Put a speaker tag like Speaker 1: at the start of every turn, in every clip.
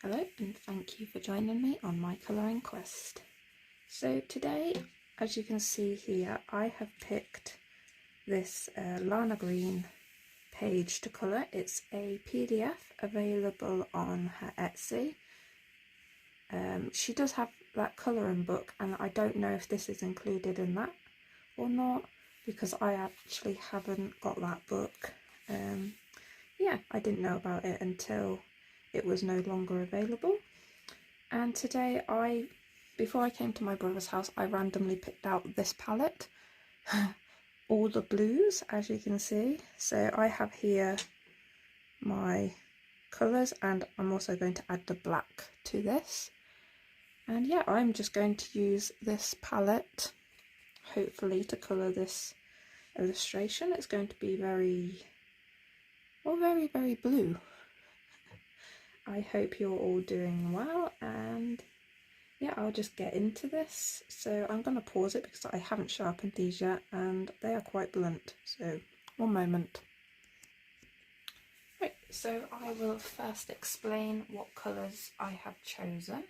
Speaker 1: Hello and thank you for joining me on my colouring quest. So today, as you can see here, I have picked this Lana green page to colour. It's a PDF available on her Etsy. She does have that colouring book, and I don't know if this is included in that or not, because I actually haven't got that book. Yeah, I didn't know about it until it was no longer available. And today before I came to my brother's house, I randomly picked out this palette. All the blues, as you can see. So I have here my colours, and I'm also going to add the black to this. And yeah, I'm just going to use this palette, hopefully, to colour this illustration. It's going to be very blue. I hope you're all doing well, and yeah, I'll just get into this. So I'm going to pause it because I haven't sharpened these yet and they are quite blunt, so one moment. Right, so I will first explain what colours I have chosen.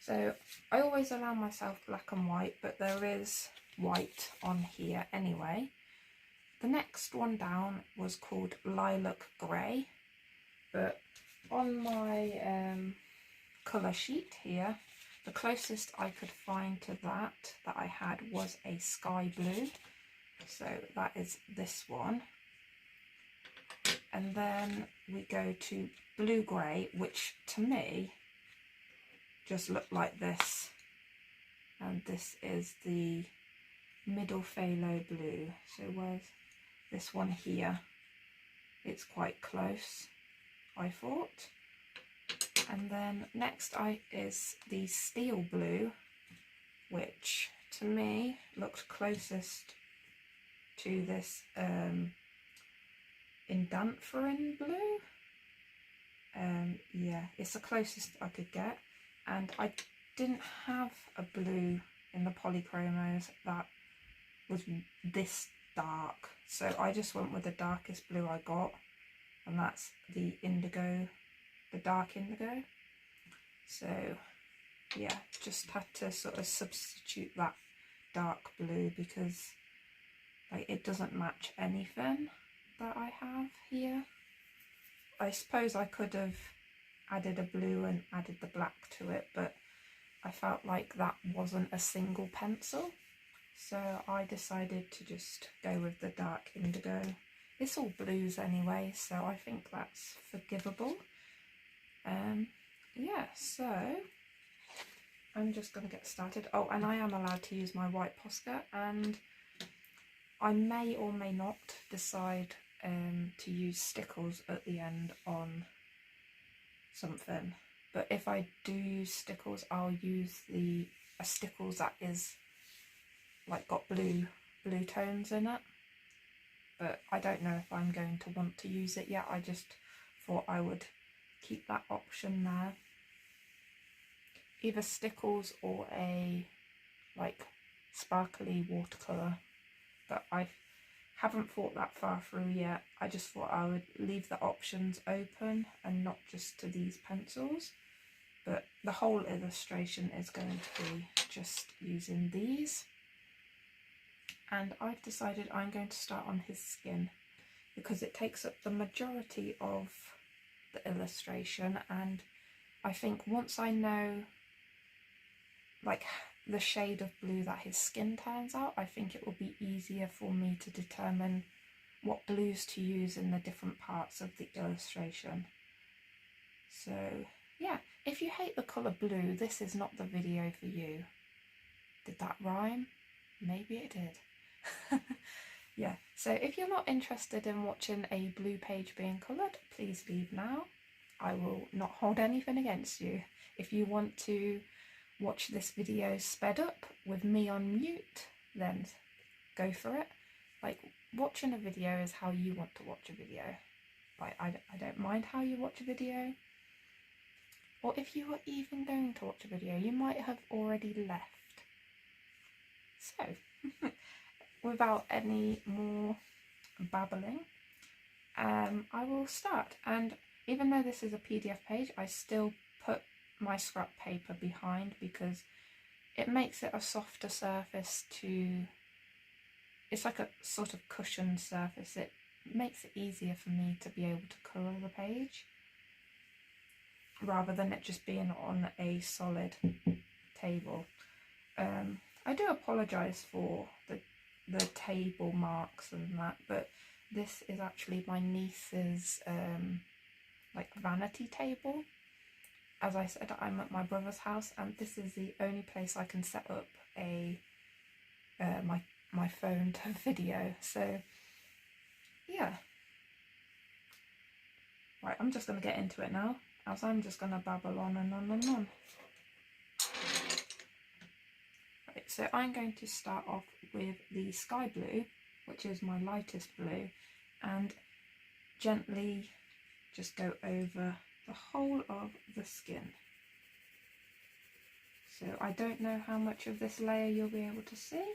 Speaker 1: So I always allow myself black and white, but there is white on here anyway. The next one down was called Lilac Grey, but on my colour sheet here, the closest I could find to that I had was a sky blue, so that is this one. And then we go to blue grey, which to me just looked like this, and this is the middle phthalo blue. So where's this one here? It's quite close, I thought. And then next is the steel blue, which to me looked closest to this indanthrine blue. Yeah, it's the closest I could get, and I didn't have a blue in the polychromos that was this dark, so I just went with the darkest blue I got, and that's the indigo, the dark indigo. So yeah, just had to sort of substitute that dark blue because like it doesn't match anything that I have here. I suppose I could have added a blue and added the black to it, but I felt like that wasn't a single pencil, so I decided to just go with the dark indigo. It's all blues anyway, so I think that's forgivable. Yeah, so I'm just going to get started. Oh, and I am allowed to use my white Posca, and I may or may not decide to use stickles at the end on something. But if I do use stickles, I'll use a stickles that is like got blue tones in it. But I don't know if I'm going to want to use it yet. I just thought I would keep that option there. Either stickles or a like sparkly watercolour, but I haven't thought that far through yet. I just thought I would leave the options open and not just to these pencils, but the whole illustration is going to be just using these. And I've decided I'm going to start on his skin because it takes up the majority of the illustration, and I think once I know like the shade of blue that his skin turns out, I think it will be easier for me to determine what blues to use in the different parts of the illustration. So yeah, if you hate the colour blue, this is not the video for you. Did that rhyme? Maybe it did. Yeah, so if you're not interested in watching a blue page being coloured, please leave now. I will not hold anything against you. If you want to watch this video sped up with me on mute, then go for it. Like, watching a video is how you want to watch a video. Like, I don't mind how you watch a video. Or if you were even going to watch a video, you might have already left. So, without any more babbling, I will start. And even though this is a PDF page, I still put my scrap paper behind because it makes it a softer surface to, it's like a sort of cushioned surface. It makes it easier for me to be able to colour the page rather than it just being on a solid table. I do apologise for the table marks and that, but this is actually my niece's like vanity table. As I said, I'm at my brother's house, and this is the only place I can set up a my phone to video. So yeah, right, I'm just going to get into it now, as I'm just going to babble on and on and on. Right, so I'm going to start off with the sky blue, which is my lightest blue, and gently just go over the whole of the skin. So I don't know how much of this layer you'll be able to see.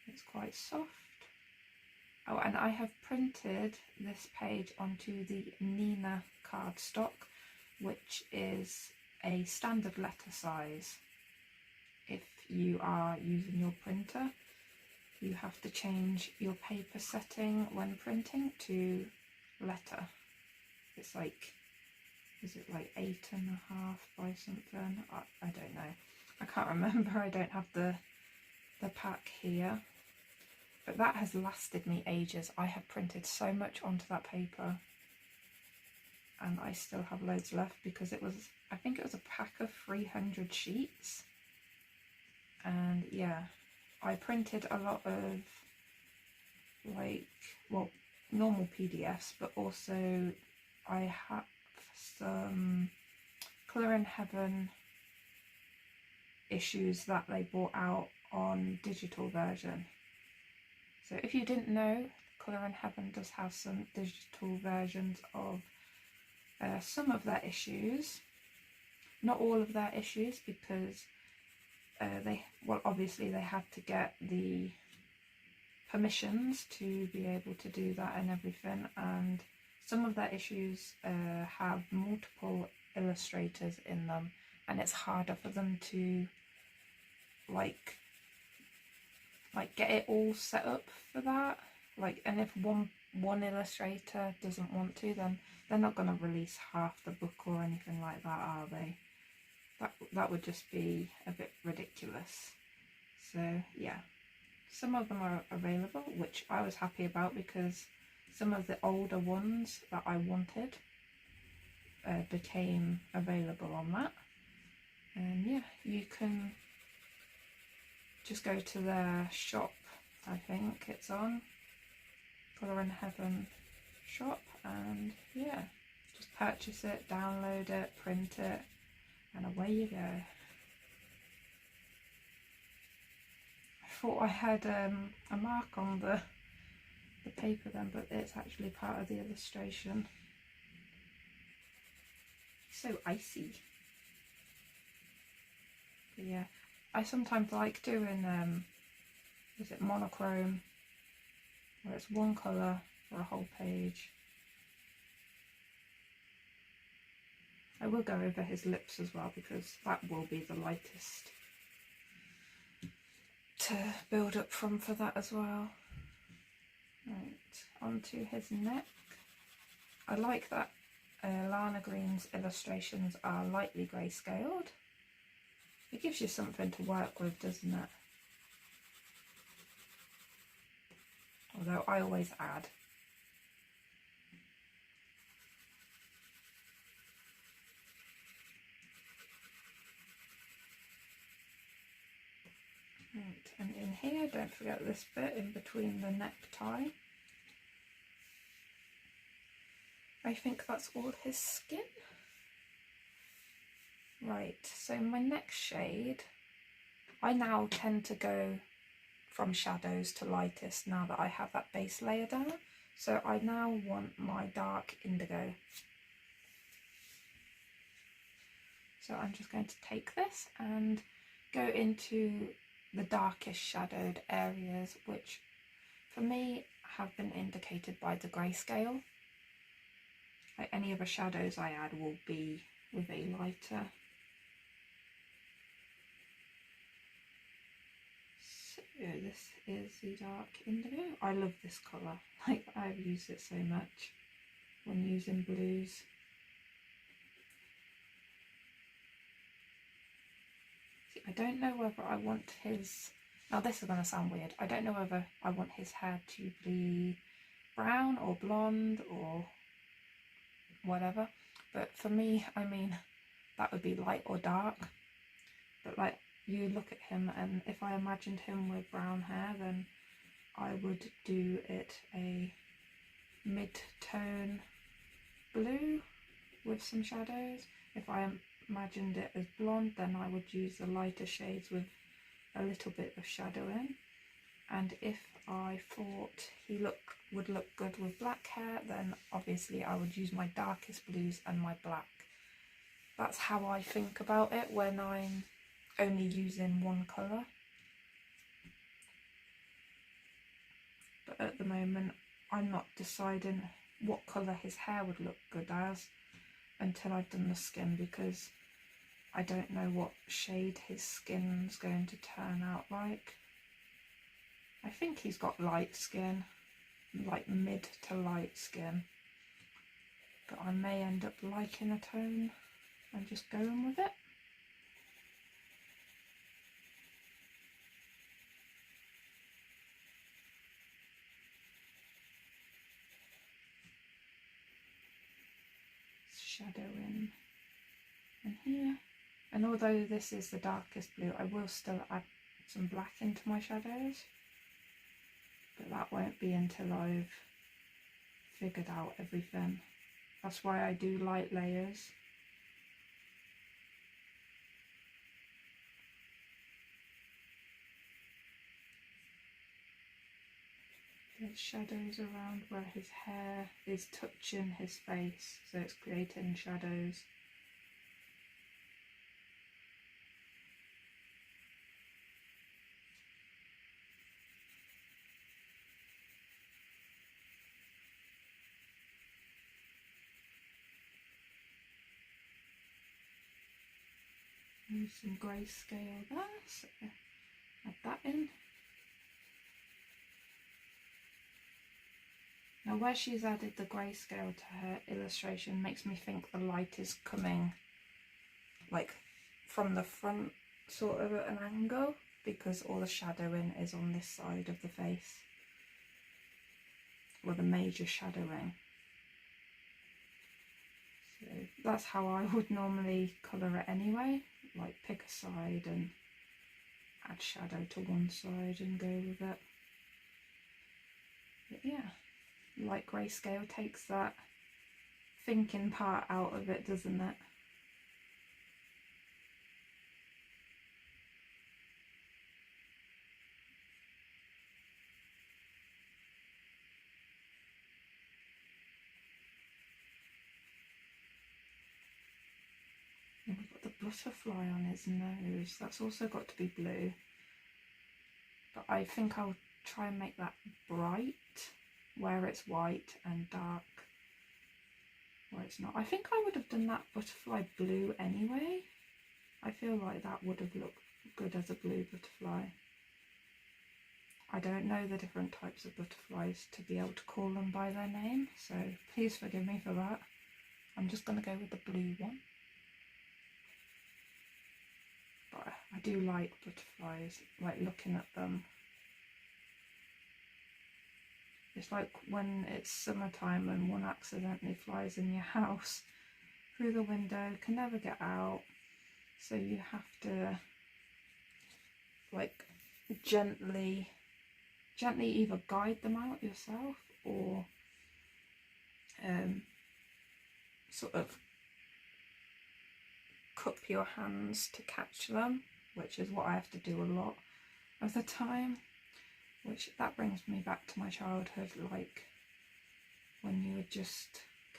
Speaker 1: It's quite soft. Oh, and I have printed this page onto the Lana cardstock, which is a standard letter size. If you are using your printer, you have to change your paper setting when printing to letter. It's like, is it like 8.5 by something? I don't know. I can't remember. I don't have the pack here. But that has lasted me ages. I have printed so much onto that paper, and I still have loads left because it was, I think it was a pack of 300 sheets. And yeah, I printed a lot of like, well, normal PDFs, but also I have some Colour in Heaven issues that they brought out on digital version. So if you didn't know, Colour in Heaven does have some digital versions of some of their issues. Not all of their issues, because obviously they had to get the permissions to be able to do that and everything, and some of their issues have multiple illustrators in them, and it's harder for them to like get it all set up for that. And if one illustrator doesn't want to, then they're not going to release half the book or anything like that, are they? That would just be a bit ridiculous. So yeah, some of them are available, which I was happy about, because some of the older ones that I wanted became available on that. And yeah, you can just go to their shop. I think it's on Colour in Heaven shop, and yeah, just purchase it, download it, print it, and away you go. I thought I had a mark on the paper then, but it's actually part of the illustration. So icy. But yeah, I sometimes like doing is it monochrome, where it's one colour for a whole page. I will go over his lips as well, because that will be the lightest to build up from for that as well. Right, onto his neck. I like that Lana Green's illustrations are lightly grayscaled. It gives you something to work with, doesn't it? Although I always add. Right, and in here, don't forget this bit in between the necktie. I think that's all his skin. Right, so my next shade, I now tend to go from shadows to lightest now that I have that base layer down. So I now want my dark indigo. So I'm just going to take this and go into the darkest shadowed areas, which for me have been indicated by the grayscale. Like any other shadows I add will be with a lighter This is the dark indigo. I love this colour. Like, I've used it so much when using blues. See, I don't know whether I want his... Now this is going to sound weird. I don't know whether I want his hair to be brown or blonde or whatever. But for me, I mean, that would be light or dark. But like, you look at him, and if I imagined him with brown hair, then I would do it a mid-tone blue with some shadows. If I imagined it as blonde, then I would use the lighter shades with a little bit of shadow in. And if I thought he would look good with black hair, then obviously I would use my darkest blues and my black. That's how I think about it when I'm only using one colour. But at the moment I'm not deciding what colour his hair would look good as until I've done the skin, because I don't know what shade his skin's going to turn out like. I think he's got light skin, like mid to light skin, but I may end up liking a tone and just going with it. Shadow in here, and although this is the darkest blue, I will still add some black into my shadows, but that won't be until I've figured out everything. That's why I do light layers. There's shadows around where his hair is touching his face, so it's creating shadows. Use some grayscale there, so add that in. Now where she's added the grayscale to her illustration makes me think the light is coming like from the front sort of at an angle, because all the shadowing is on this side of the face, or the major shadowing. So that's how I would normally colour it anyway, like pick a side and add shadow to one side and go with it. But yeah. Light grayscale takes that thinking part out of it, doesn't it? And we've got the butterfly on his nose. That's also got to be blue. But I think I'll try and make that bright where it's white and dark where it's not. I think I would have done that butterfly blue anyway. I feel like that would have looked good as a blue butterfly. I don't know the different types of butterflies to be able to call them by their name, so please forgive me for that. I'm just going to go with the blue one. But I do like butterflies, like looking at them. It's like when it's summertime and one accidentally flies in your house through the window, can never get out, so you have to like gently either guide them out yourself or sort of cup your hands to catch them, which is what I have to do a lot of the time. Which that brings me back to my childhood, like when you would just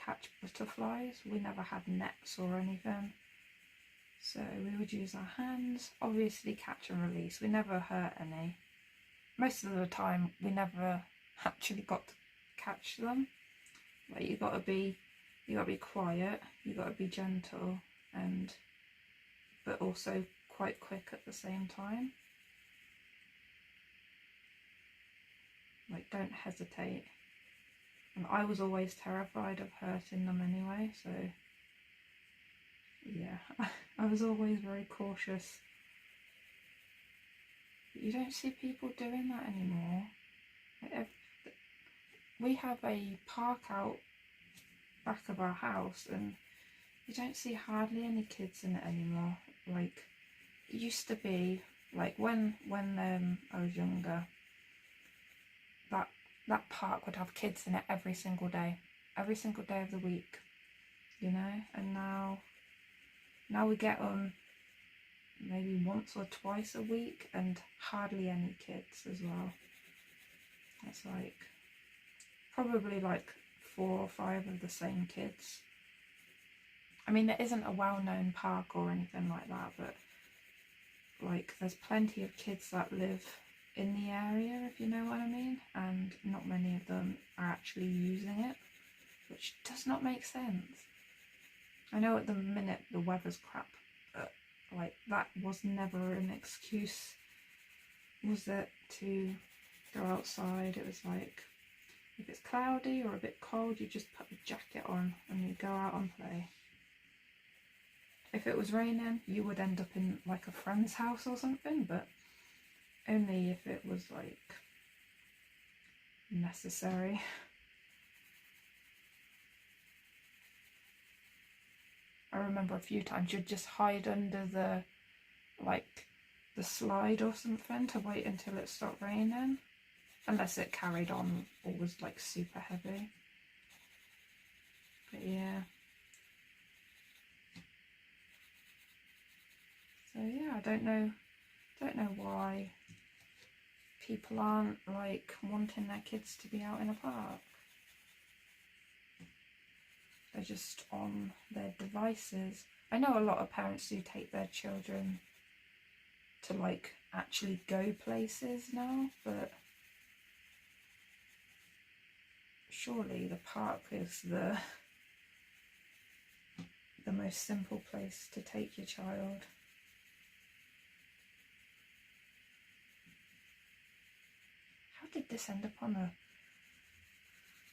Speaker 1: catch butterflies. We never had nets or anything, so we would use our hands, obviously catch and release. We never hurt any. Most of the time we never actually got to catch them. Like you gotta be quiet, you gotta be gentle, but also quite quick at the same time. like, don't hesitate. And I was always terrified of hurting them anyway, so yeah, I was always very cautious. But you don't see people doing that anymore. Like, we have a park out back of our house, and you don't see hardly any kids in it anymore. Like, it used to be, like, when I was younger, that park would have kids in it every single day of the week, you know. And now we get on maybe once or twice a week, and hardly any kids as well. It's like probably like 4 or 5 of the same kids. I mean, there isn't a well-known park or anything like that, but like, there's plenty of kids that live in the area, if you know what I mean, and not many of them are actually using it, which does not make sense. I know at the minute the weather's crap, but like, that was never an excuse, was it, to go outside. It was like, if it's cloudy or a bit cold, you just put a jacket on and you go out and play. If it was raining, you would end up in like a friend's house or something, but only if it was like necessary. I remember a few times you'd just hide under the slide or something to wait until it stopped raining, unless it carried on or was like super heavy. But yeah. So yeah, I don't know why people aren't like wanting their kids to be out in a park. They're just on their devices. I know a lot of parents do take their children to like actually go places now, but surely the park is the most simple place to take your child. How did this end up on a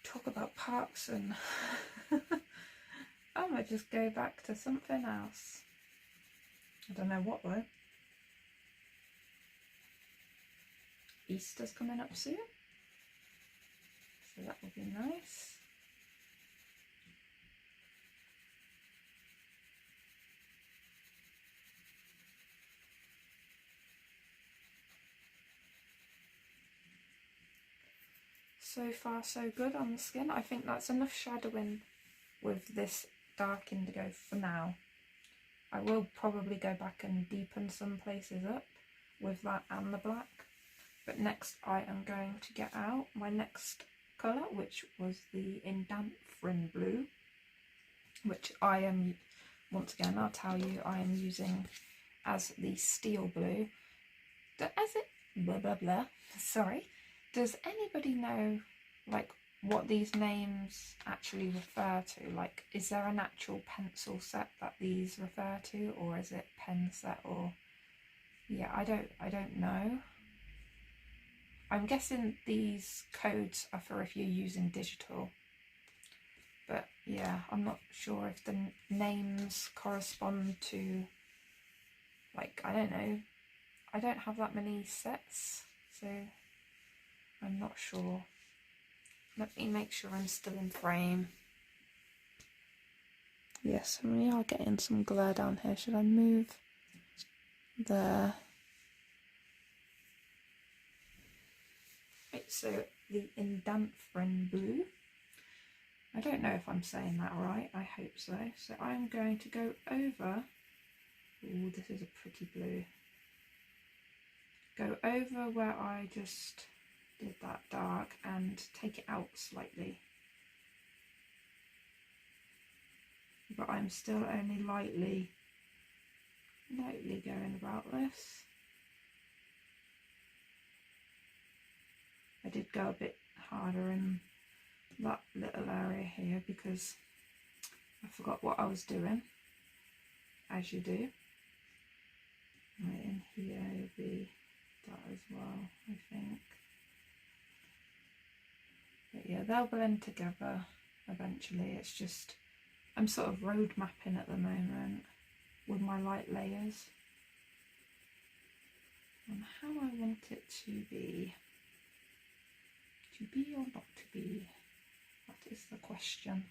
Speaker 1: talk about parks and I might just go back to something else. I don't know what though. Easter's coming up soon, so that will be nice. So far so good on the skin. I think that's enough shadowing with this dark indigo for now. I will probably go back and deepen some places up with that and the black. But next I am going to get out my next colour, which was the Indanthrine Blue, which I am, once again I'll tell you, I am using as the Steel Blue. Does anybody know like what these names actually refer to? Like, is there an actual pencil set that these refer to, or is it pen set? Or yeah, I don't know. I'm guessing these codes are for if you're using digital, but yeah, I'm not sure if the names correspond to, like, I don't know, I don't have that many sets, so I'm not sure. Let me make sure I'm still in frame. Yes, we are getting some glare down here. Should I move there? Right, so the Indanthrine Blue. I don't know if I'm saying that right. I hope so. So I'm going to go over. Ooh, this is a pretty blue. Go over where I just did that dark and take it out slightly. But I'm still only lightly going about this. I did go a bit harder in that little area here because I forgot what I was doing, as you do. Right, in here will be that as well, I think. Yeah, they'll blend together eventually. It's just, I'm sort of road mapping at the moment with my light layers on how I want it to be. To be or not to be? That is the question.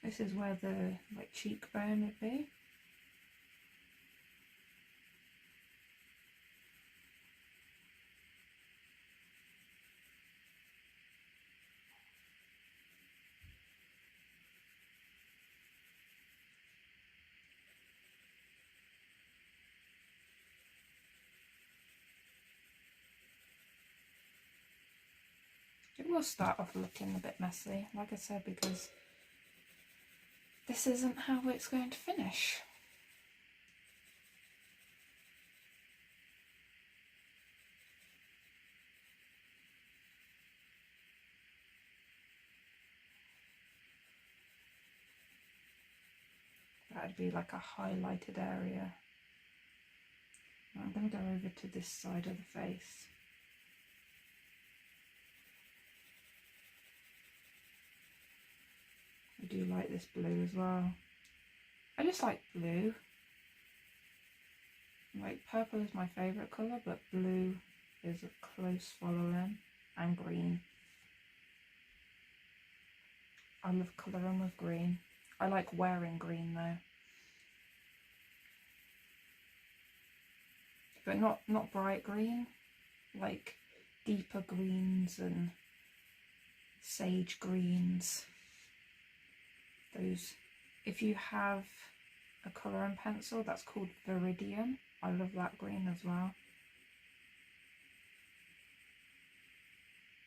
Speaker 1: This is where the like cheekbone would be. It will start off looking a bit messy, like I said, because this isn't how it's going to finish. That'd be like a highlighted area. I'm going to go over to this side of the face. I do like this blue as well. I just like blue. Like purple is my favourite colour, but blue is a close following, and green. I love colouring with green. I like wearing green though. But not bright green, like deeper greens and sage greens. Those, if you have a colouring pencil that's called Viridian, I love that green as well.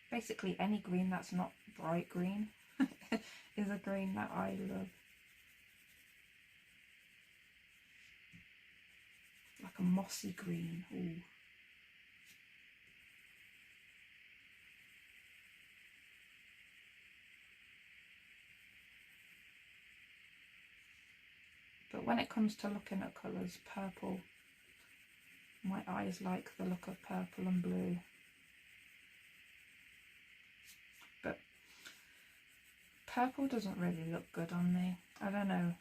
Speaker 1: Basically any green that's not bright green is a green that I love. Like a mossy green. Ooh. But when it comes to looking at colours, purple, my eyes like the look of purple and blue. But purple doesn't really look good on me. I don't know.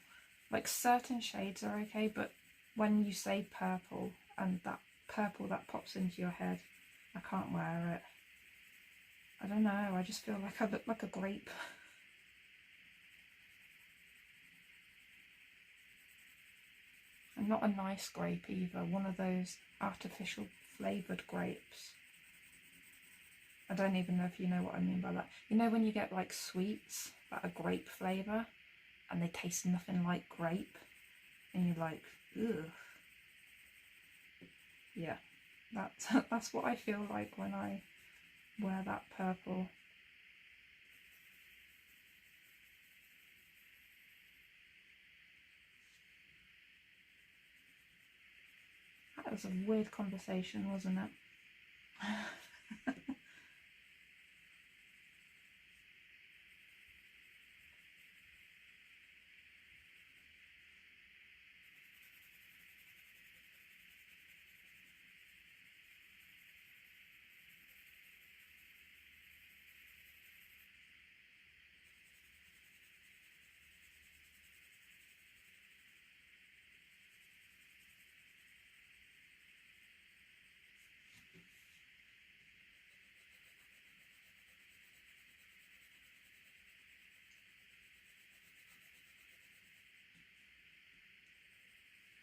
Speaker 1: Like certain shades are okay, but when you say purple and that purple that pops into your head, I can't wear it. I don't know, I just feel like I look like a grape. And not a nice grape either, one of those artificial flavoured grapes. I don't even know if you know what I mean by that. You know when you get like sweets that are grape flavour and they taste nothing like grape and you're like, ugh. Yeah, that's what I feel like when I wear that purple. That was a weird conversation, wasn't it?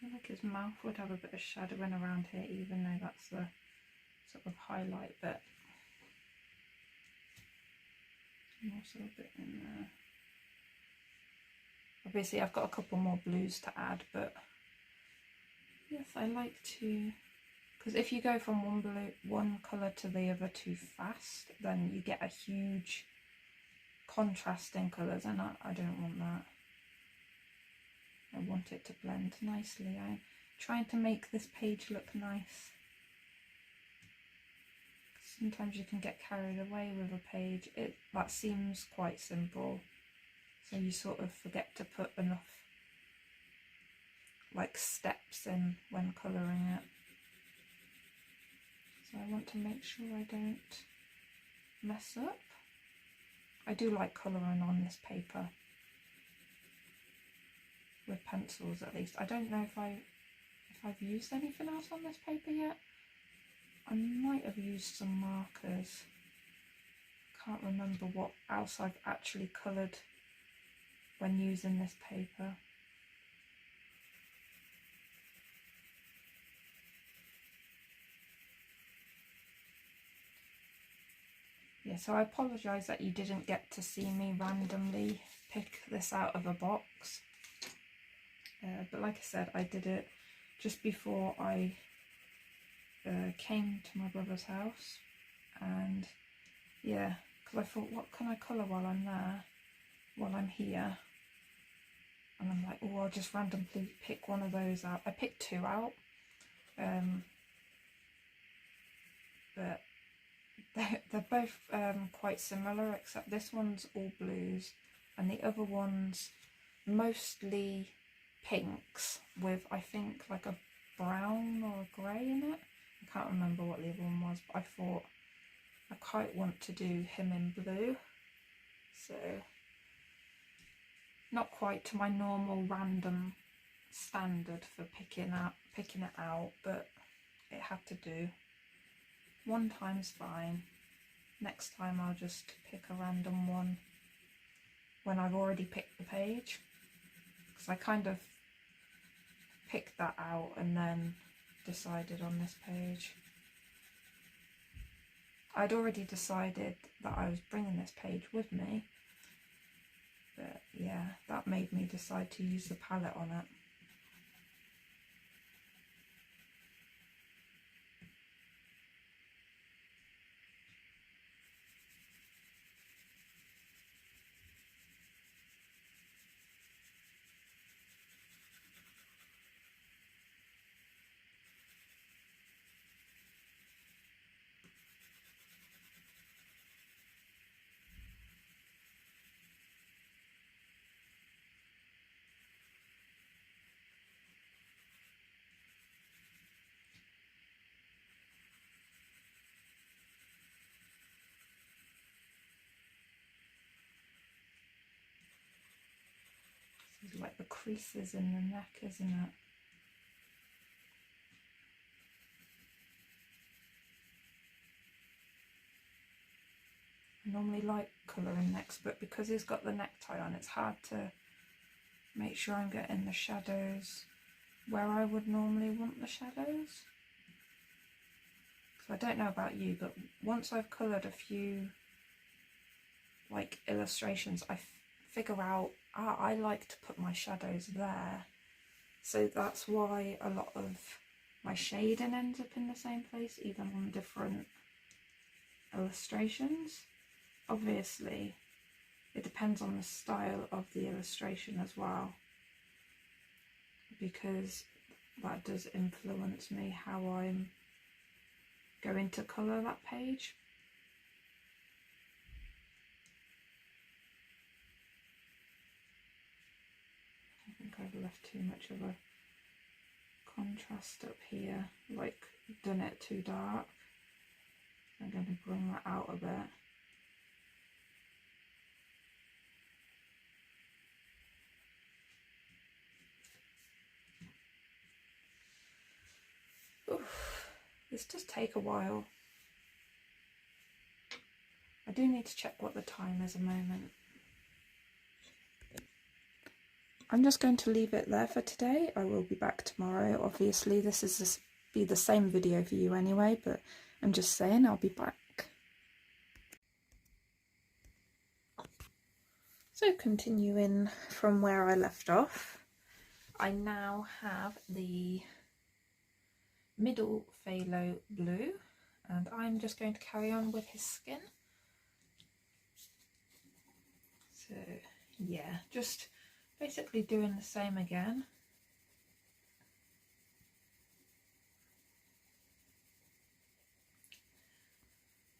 Speaker 1: I feel like his mouth would have a bit of shadowing around here, even though that's the sort of highlight bit. And also a bit in there. Obviously I've got a couple more blues to add, but yes, I like to, because if you go from one colour to the other too fast, then you get a huge contrast in colours, and I don't want that. I want it to blend nicely. I'm trying to make this page look nice. Sometimes you can get carried away with a page. That seems quite simple. So you sort of forget to put enough like steps in when colouring it. So I want to make sure I don't mess up. I do like colouring on this paper with pencils, at least. I don't know if I've used anything else on this paper yet. I might have used some markers. Can't remember what else I've actually coloured when using this paper. Yeah, so I apologise that you didn't get to see me randomly pick this out of a box. But like I said, I did it just before I came to my brother's house. And yeah, because I thought, what can I colour while I'm there, while I'm here? And I'm like, oh, I'll just randomly pick one of those out. I picked two out. But they're both quite similar, except this one's all blues and the other one's mostly pinks with, I think, like a brown or a grey in it. I can't remember what the other one was, but I thought I quite want to do him in blue. So not quite to my normal random standard for picking it out, but it had to do. One time's fine. Next time I'll just pick a random one when I've already picked the page, because I kind of picked that out and then decided on this page. I'd already decided that I was bringing this page with me, but yeah, that made me decide to use the palette on it. It's like the creases in the neck, isn't it? I normally like colouring necks, but because he's got the necktie on, it's hard to make sure I'm getting the shadows where I would normally want the shadows. So I don't know about you, but once I've coloured a few like illustrations, I figure out, I like to put my shadows there. So that's why a lot of my shading ends up in the same place, even on different illustrations. Obviously, it depends on the style of the illustration as well, because that does influence me how I'm going to colour that page. I think I've left too much of a contrast up here, like done it too dark. I'm going to bring that out a bit. Oof, this does take a while. I do need to check what the time is a moment. I'm just going to leave it there for today. I will be back tomorrow. Obviously this is be the same video for you anyway, but I'm just saying I'll be back. So continuing from where I left off, I now have the middle phthalo blue, and I'm just going to carry on with his skin. So yeah, just basically doing the same again.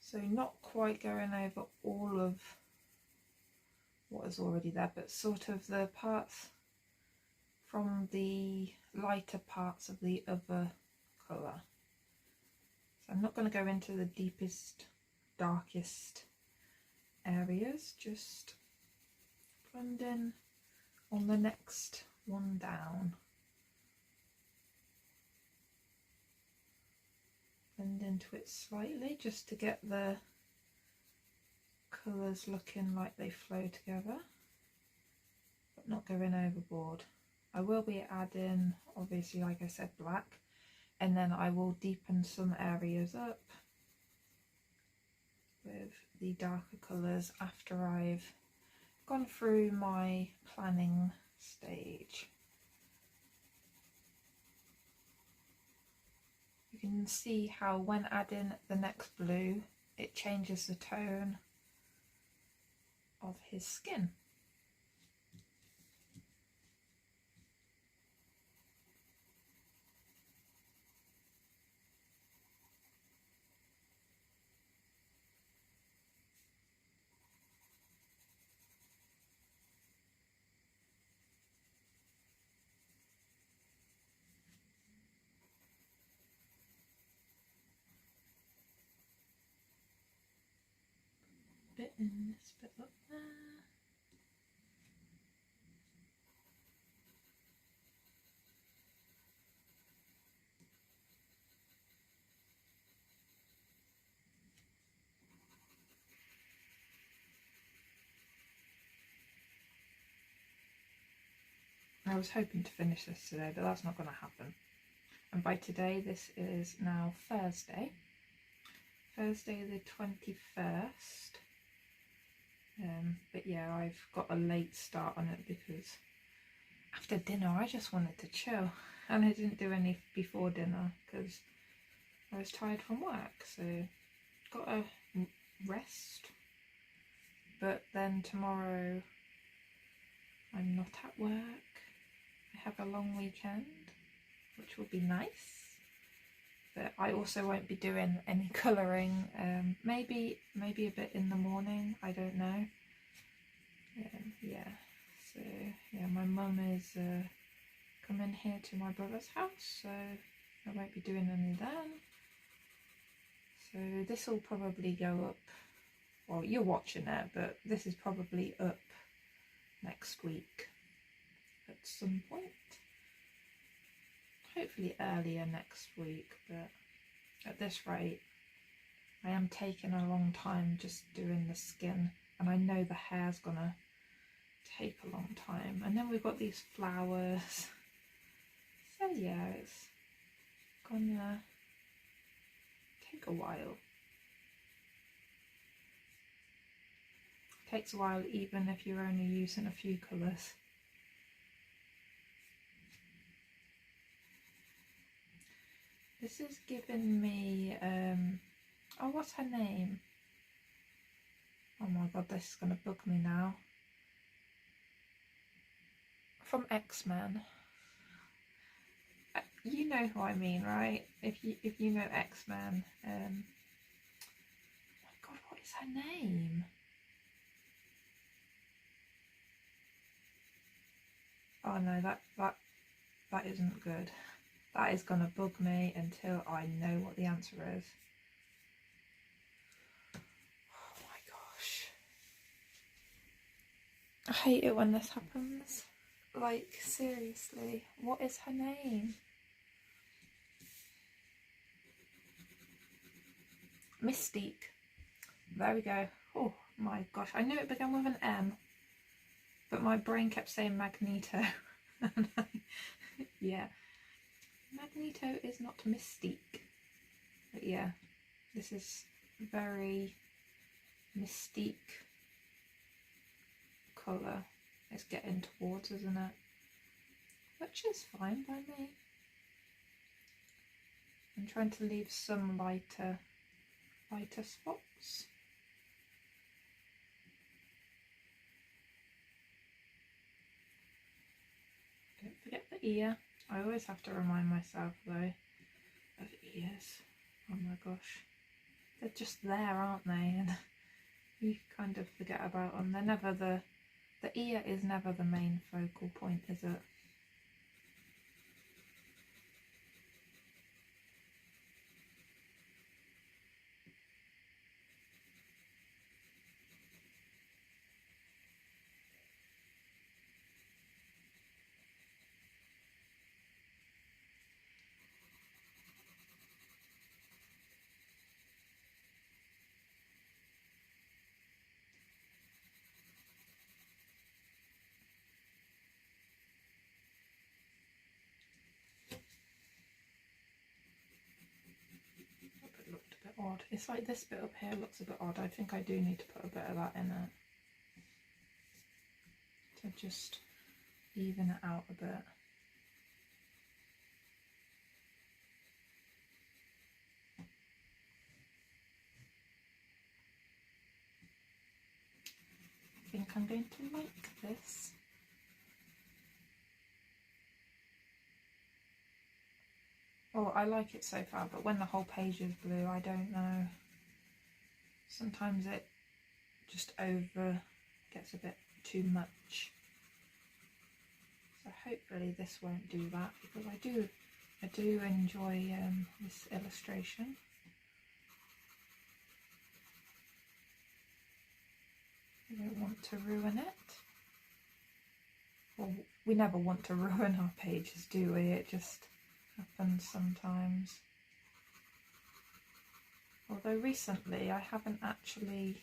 Speaker 1: So not quite going over all of what is already there, but sort of the parts from the lighter parts of the other colour. So I'm not going to go into the deepest, darkest areas, just blend in on the next one down. Blend into it slightly just to get the colours looking like they flow together, but not going overboard. I will be adding, obviously, like I said, black, and then I will deepen some areas up with the darker colours after I've gone through my planning stage. You can see how when adding the next blue, it changes the tone of his skin. Bit in this bit up there. I was hoping to finish this today, but that's not going to happen. And by today, this is now Thursday the 21st. But yeah, I've got a late start on it because after dinner I just wanted to chill, and I didn't do any before dinner because I was tired from work, so got a rest. But then tomorrow I'm not at work. I have a long weekend, which will be nice. But I also won't be doing any colouring. Maybe a bit in the morning. I don't know. Yeah. So yeah, my mum is coming here to my brother's house, so I won't be doing any then. So this will probably go up. Well, you're watching it, but this is probably up next week at some point. Hopefully earlier next week, but at this rate I am taking a long time just doing the skin, and I know the hair's gonna take a long time. And then we've got these flowers, so yeah, it's gonna take a while. It takes a while even if you're only using a few colours. This is giving me, oh, what's her name? Oh my god, this is going to bug me now. From X-Men. You know who I mean, right? If you know X-Men. Oh my god, what is her name? Oh no, that isn't good. That is going to bug me until I know what the answer is. Oh my gosh. I hate it when this happens. Like, seriously, what is her name? Mystique. There we go. Oh my gosh, I knew it began with an M, but my brain kept saying Magneto. Yeah. Magneto is not Mystique. But yeah, this is very Mystique colour. It's getting towards, isn't it? Which is fine by me. I'm trying to leave some lighter spots. Don't forget the ear. I always have to remind myself though of ears. Oh my gosh, they're just there, aren't they? And you kind of forget about them. They're never the The ear is never the main focal point, is it? It looked a bit odd. It's like this bit up here looks a bit odd. I think I do need to put a bit of that in it to just even it out a bit. I think I'm going to like this. Oh, I like it so far, but when the whole page is blue, I don't know. Sometimes it just gets a bit too much. So hopefully this won't do that, because I do enjoy this illustration. I don't want to ruin it. Well, we never want to ruin our pages, do we? It just happens sometimes. Although recently I haven't actually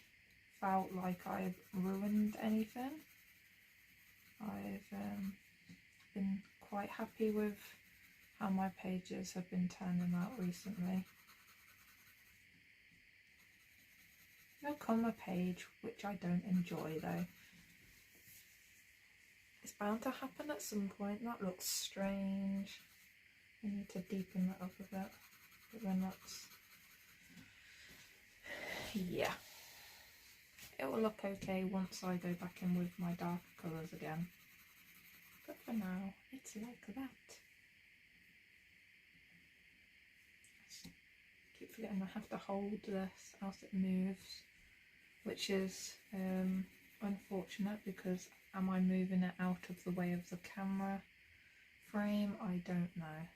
Speaker 1: felt like I've ruined anything. I've been quite happy with how my pages have been turning out recently. There'll come a page which I don't enjoy though. It's bound to happen at some point. That looks strange. I need to deepen that up a bit, but then that's, yeah. It will look okay once I go back in with my dark colours again. But for now, it's like that. I keep forgetting I have to hold this, else it moves, which is unfortunate, because am I moving it out of the way of the camera frame? I don't know.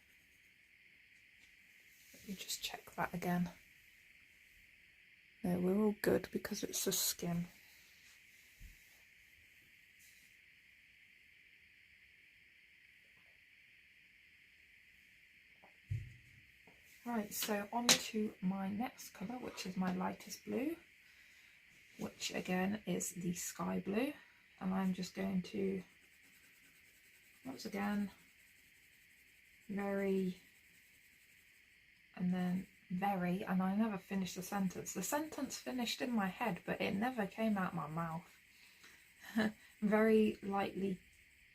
Speaker 1: Let me just check that again. No, we're all good because it's the skin. Right, so on to my next colour, which is my lightest blue, which again is the sky blue. And I'm just going to, once again, very, and then very, and I never finished the sentence. The sentence finished in my head, but it never came out my mouth. Very lightly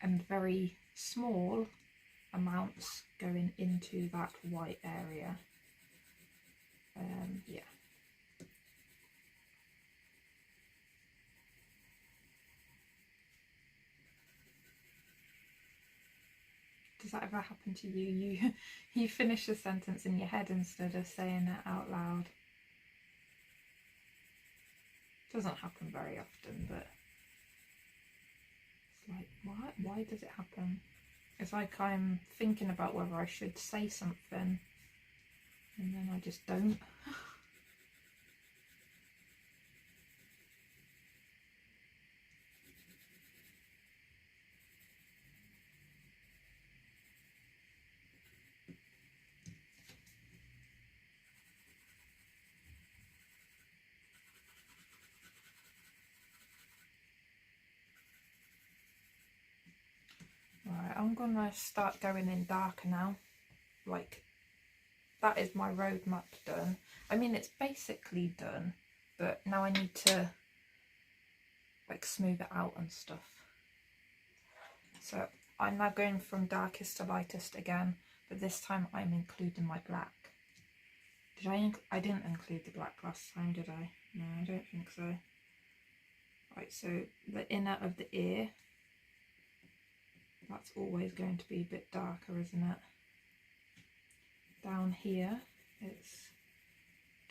Speaker 1: and very small amounts going into that white area. Yeah. Does that ever happen to you? You finish a sentence in your head instead of saying it out loud. Doesn't happen very often, but it's like, why does it happen? It's like I'm thinking about whether I should say something and then I just don't. Right, I'm gonna start going in darker now. Like, that is my roadmap done. I mean, it's basically done, but now I need to like smooth it out and stuff. So I'm now going from darkest to lightest again, but this time I'm including my black. Did I didn't include the black last time, did I? No, I don't think so. Right, so the inner of the ear, that's always going to be a bit darker, isn't it? Down here, it's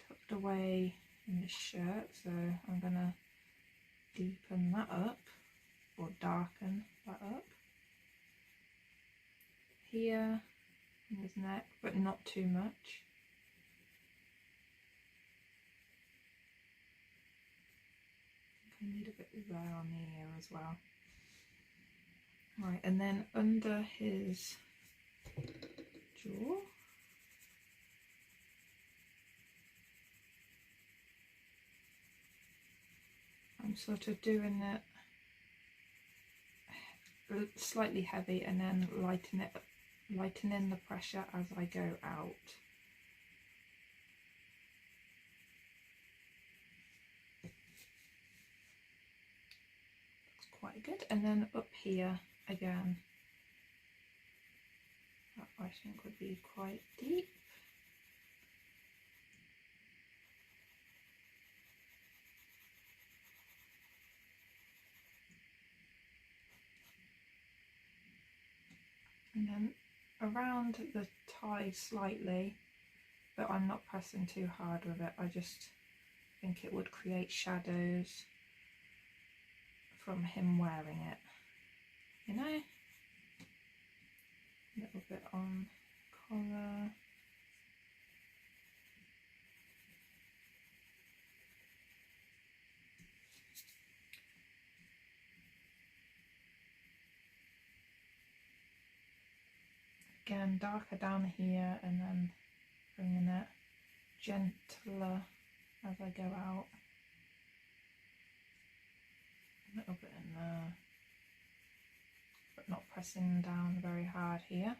Speaker 1: tucked away in the shirt, so I'm gonna deepen that up. or darken that up. Here in his neck, but not too much. I need a bit there on the ear as well. Right, and then under his jaw, I'm sort of doing it slightly heavy and then lightening the pressure as I go out. Looks quite good. And then up here again, that I think would be quite deep. And then around the tie slightly, but I'm not pressing too hard with it. I just think it would create shadows from him wearing it, you know? A little bit on collar. Again, darker down here and then bringing it gentler as I go out. A little bit in there, but not pressing down very hard here.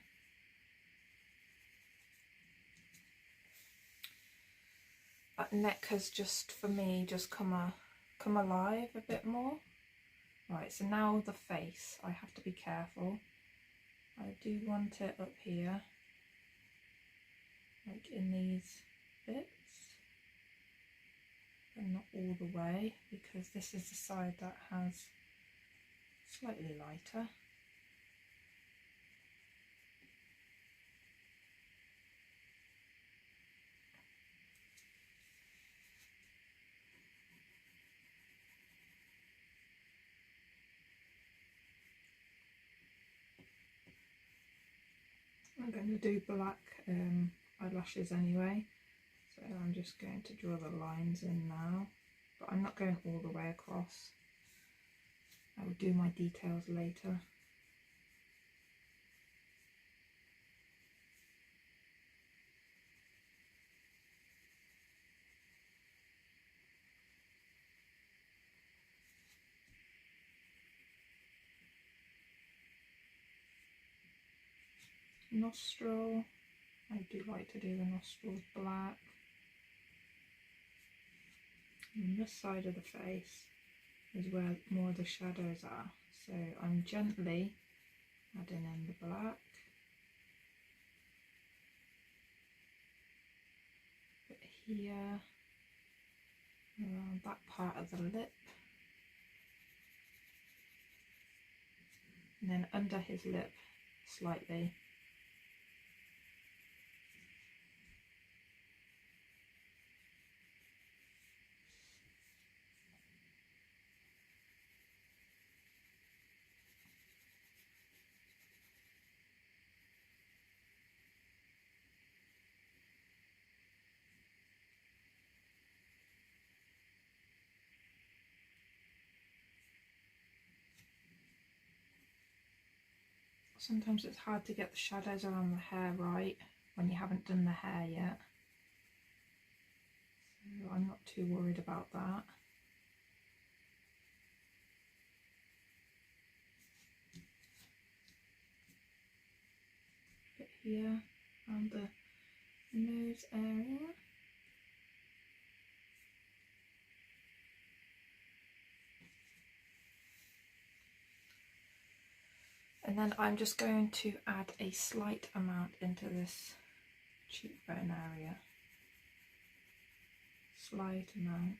Speaker 1: That neck has just, for me, just come alive a bit more. Right, so now the face, I have to be careful. I do want it up here, like in these bits, but not all the way, because this is the side that has slightly lighter. I'm going to do black eyelashes anyway, so I'm just going to draw the lines in now, but I'm not going all the way across. I will do my details later. Nostril, I do like to do the nostrils black. And this side of the face is where more of the shadows are, so I'm gently adding in the black. But here, around that part of the lip, and then under his lip slightly. Sometimes it's hard to get the shadows around the hair right when you haven't done the hair yet, so I'm not too worried about that. Bit here around the nose area. And then I'm just going to add a slight amount into this cheekbone area. Slight amount.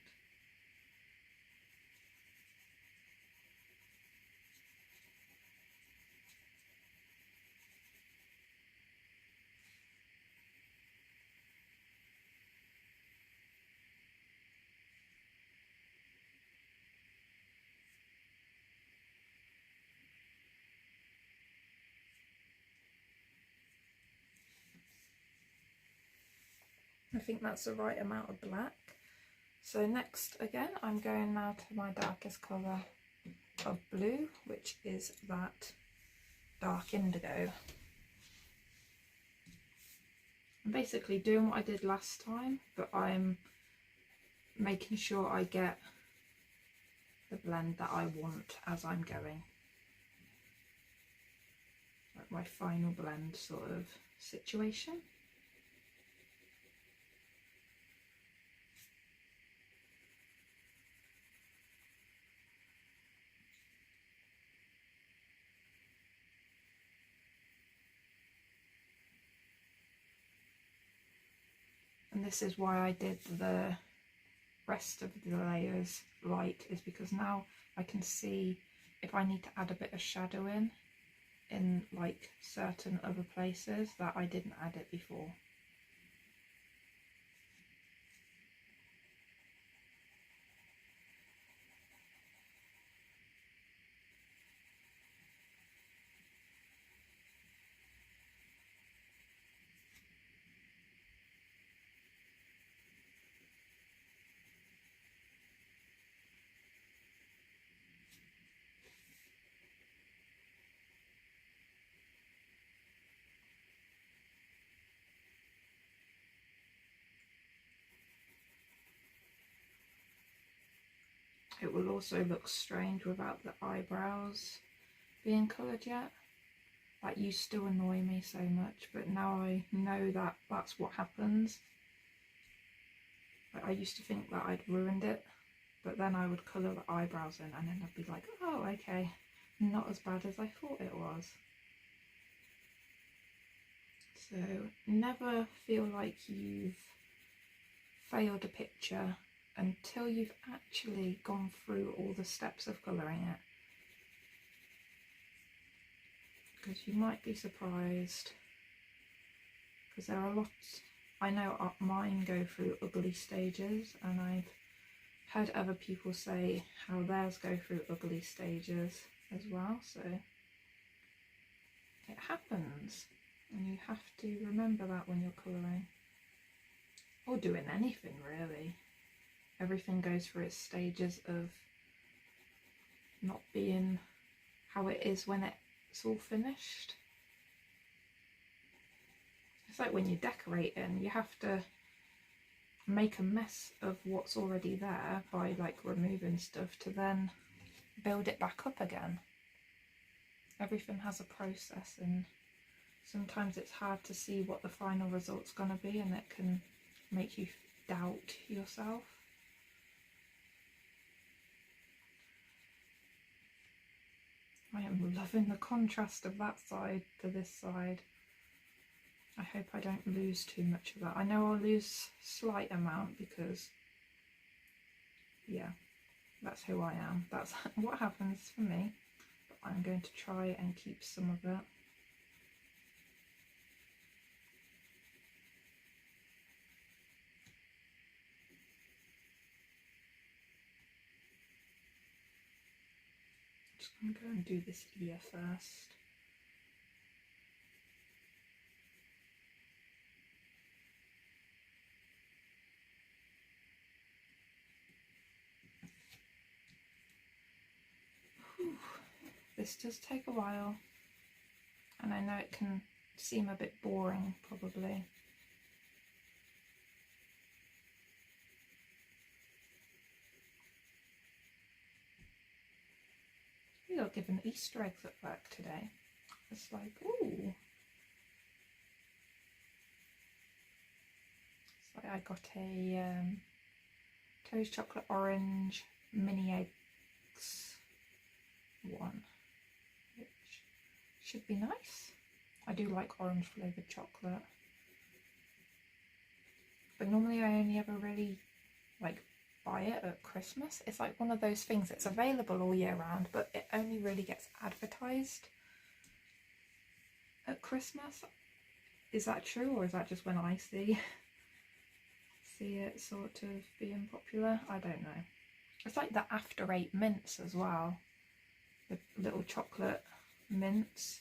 Speaker 1: I think that's the right amount of black. So next, again, I'm going now to my darkest colour of blue, which is that dark indigo. I'm basically doing what I did last time, but I'm making sure I get the blend that I want as I'm going. Like my final blend sort of situation. And this is why I did the rest of the layers light, is because now I can see if I need to add a bit of shadow in like certain other places that I didn't add it before. It will also look strange without the eyebrows being coloured yet. That used to annoy me so much, but now I know that that's what happens. Like, I used to think that I'd ruined it, but then I would colour the eyebrows in and then I'd be like, oh okay, not as bad as I thought it was. So never feel like you've failed a picture until you've actually gone through all the steps of colouring it, because you might be surprised, because there are lots. I know mine go through ugly stages, and I've heard other people say how theirs go through ugly stages as well, so it happens and you have to remember that when you're colouring, or doing anything really. Everything goes through its stages of not being how it is when it's all finished. It's like when you're decorating, you have to make a mess of what's already there by like removing stuff to then build it back up again. Everything has a process, and sometimes it's hard to see what the final result's going to be, and it can make you doubt yourself. I am loving the contrast of that side to this side. I hope I don't lose too much of that. I know I'll lose a slight amount because, yeah, that's who I am. That's what happens for me. But I'm going to try and keep some of it. Just going to go and do this ear first. Whew. This does take a while, and I know it can seem a bit boring probably. We got given Easter eggs at work today. It's like, ooh. So I got a Toast chocolate orange mini eggs one, which should be nice. I do like orange flavoured chocolate, but normally I only ever really like buy it at Christmas. It's like one of those things that's available all year round, but it only really gets advertised at Christmas. Is that true, or is that just when I see it sort of being popular? I don't know. It's like the After 8 mints as well, the little chocolate mints.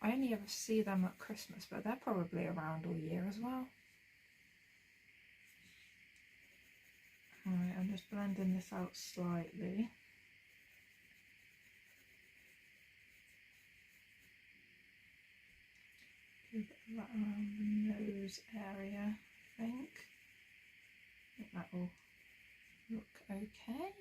Speaker 1: I only ever see them at Christmas, but they're probably around all year as well. Alright, I'm just blending this out slightly. Do a bit of that around the nose area, I think. I think that will look okay.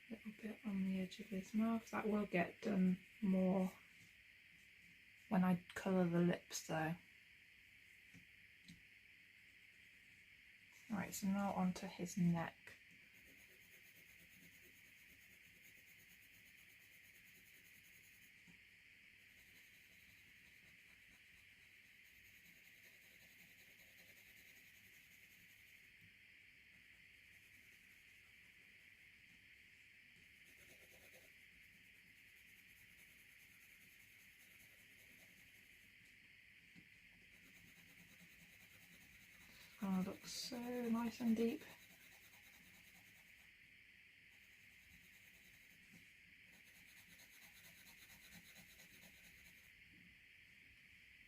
Speaker 1: Little bit on the edge of his mouth. That will get done more when I colour the lips though. Right, so now onto his neck. Oh, it looks so nice and deep.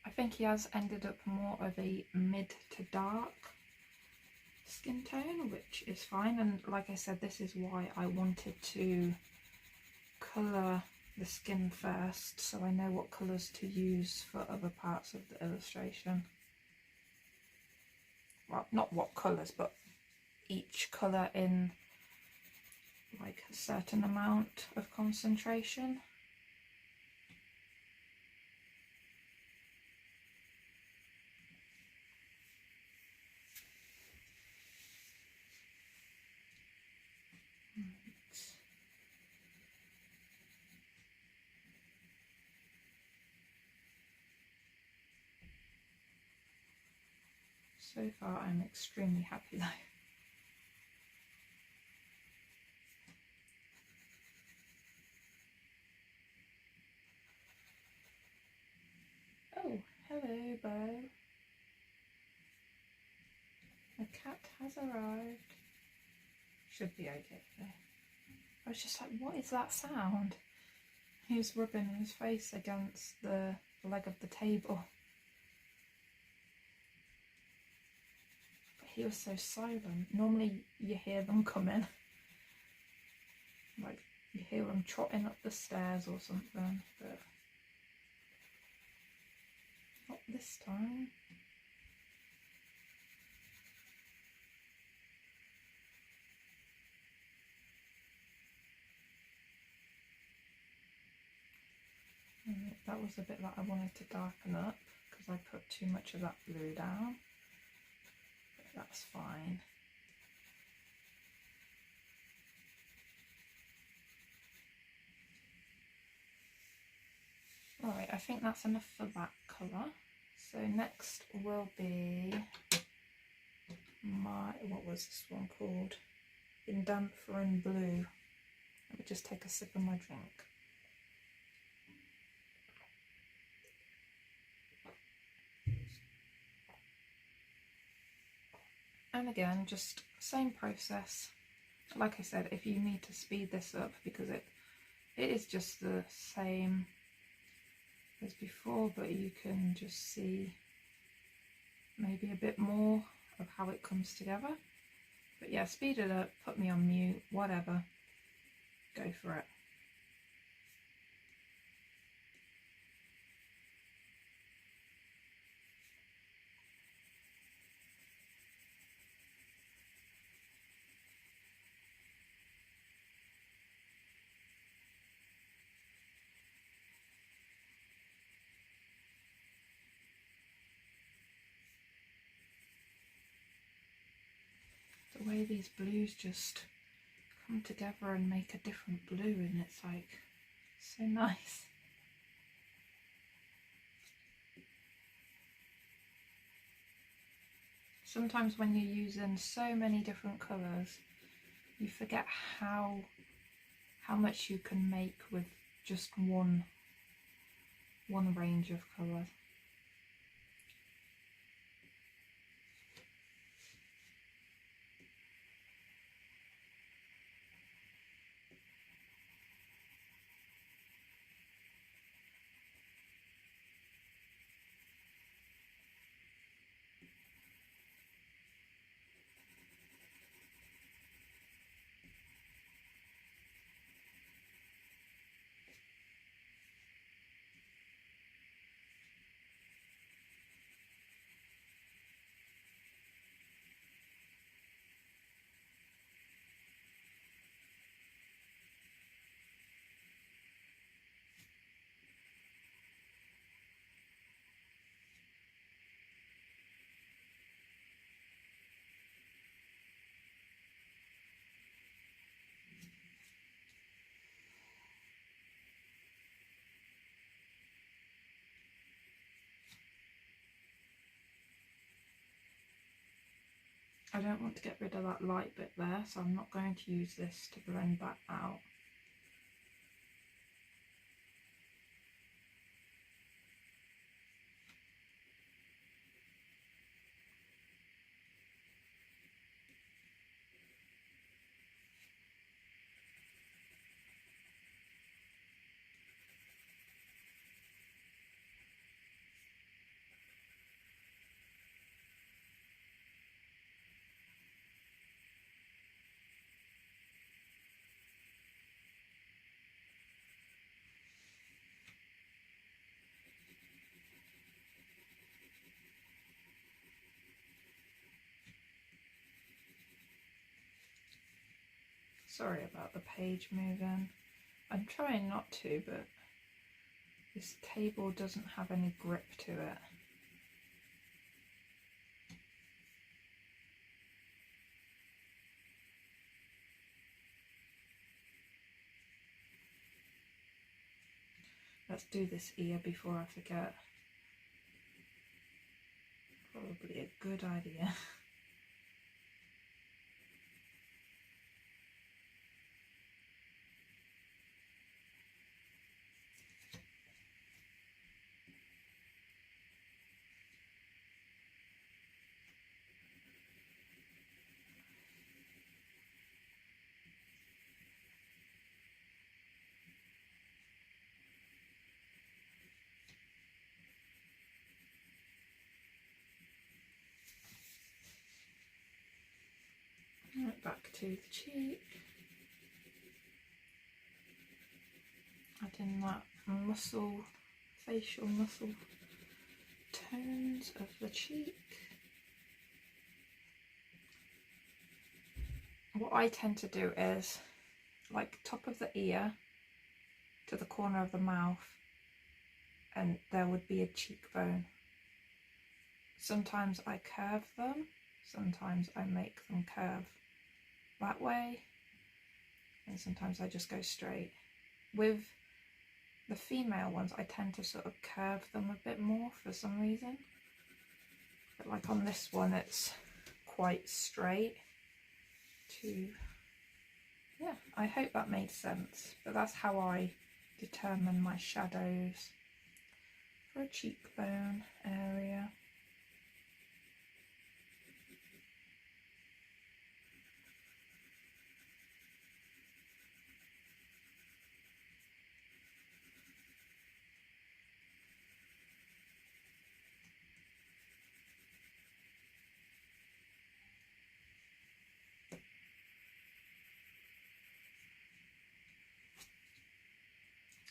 Speaker 1: I think he has ended up more of a mid to dark skin tone, which is fine, and like I said, this is why I wanted to colour the skin first so I know what colours to use for other parts of the illustration. Well, not what colours, but each colour in like a certain amount of concentration. So far I'm extremely happy though. Oh, hello Bo. The cat has arrived. Should be okay though. I was just like, what is that sound? He was rubbing his face against the leg of the table. But he was so silent. Normally you hear them coming. Like you hear them trotting up the stairs or something, but not this time. That was a bit that I wanted to darken up because I put too much of that blue down, but that's fine. Alright, I think that's enough for that colour. So next will be my, what was this one called? In Damper and Blue. Let me just take a sip of my drink. And again, just same process. Like I said, if you need to speed this up because it is just the same as before, but you can just see maybe a bit more of how it comes together. But yeah, speed it up, put me on mute, whatever, go for it. The way these blues just come together and make a different blue, and it's like so nice. Sometimes when you're using so many different colours, you forget how much you can make with just one range of colour. I don't want to get rid of that light bit there, so I'm not going to use this to blend that out. Sorry about the page moving. I'm trying not to, but this table doesn't have any grip to it. Let's do this ear before I forget. Probably a good idea. Right, back to the cheek. Adding that facial muscle tones of the cheek. What I tend to do is, like, top of the ear to the corner of the mouth, and there would be a cheekbone. Sometimes I curve them, sometimes I make them curve that way, and sometimes I just go straight. With the female ones, I tend to sort of curve them a bit more for some reason. But like on this one, it's quite straight to, yeah, I hope that made sense. But that's how I determine my shadows for a cheekbone area.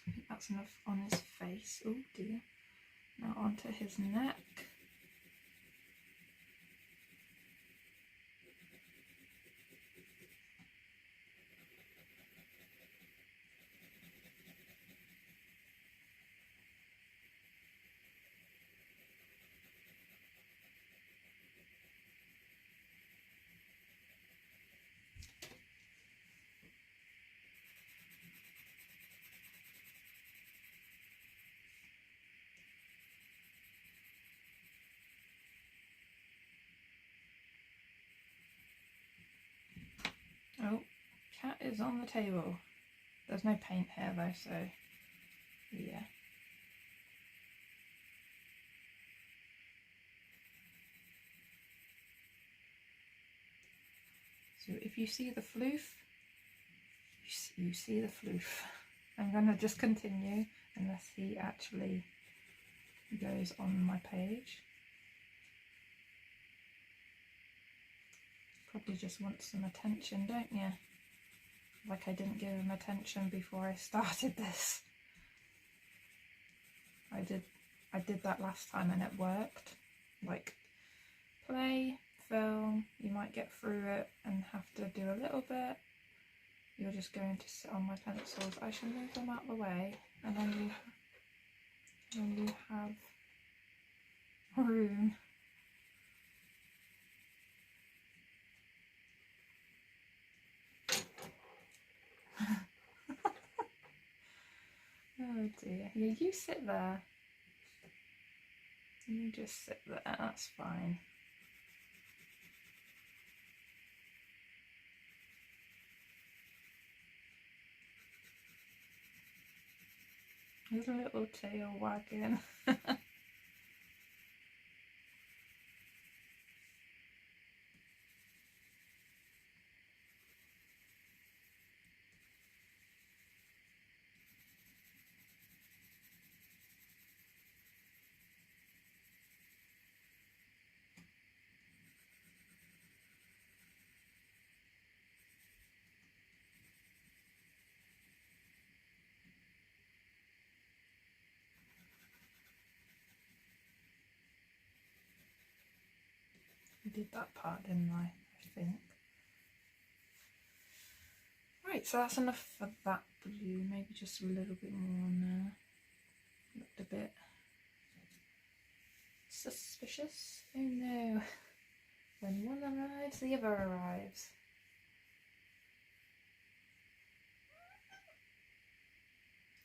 Speaker 1: I think that's enough on his face. Oh dear. Now onto his neck. Oh, cat is on the table. There's no paint here though, so Yeah. So if you see the floof, you see the floof. I'm going to just continue unless he actually goes on my page. Probably just wants some attention, don't you? Like I didn't give him attention before I started this. I did that last time and it worked. Like, play, film, you might get through it and have to do a little bit. You're just going to sit on my pencils. I shall move them out of the way, and then you have room. Oh dear. Yeah, you sit there. You just sit there, that's fine. There's a little tail wagging. I did that part, didn't I think. Right, so that's enough for that blue. Maybe just a little bit more on there. Looked a bit suspicious. Oh no. When one arrives, the other arrives.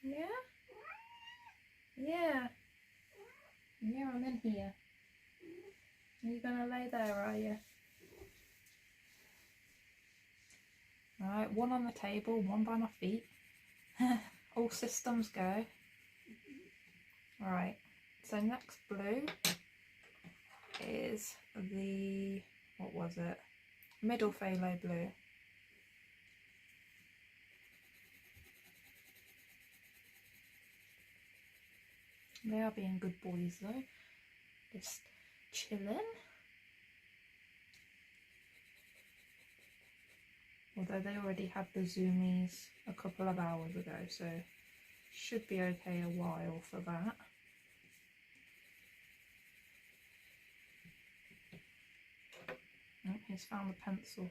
Speaker 1: Yeah? Yeah. Yeah, I'm in here. Are you going to lay there, are you? Right, one on the table, one by my feet. All systems go. Right, so next blue is the, what was it? Middle phthalo blue. They are being good boys though. Just chilling. Although they already had the zoomies a couple of hours ago, so should be okay a while for that. Oh, he's found the pencil.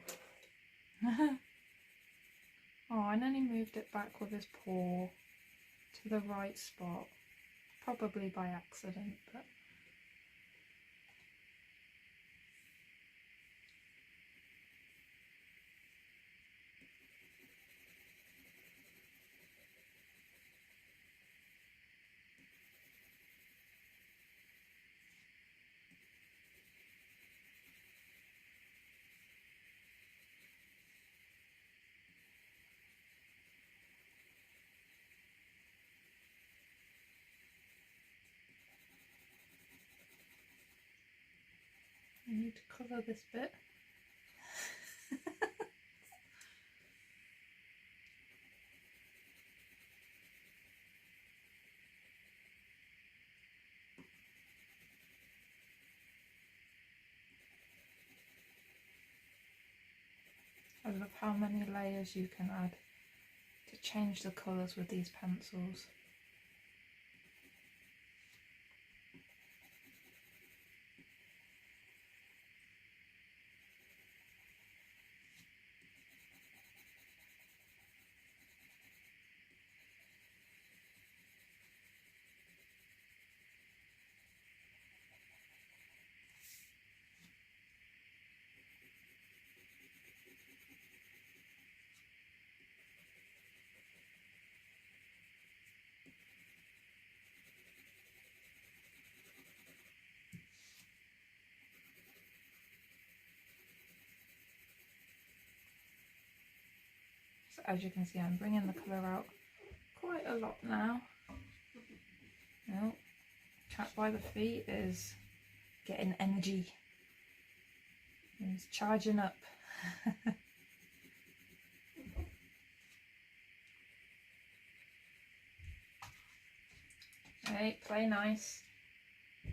Speaker 1: Oh, and then he moved it back with his paw to the right spot. Probably by accident, but... I need to cover this bit. I love how many layers you can add to change the colours with these pencils. So as you can see, I'm bringing the colour out quite a lot now. cat by the feet is getting energy. He's charging up. Hey, play nice. I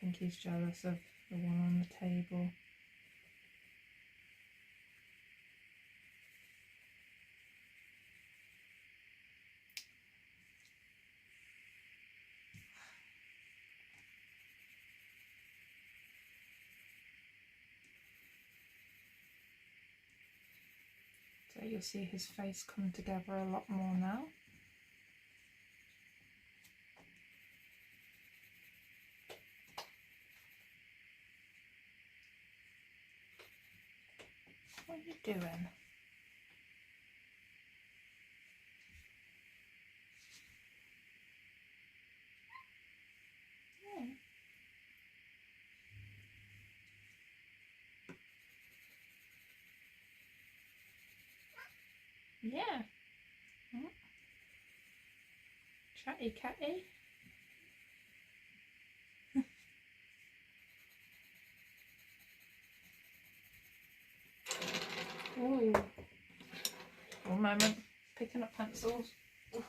Speaker 1: think he's jealous of the one on the table. So you'll see his face come together a lot more now. What are you doing? Yeah. Oh. Chatty catty. Ooh. One moment. Picking up pencils. Ooh.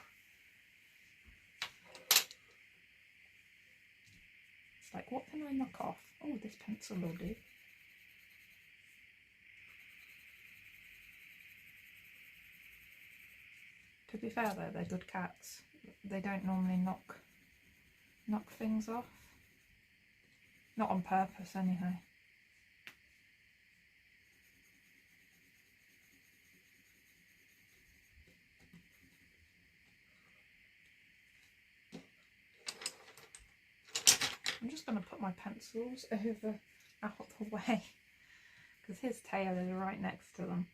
Speaker 1: It's like, what can I knock off? Oh, this pencil will do. To be fair though, they're good cats. They don't normally knock things off. Not on purpose anyhow. I'm just going to put my pencils over out the way because his tail is right next to them.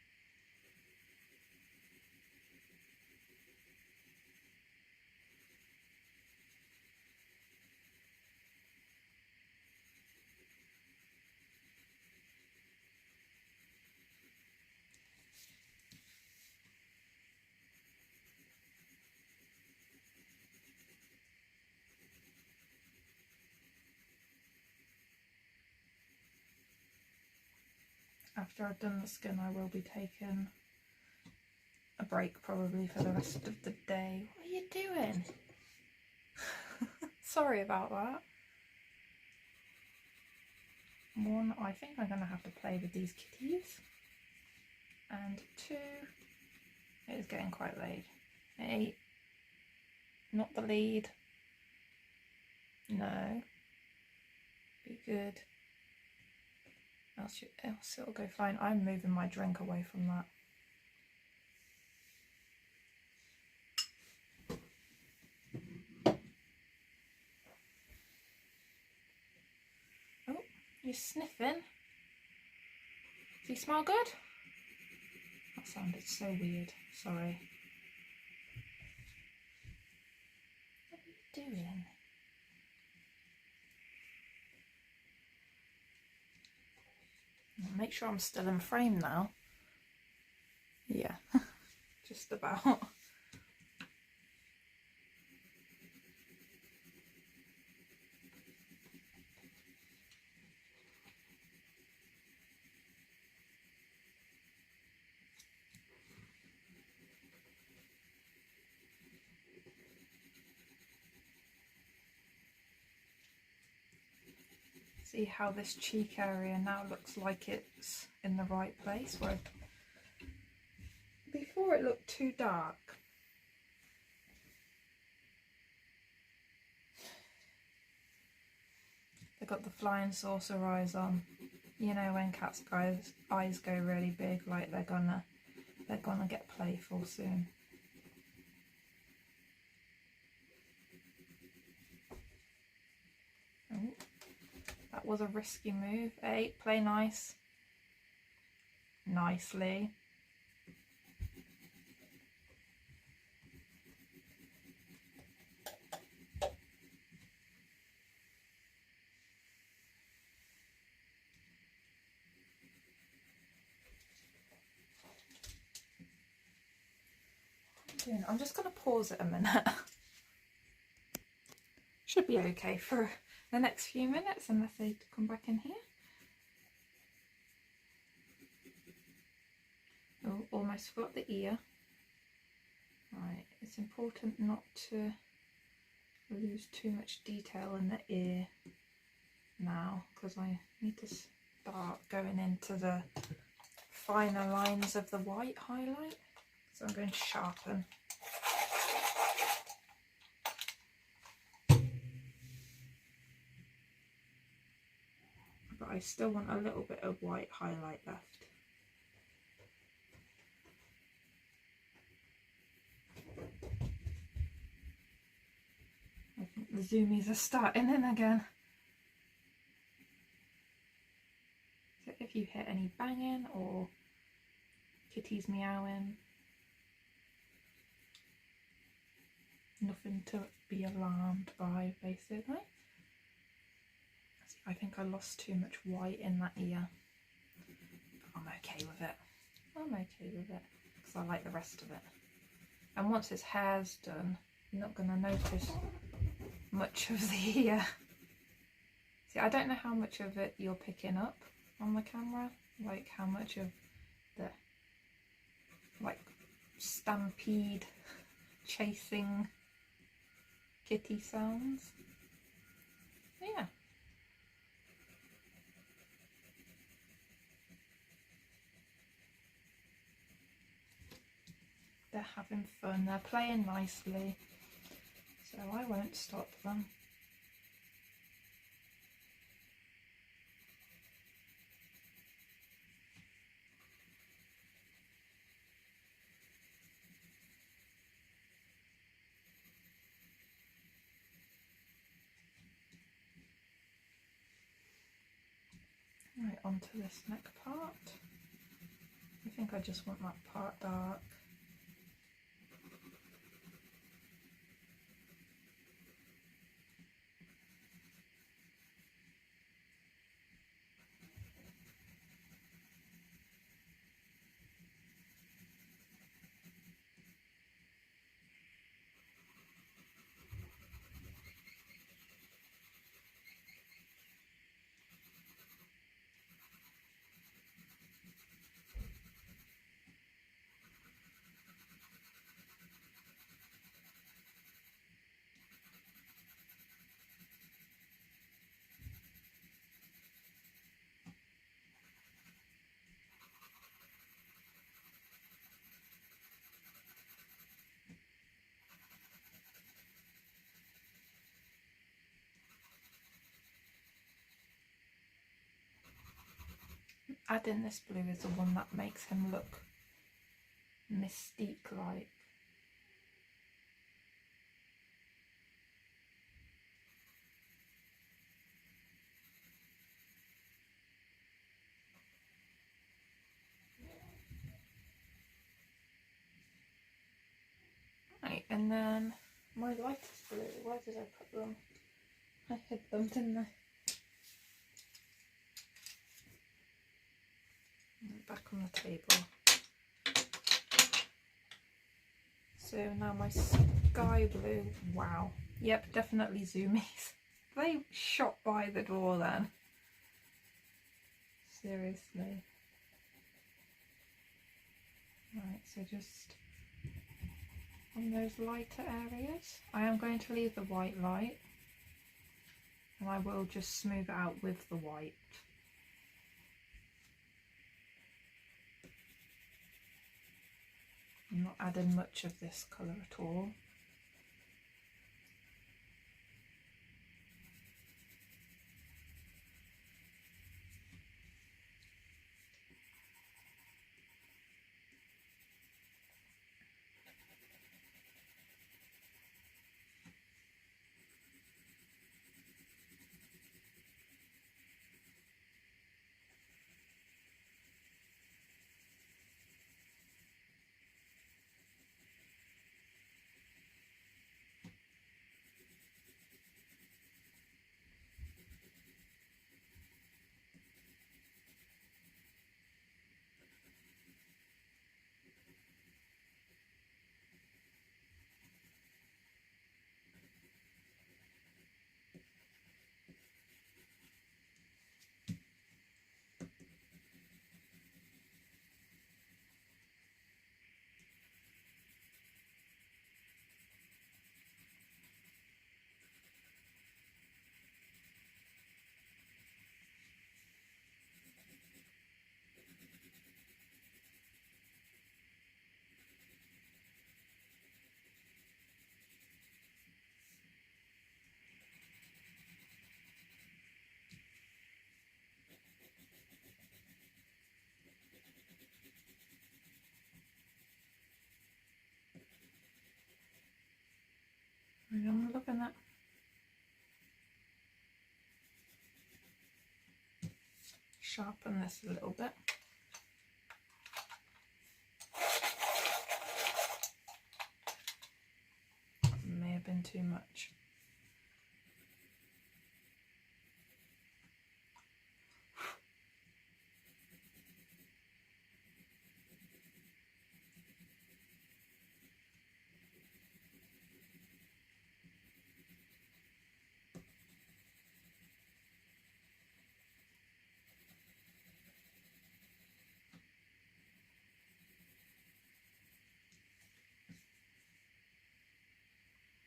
Speaker 1: After I've done the skin, I will be taking a break probably for the rest of the day. What are you doing? Sorry about that. One, I think I'm going to have to play with these kitties. And two, it is getting quite late. 8, not the lead. No. Be good. Else it'll go fine. I'm moving my drink away from that. Oh, you're sniffing. Does he smell good? That sounded so weird. Sorry. What are you doing? Make sure I'm still in frame now. Yeah, just about. See how this cheek area now looks like it's in the right place, where before it looked too dark. They've got the flying saucer eyes on. You know when cats' eyes go really big, like they're gonna get playful soon. Oh, that was a risky move. 8, play nice. Nicely. I'm just going to pause it a minute. should be okay for the next few minutes unless they come back in here. Oh, almost forgot the ear. Right, it's important not to lose too much detail in the ear now, because I need to start going into the finer lines of the white highlight. So I'm going to sharpen. But I still want a little bit of white highlight left. I think the zoomies are starting in again. So if you hear any banging or kitties meowing, nothing to be alarmed by, basically. I think I lost too much white in that ear. But I'm okay with it. I'm okay with it because I like the rest of it. And once his hair's done, you're not going to notice much of the ear. See, I don't know how much of it you're picking up on the camera, like how much of the like stampede chasing kitty sounds. Yeah. They're having fun, they're playing nicely, so I won't stop them. Right, onto this neck part. I think I just want that part dark. Adding this blue is the one that makes him look mystique-like. Right, and then my lightest blue, where did I put them? I hid them, didn't I? Back on the table. So now my sky blue, wow. Yep, definitely zoomies. They shot by the door then. Seriously. Right, so just on those lighter areas. I am going to leave the white light. And I will just smooth it out with the white. I'm not adding much of this colour at all. I'm loving it. Sharpen this a little bit. May have been too much.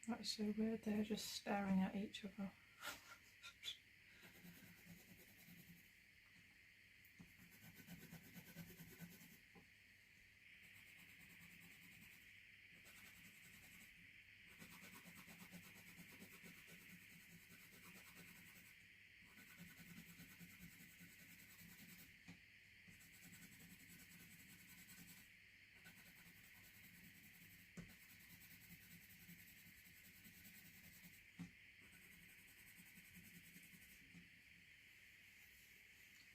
Speaker 1: That's so weird, they're just staring at each other.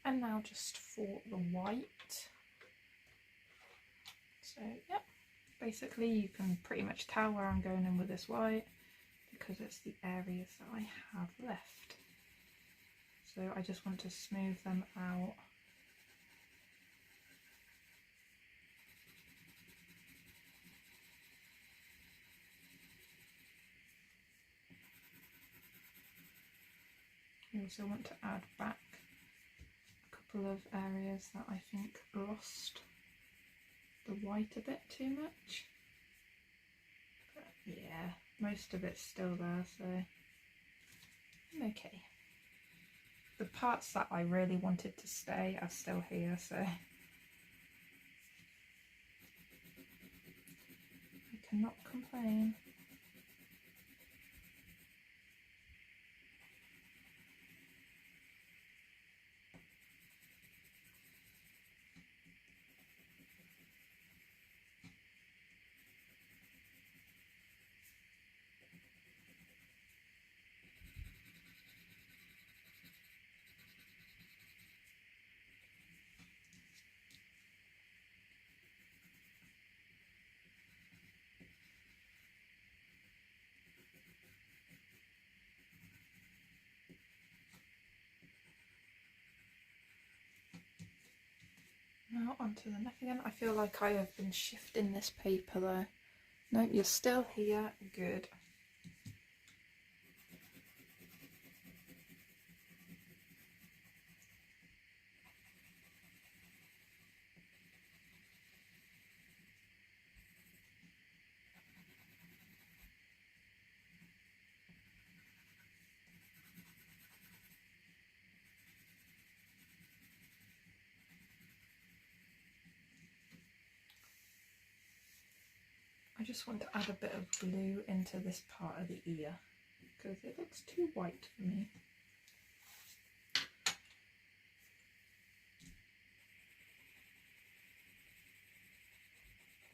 Speaker 1: And now just for the white. So yep, basically you can pretty much tell where I'm going in with this white because it's the areas that I have left. So I just want to smooth them out. I also want to add back a couple of areas that I think lost the white a bit too much. But yeah, most of it's still there, so I'm okay. The parts that I really wanted to stay are still here, so I cannot complain. Now onto the neck again. I feel like I have been shifting this paper though. Nope, you're still here. Good. I just want to add a bit of blue into this part of the ear because it looks too white for me.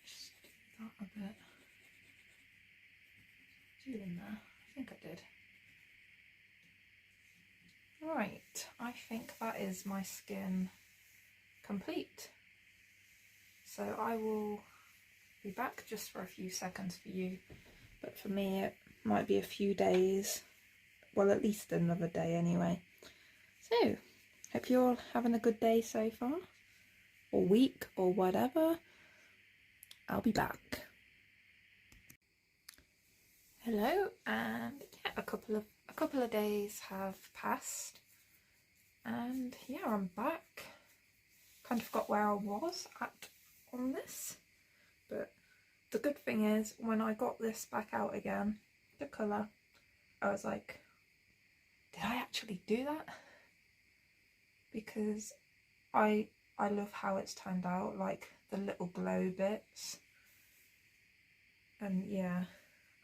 Speaker 1: Just do that a bit. Do in there. I think I did. Right, I think that is my skin complete. So I will be back just for a few seconds for you, but for me it might be a few days, well at least another day anyway. So hope you're all having a good day so far, or week, or whatever. I'll be back. Hello, and yeah, a couple of days have passed, and yeah, I'm back. Kind of forgot where I was at on this, but the good thing is when I got this back out again, the colour, I was like, did I actually do that? Because I love how it's turned out, like the little glow bits, and yeah,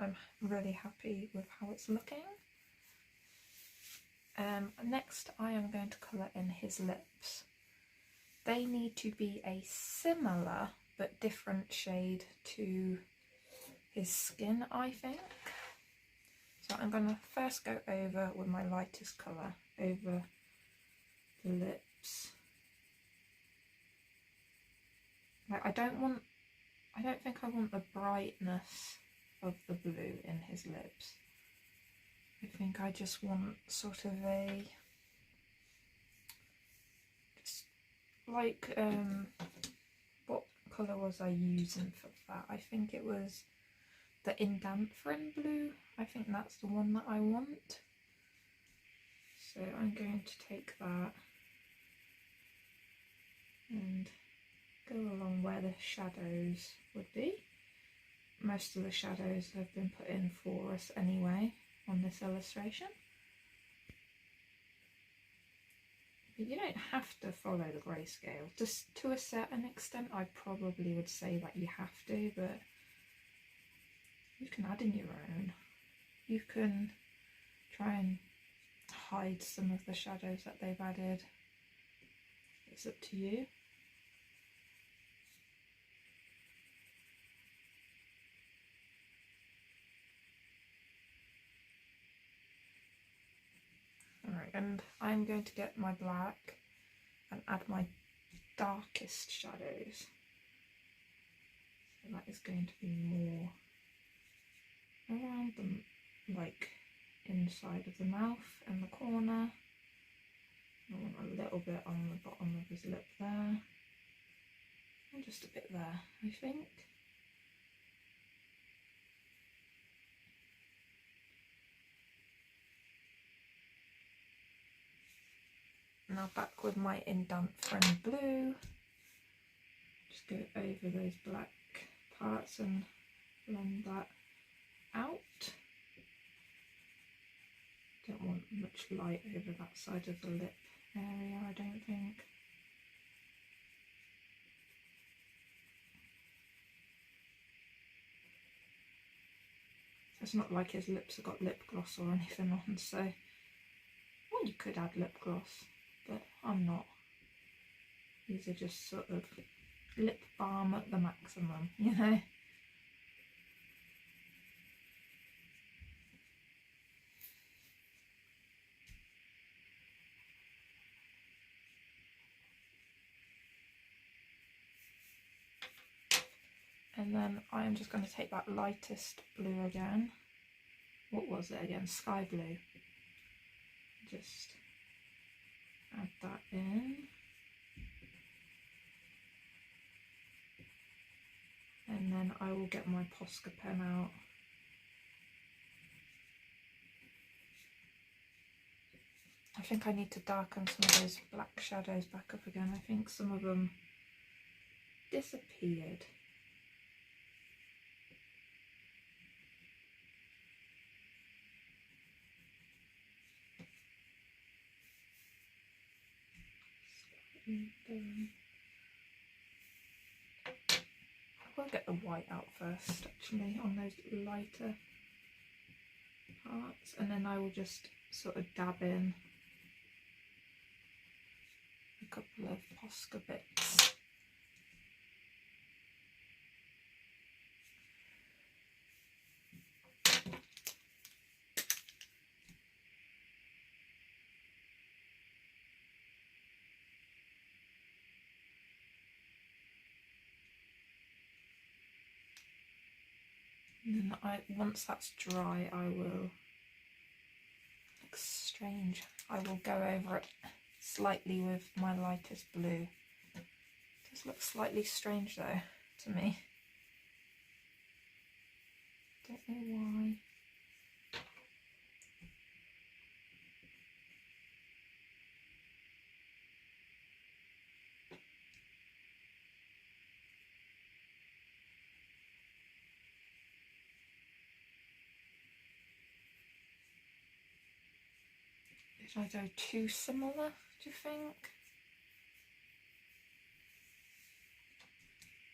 Speaker 1: I'm really happy with how it's looking. Next I am going to colour in his lips. They need to be a similar but different shade to his skin, I think. So I'm going to first go over with my lightest colour over the lips. Like, I don't think I want the brightness of the blue in his lips. I think I just want sort of a, just like, what colour was I using for that? I think it was the Indanthrine blue. I think that's the one that I want. So I'm going to take that and go along where the shadows would be. Most of the shadows have been put in for us anyway on this illustration. But you don't have to follow the grayscale. Just to a certain extent, I probably would say that you have to, but you can add in your own. You can try and hide some of the shadows that they've added. It's up to you. Alright, and I'm going to get my black and add my darkest shadows. So that is going to be more around the, like, inside of the mouth and the corner. I want a little bit on the bottom of his lip there. And just a bit there, I think. Now back with my Indanthrine blue. Just go over those black parts and blend that out. Don't want much light over that side of the lip area, I don't think. It's not like his lips have got lip gloss or anything on, so well, you could add lip gloss, but I'm not. These are just sort of lip balm at the maximum, you know. And then I'm just going to take that lightest blue again. What was it again? Sky blue. Just add that in. And then I will get my Posca pen out. I think I need to darken some of those black shadows back up again. I think some of them disappeared. I'll get the white out first, actually, on those lighter parts, and then I will just sort of dab in a couple of Posca bits. And then once that's dry, I will, looks strange, I will go over it slightly with my lightest blue. It does look slightly strange though, to me. Don't know why. Did I go too similar, do you think?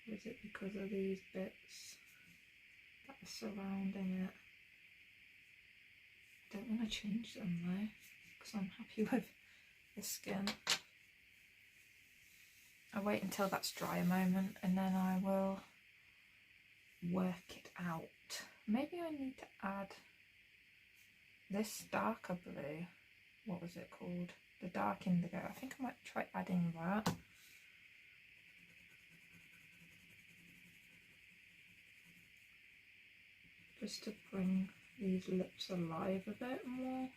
Speaker 1: Or is it because of these bits that are surrounding it? I don't want to change them though, because I'm happy with the skin. I'll wait until that's dry a moment and then I will work it out. Maybe I need to add this darker blue, what was it called? The dark indigo. I think I might try adding that. Just to bring these lips alive a bit more.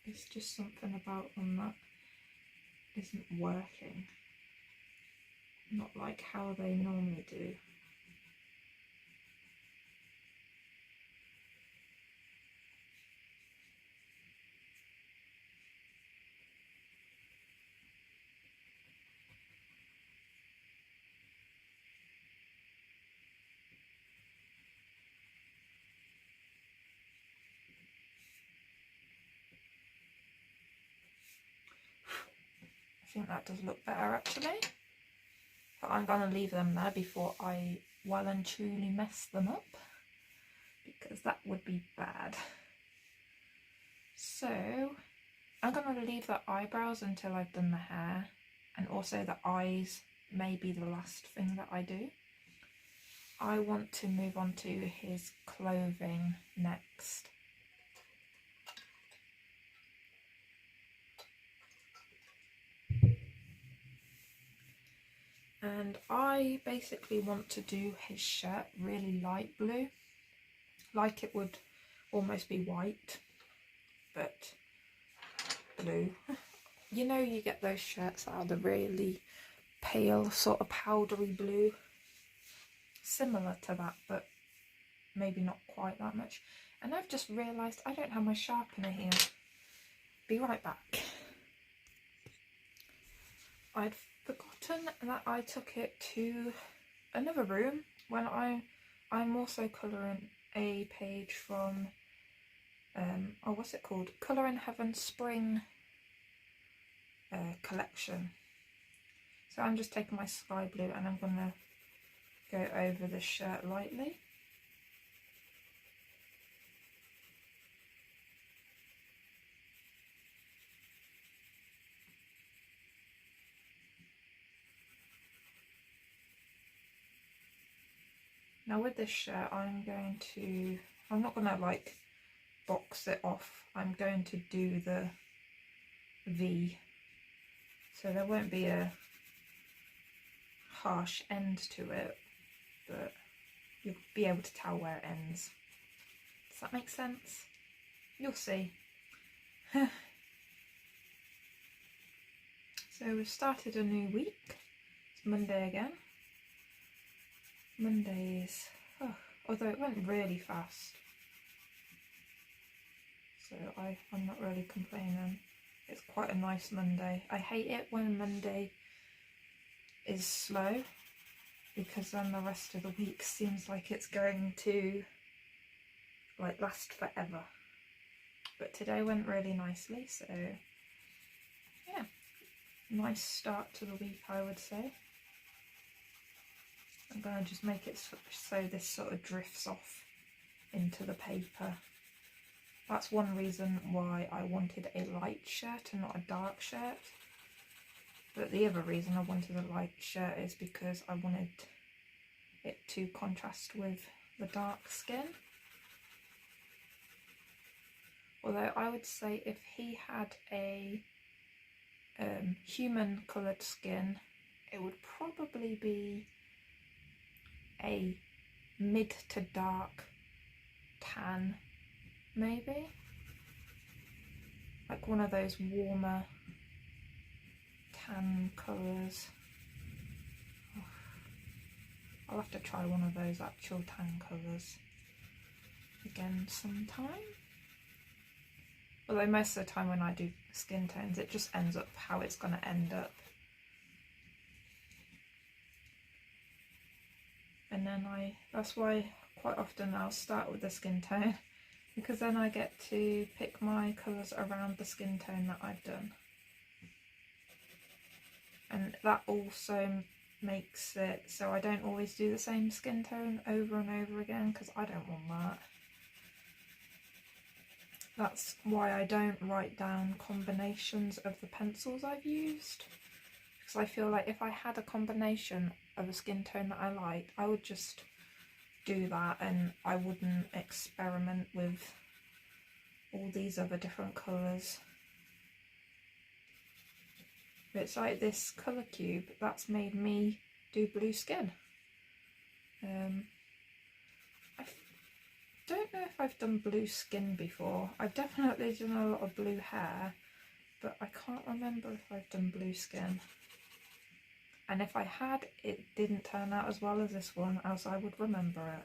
Speaker 1: It's just something about them that isn't working. Not like how they normally do. I think that does look better actually. But I'm going to leave them there before I well and truly mess them up, because that would be bad. So I'm going to leave the eyebrows until I've done the hair, and also the eyes may be the last thing that I do. I want to move on to his clothing next. And I basically want to do his shirt really light blue, like it would almost be white, but blue. You know, you get those shirts that are the really pale sort of powdery blue, similar to that, but maybe not quite that much. And I've just realised I don't have my sharpener here. Be right back. I'd forgotten that I took it to another room when I'm also colouring a page from oh, what's it called? Colour in Heaven Spring collection. So I'm just taking my sky blue and I'm gonna go over the shirt lightly. Now with this shirt, I'm not going to like box it off. I'm going to do the V. So there won't be a harsh end to it, but you'll be able to tell where it ends. Does that make sense? You'll see. So we've started a new week. It's Monday again. Mondays, although it went really fast, so I'm not really complaining. It's quite a nice Monday. I hate it when Monday is slow, because then the rest of the week seems like it's going to like last forever. But today went really nicely, so yeah, nice start to the week, I would say. I'm going to just make it so this sort of drifts off into the paper. That's one reason why I wanted a light shirt and not a dark shirt. But the other reason I wanted a light shirt is because I wanted it to contrast with the dark skin. Although I would say if he had a human coloured skin, it would probably be a mid to dark tan, maybe, like one of those warmer tan colours. I'll have to try one of those actual tan colours again sometime. Although most of the time when I do skin tones, it just ends up how it's going to end up. And then that's why quite often I'll start with the skin tone, because then I get to pick my colours around the skin tone that I've done. And that also makes it so I don't always do the same skin tone over and over again, because I don't want that. That's why I don't write down combinations of the pencils I've used, because I feel like if I had a combination of a skin tone that I liked, I would just do that and I wouldn't experiment with all these other different colours. It's like this colour cube that's made me do blue skin. I don't know if I've done blue skin before. I've definitely done a lot of blue hair, but I can't remember if I've done blue skin. And if I had, it didn't turn out as well as this one, as I would remember it.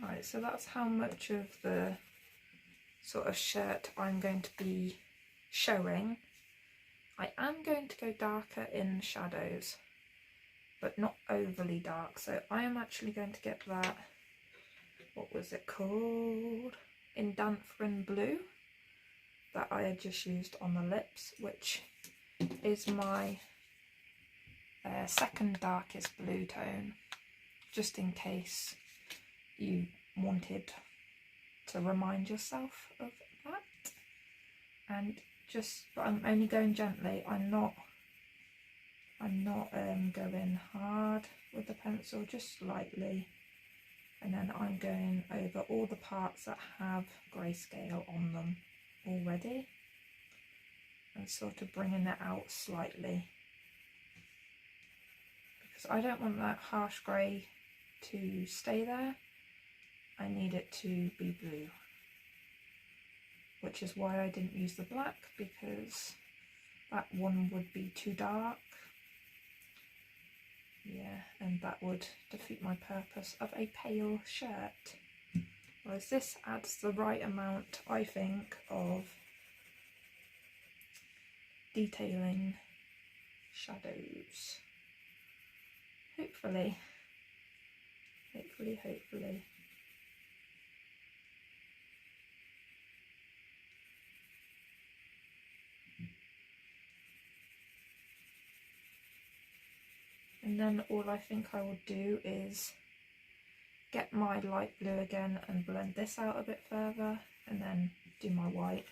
Speaker 1: Right, so that's how much of the sort of shirt I'm going to be showing. I am going to go darker in shadows, but not overly dark. So I am actually going to get that, what was it called? Indanthrine Blue that I had just used on the lips, which is my second darkest blue tone, just in case you wanted to remind yourself of that. And but I'm only going gently. I'm not going hard with the pencil, just lightly, and then I'm going over all the parts that have grayscale on them already and sort of bringing it out slightly, because I don't want that harsh grey to stay there. I need it to be blue, which is why I didn't use the black, because that one would be too dark. Yeah, and that would defeat my purpose of a pale shirt. Whereas this adds the right amount, I think, of detailing shadows. Hopefully. Hopefully. And then all I think I will do is get my light blue again and blend this out a bit further, and then do my white.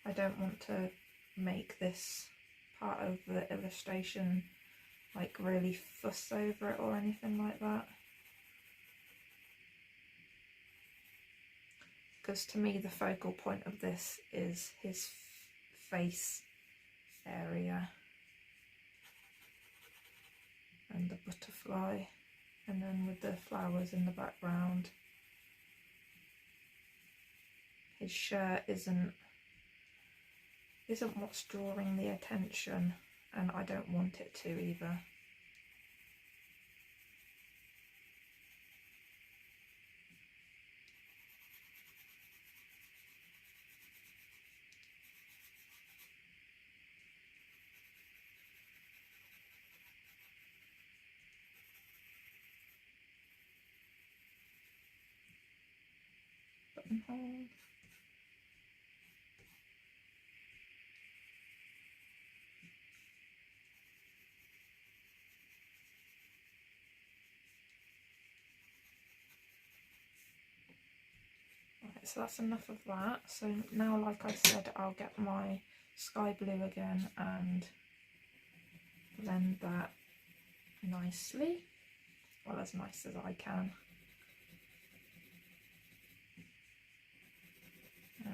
Speaker 1: I don't want to make this part of the illustration like really fuss over it or anything like that, because to me the focal point of this is his face area and the butterfly, and then with the flowers in the background. His shirt isn't what's drawing the attention, and I don't want it to either. Buttonhole. Right, so that's enough of that. So now, like I said, I'll get my sky blue again and blend that nicely, well, as nice as I can.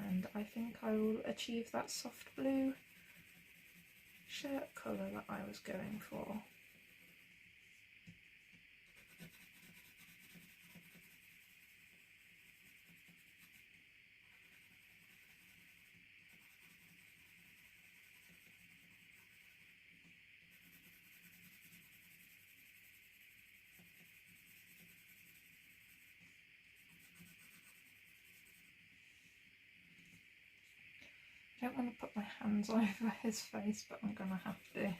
Speaker 1: And I think I will achieve that soft blue shirt colour that I was going for. I don't want to put my hands over his face, but I'm going to have to.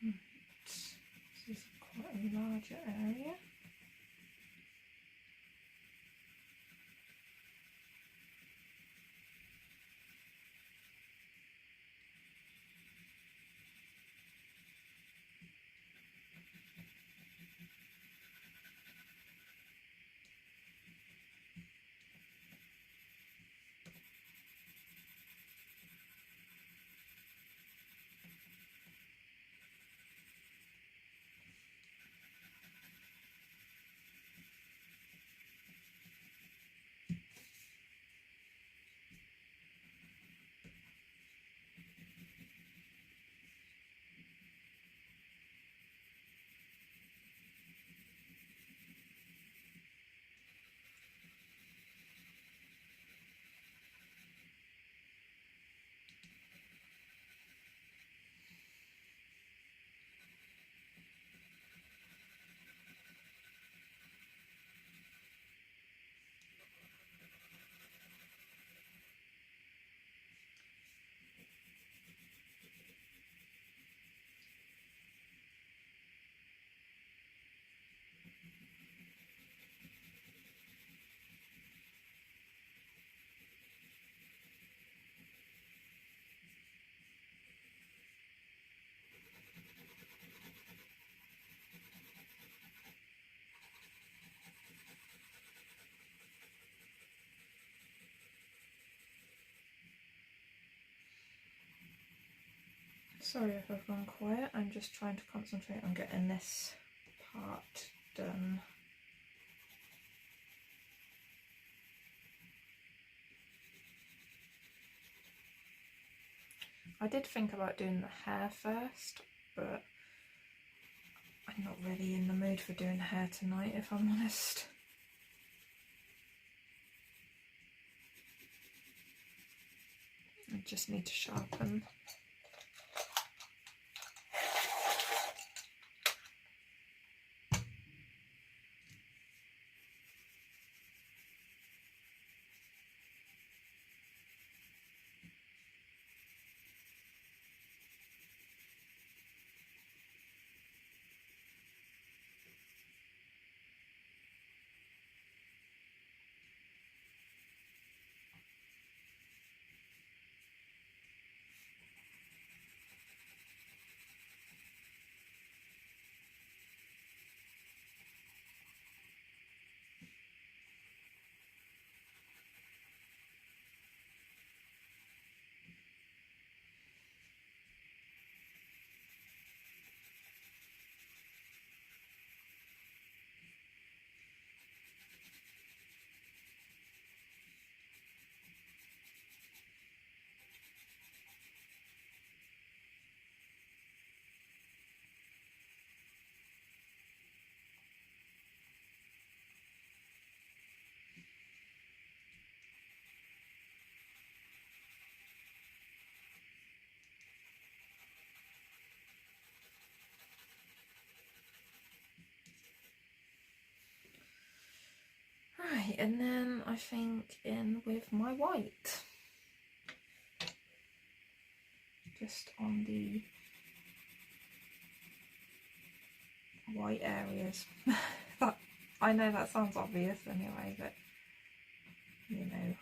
Speaker 1: This is quite a larger area. Sorry if I've gone quiet, I'm just trying to concentrate on getting this part done. I did think about doing the hair first, but I'm not really in the mood for doing hair tonight, if I'm honest. I just need to sharpen. Right, and then I think in with my white. Just on the white areas. But I know that sounds obvious anyway, but you know.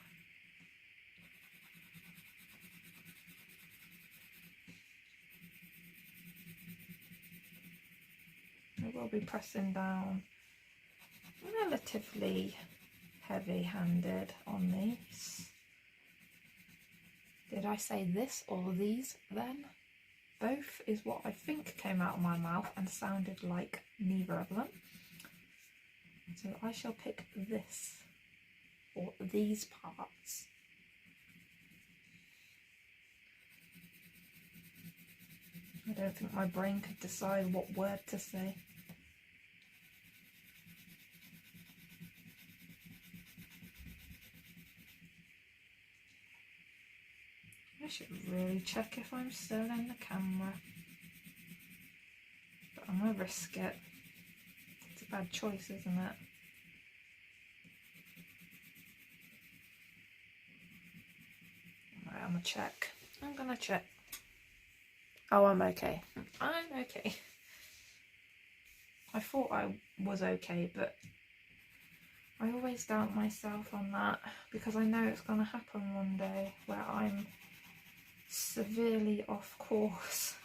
Speaker 1: I will be pressing down relatively heavy-handed on these. Did I say this or these then? Both is what I think came out of my mouth and sounded like neither of them. So I shall pick this or these parts. I don't think my brain could decide what word to say. I should really check if I'm still in the camera. But I'm gonna risk it. It's a bad choice, isn't it? Right, I'm gonna check. Oh, I'm okay. I'm okay. I thought I was okay, but I always doubt myself on that because I know it's going to happen one day where I'm severely off course.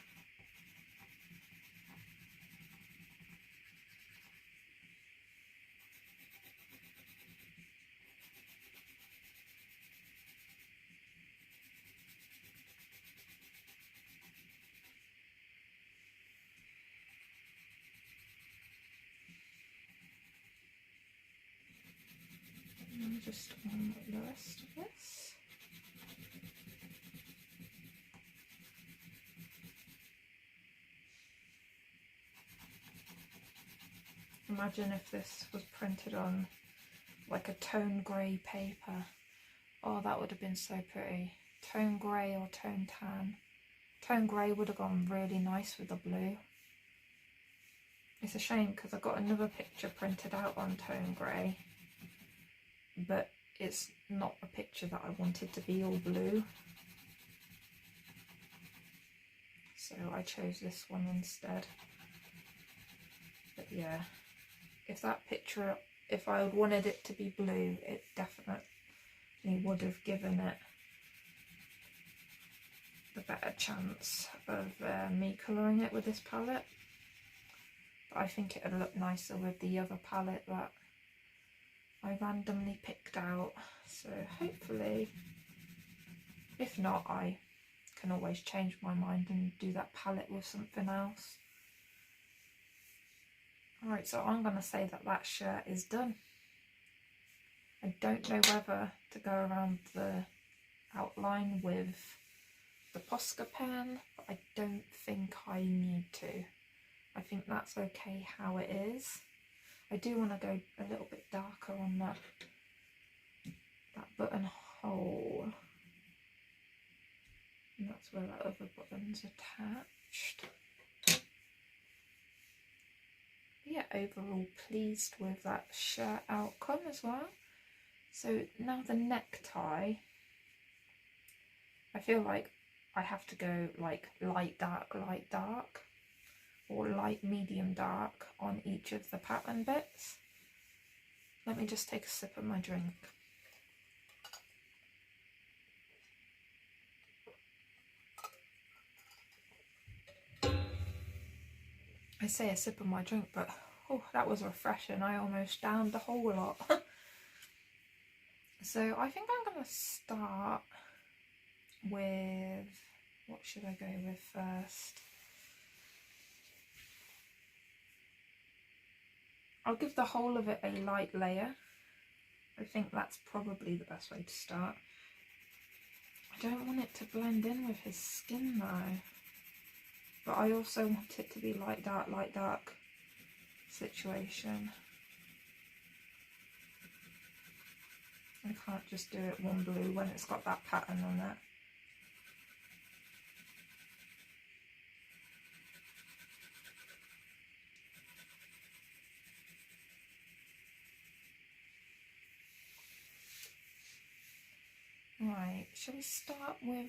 Speaker 1: And just on the rest of this. Imagine if this was printed on like a tone grey paper. Oh, that would have been so pretty. Tone grey or tone tan. Tone grey would have gone really nice with the blue. It's a shame because I got another picture printed out on tone grey, but it's not a picture that I wanted to be all blue. So I chose this one instead. But yeah, if that picture, if I had wanted it to be blue, it definitely would have given it the better chance of me colouring it with this palette. But I think it would look nicer with the other palette that I randomly picked out. So hopefully, if not, I can always change my mind and do that palette with something else. Alright, so I'm going to say that that shirt is done. I don't know whether to go around the outline with the Posca pen, but I don't think I need to. I think that's okay how it is. I do want to go a little bit darker on that buttonhole. And that's where that other button's attached. Yeah, overall pleased with that shirt outcome as well. So now the necktie, I feel like I have to go like light, dark, or light, medium, dark on each of the pattern bits. Let me just take a sip of my drink. I say a sip of my drink, but oh, that was refreshing. I almost downed the whole lot. So I think I'm going to start with, what should I go with first? I'll give the whole of it a light layer. I think that's probably the best way to start. I don't want it to blend in with his skin though. But I also want it to be light, dark situation. I can't just do it one blue when it's got that pattern on it. Right, shall we start with...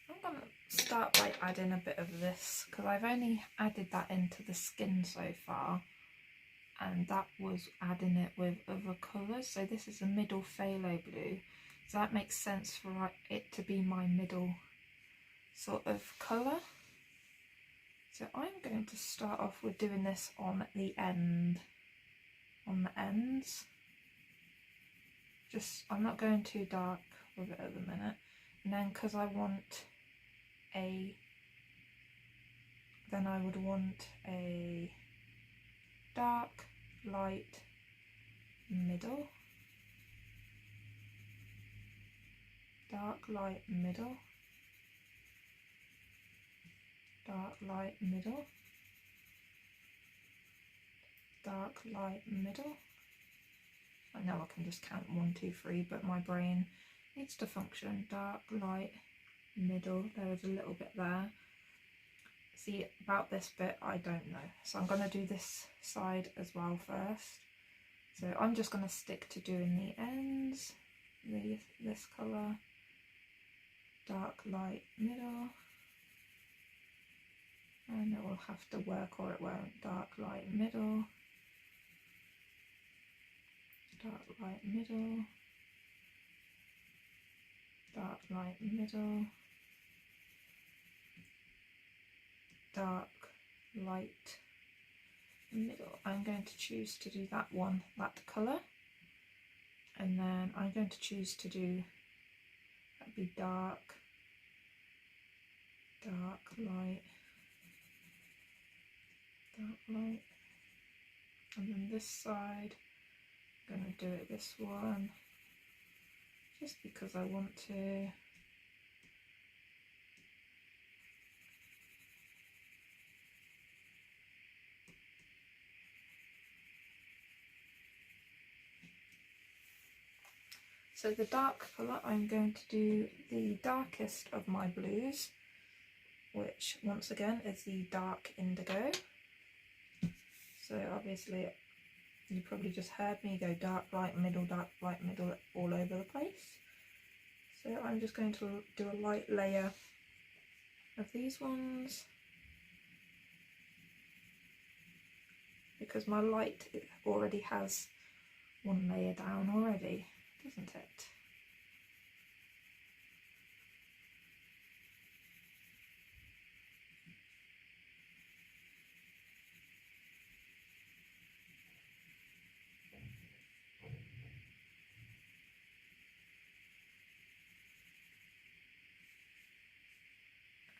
Speaker 1: I'm going to start by adding a bit of this, because I've only added that into the skin so far, and that was adding it with other colours. So this is a middle phthalo blue, so that makes sense for it to be my middle sort of colour. So I'm going to start off with doing this on the end, on the ends. Just, I'm not going too dark with it at the minute. And then because I want then I would want a dark, light, middle, dark, light, middle, dark, light, middle, dark, light, middle. I know I can just count 1, 2, 3, but my brain needs to function. Dark, light, middle, there was a little bit there. See, about this bit I don't know, so I'm going to do this side as well first. So I'm just going to stick to doing the ends, this colour, dark, light, middle, then it will have to work or it won't. Dark, light, middle, dark, light, middle, dark, light, middle, dark, light, middle. I'm going to choose to do that one, that colour, and then I'm going to choose to do, that'd be dark, dark, light, dark, light, and then this side I'm going to do it this one just because I want to. So the dark colour, I'm going to do the darkest of my blues, which once again is the dark indigo. So obviously you probably just heard me go dark, light, middle, all over the place. So I'm just going to do a light layer of these ones, because my light already has one layer down already, doesn't it?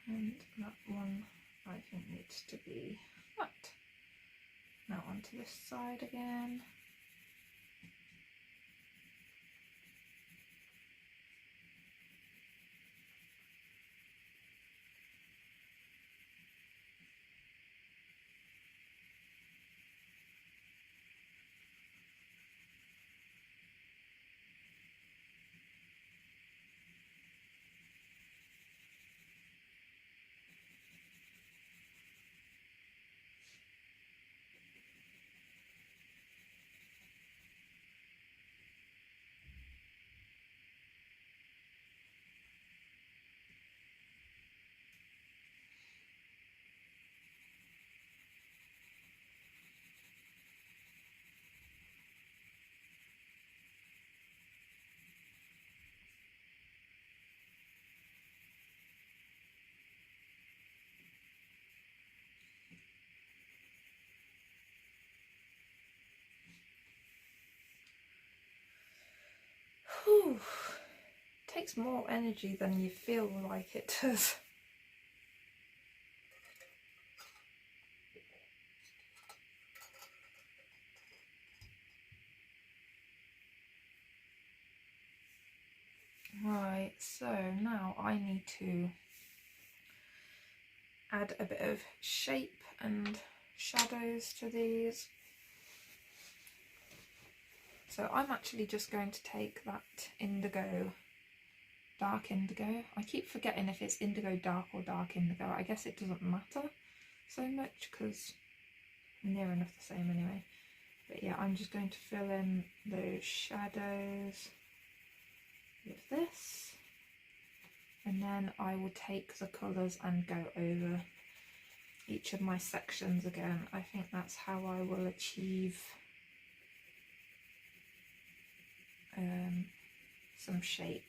Speaker 1: And that one I think needs to be that. Now onto this side again. Whew. Takes more energy than you feel like it does. Right, so now I need to add a bit of shape and shadows to these. So I'm actually just going to take that indigo, dark indigo. I keep forgetting if it's indigo dark or dark indigo. I guess it doesn't matter so much because I'm near enough the same anyway. But yeah, I'm just going to fill in those shadows with this. And then I will take the colours and go over each of my sections again. I think that's how I will achieve some shape.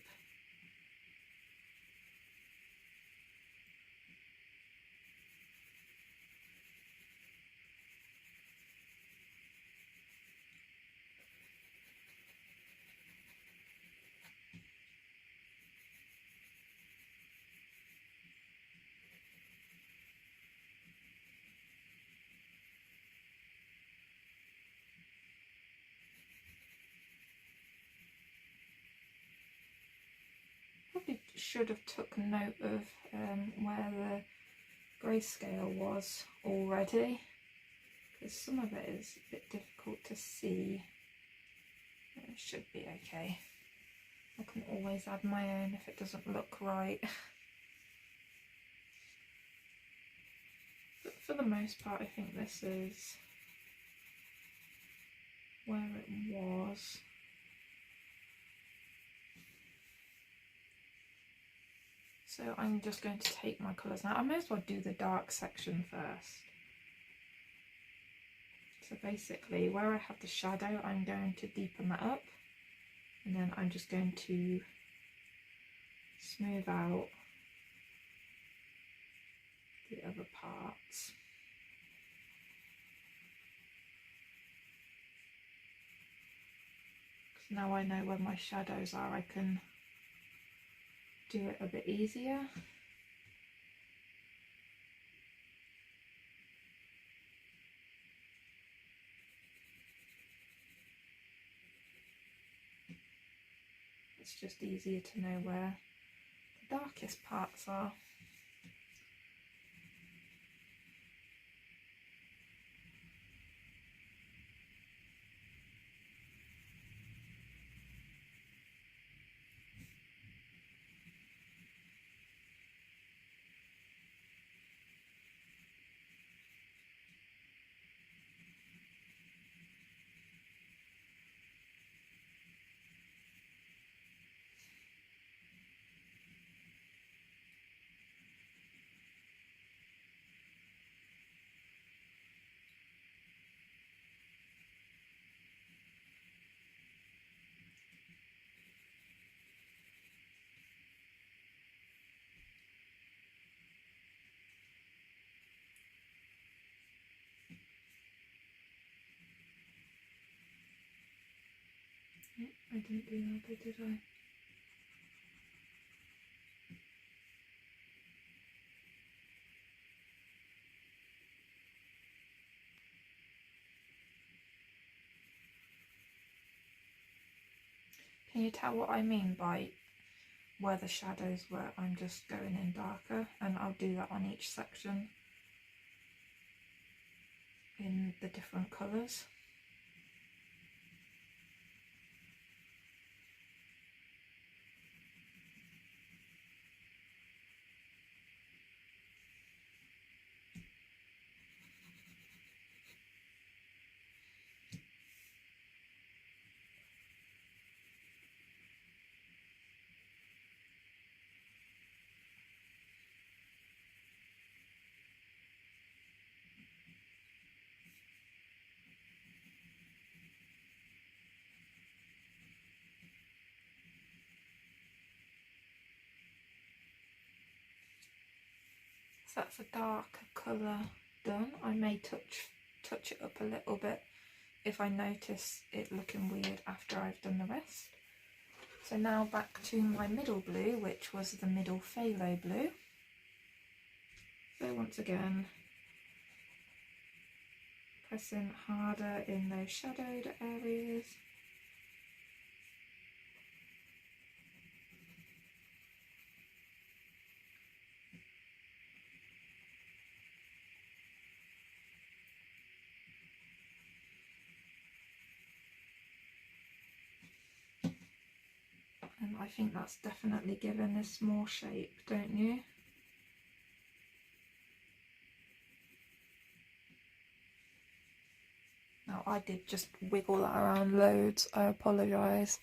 Speaker 1: Probably should have took note of where the grayscale was already, because some of it is a bit difficult to see. It should be okay. I can always add my own if it doesn't look right. But for the most part I think this is where it was. So I'm just going to take my colours now. I may as well do the dark section first. So basically where I have the shadow, I'm going to deepen that up, and then I'm just going to smooth out the other parts. Because now I know where my shadows are, I can do it a bit easier. It's just easier to know where the darkest parts are. I didn't do that bit, did I? Can you tell what I mean by where the shadows were? I'm just going in darker, and I'll do that on each section in the different colours. So that's a darker colour done. I may touch it up a little bit if I notice it looking weird after I've done the rest. So now back to my middle blue, which was the middle phthalo blue. So once again, pressing harder in those shadowed areas. And I think that's definitely given this more shape, don't you? Now I did just wiggle that around loads, I apologise.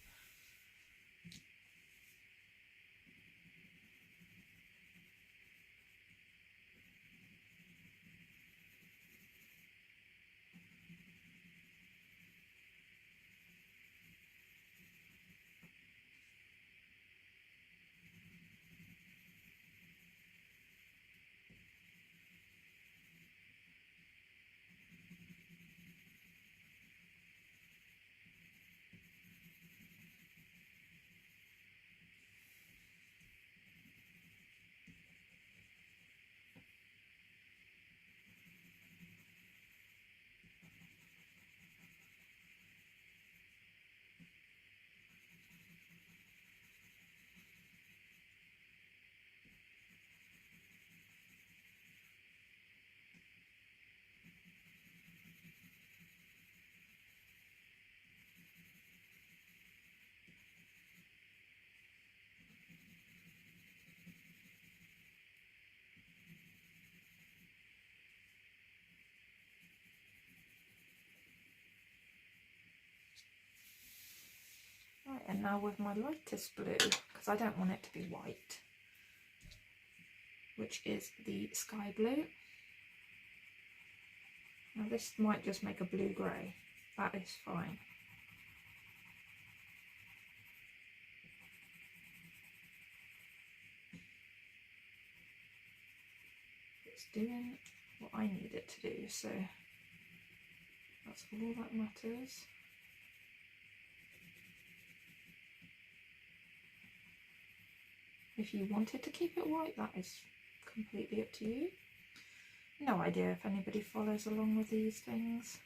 Speaker 1: Right, and now with my lightest blue, because I don't want it to be white, which is the sky blue. Now this might just make a blue-grey, that is fine. It's doing what I need it to do, so that's all that matters. If you wanted to keep it white, that is completely up to you. No idea if anybody follows along with these things.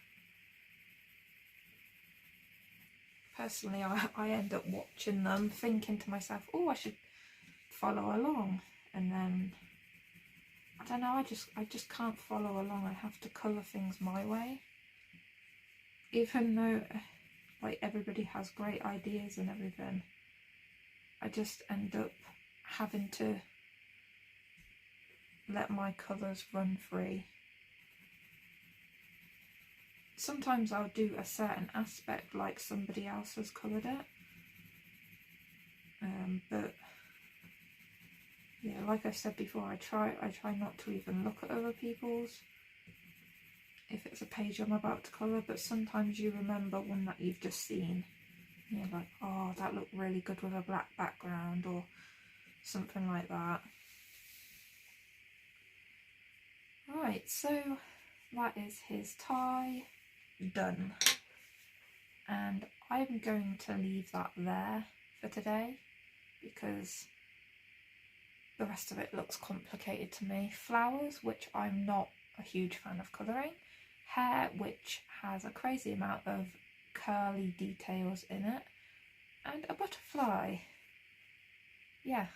Speaker 1: Personally, I end up watching them, thinking to myself, oh, I should follow along, and then I don't know, I just can't follow along. I have to colour things my way, even though like everybody has great ideas and everything. I just end up having to let my colours run free. Sometimes I'll do a certain aspect like somebody else has coloured it, but yeah, like I've said before, I try not to even look at other people's if it's a page I'm about to colour, but sometimes you remember one that you've just seen and you're like, oh, that looked really good with a black background or something like that. Right, so that is his tie done, and I'm going to leave that there for today because the rest of it looks complicated to me. Flowers, which I'm not a huge fan of colouring. Hair, which has a crazy amount of curly details in it. And a butterfly. Yeah.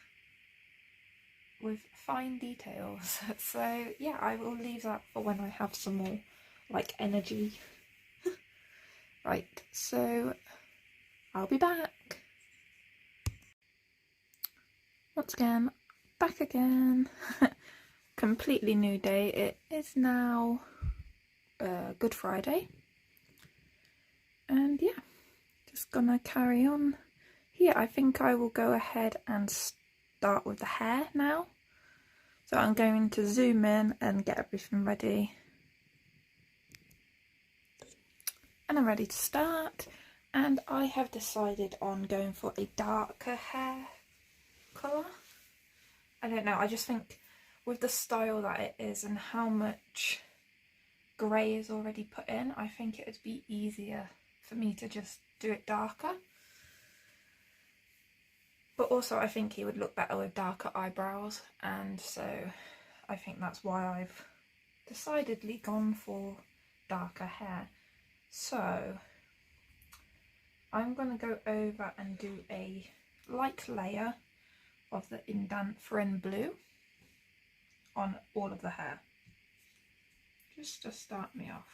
Speaker 1: With fine details. So yeah, I will leave that for when I have some more like energy. Right, so I'll be back. Once again, back again. Completely new day. It is now Good Friday, and yeah, just gonna carry on here. I think I will go ahead and start with the hair now. So I'm going to zoom in and get everything ready, and I'm ready to start. And I have decided on going for a darker hair colour. I don't know, I just think with the style that it is and how much grey is already put in, I think it would be easier for me to just do it darker. But also I think he would look better with darker eyebrows, and so I think that's why I've decidedly gone for darker hair. So I'm going to go over and do a light layer of the Indanthrine blue on all of the hair, just to start me off.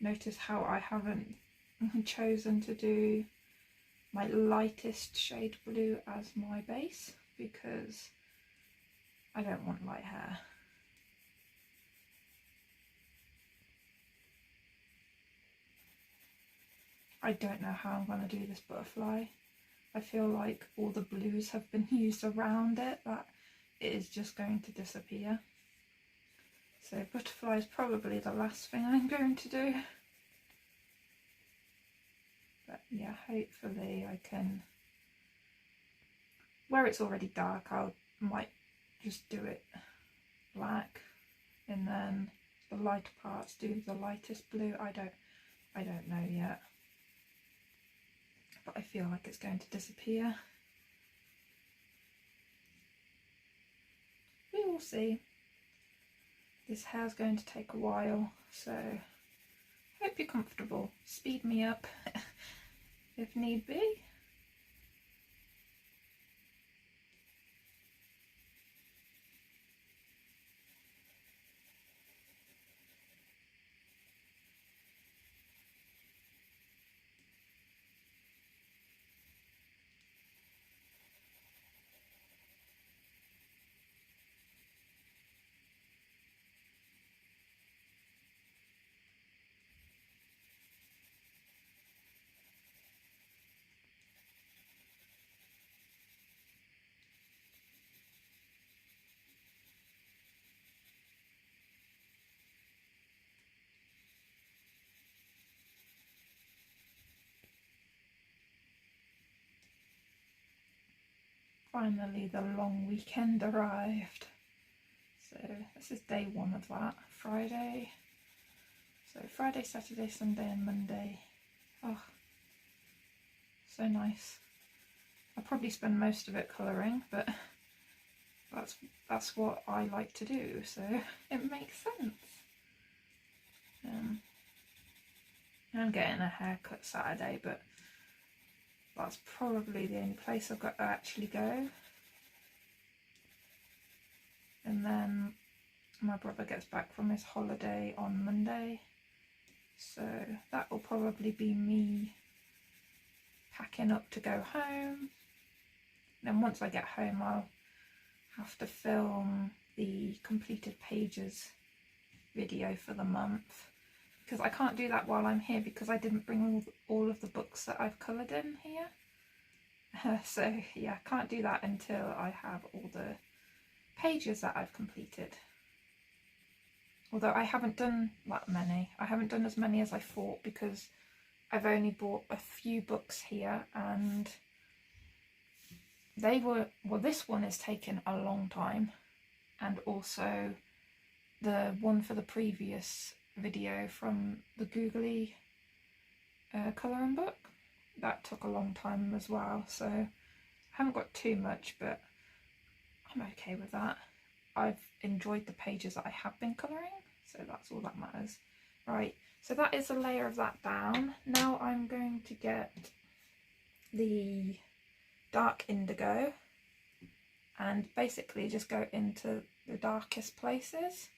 Speaker 1: Notice how I haven't chosen to do my lightest shade blue as my base, because I don't want light hair. I don't know how I'm going to do this butterfly. I feel like all the blues have been used around it, that it is just going to disappear. So butterfly is probably the last thing I'm going to do. But yeah, hopefully I can, where it's already dark, I might just do it black, and then the lighter parts do the lightest blue. I don't know yet, but I feel like it's going to disappear. We will see. This hair's going to take a while, so hope you're comfortable. Speed me up if need be. finally the long weekend arrived. So this is day one of that, Friday. So Friday, Saturday, Sunday and Monday. Oh, so nice. I'll probably spend most of it colouring, but that's what I like to do, so it makes sense. I'm getting a haircut Saturday, but that's probably the only place I've got to actually go. And then my brother gets back from his holiday on Monday, so that will probably be me packing up to go home. Then once I get home, I'll have to film the completed pages video for the month, because I can't do that while I'm here because I didn't bring all of the books that I've coloured in here. So yeah, I can't do that until I have all the pages that I've completed. Although I haven't done that many. I haven't done as many as I thought because I've only bought a few books here, and they were, well, this one is taking a long time, and also the one for the previous video from the Googly colouring book, that took a long time as well, so I haven't got too much, but I'm okay with that. I've enjoyed the pages that I have been colouring, so that's all that matters. Right, so that is a layer of that down. Now I'm going to get the dark indigo and basically just go into the darkest places,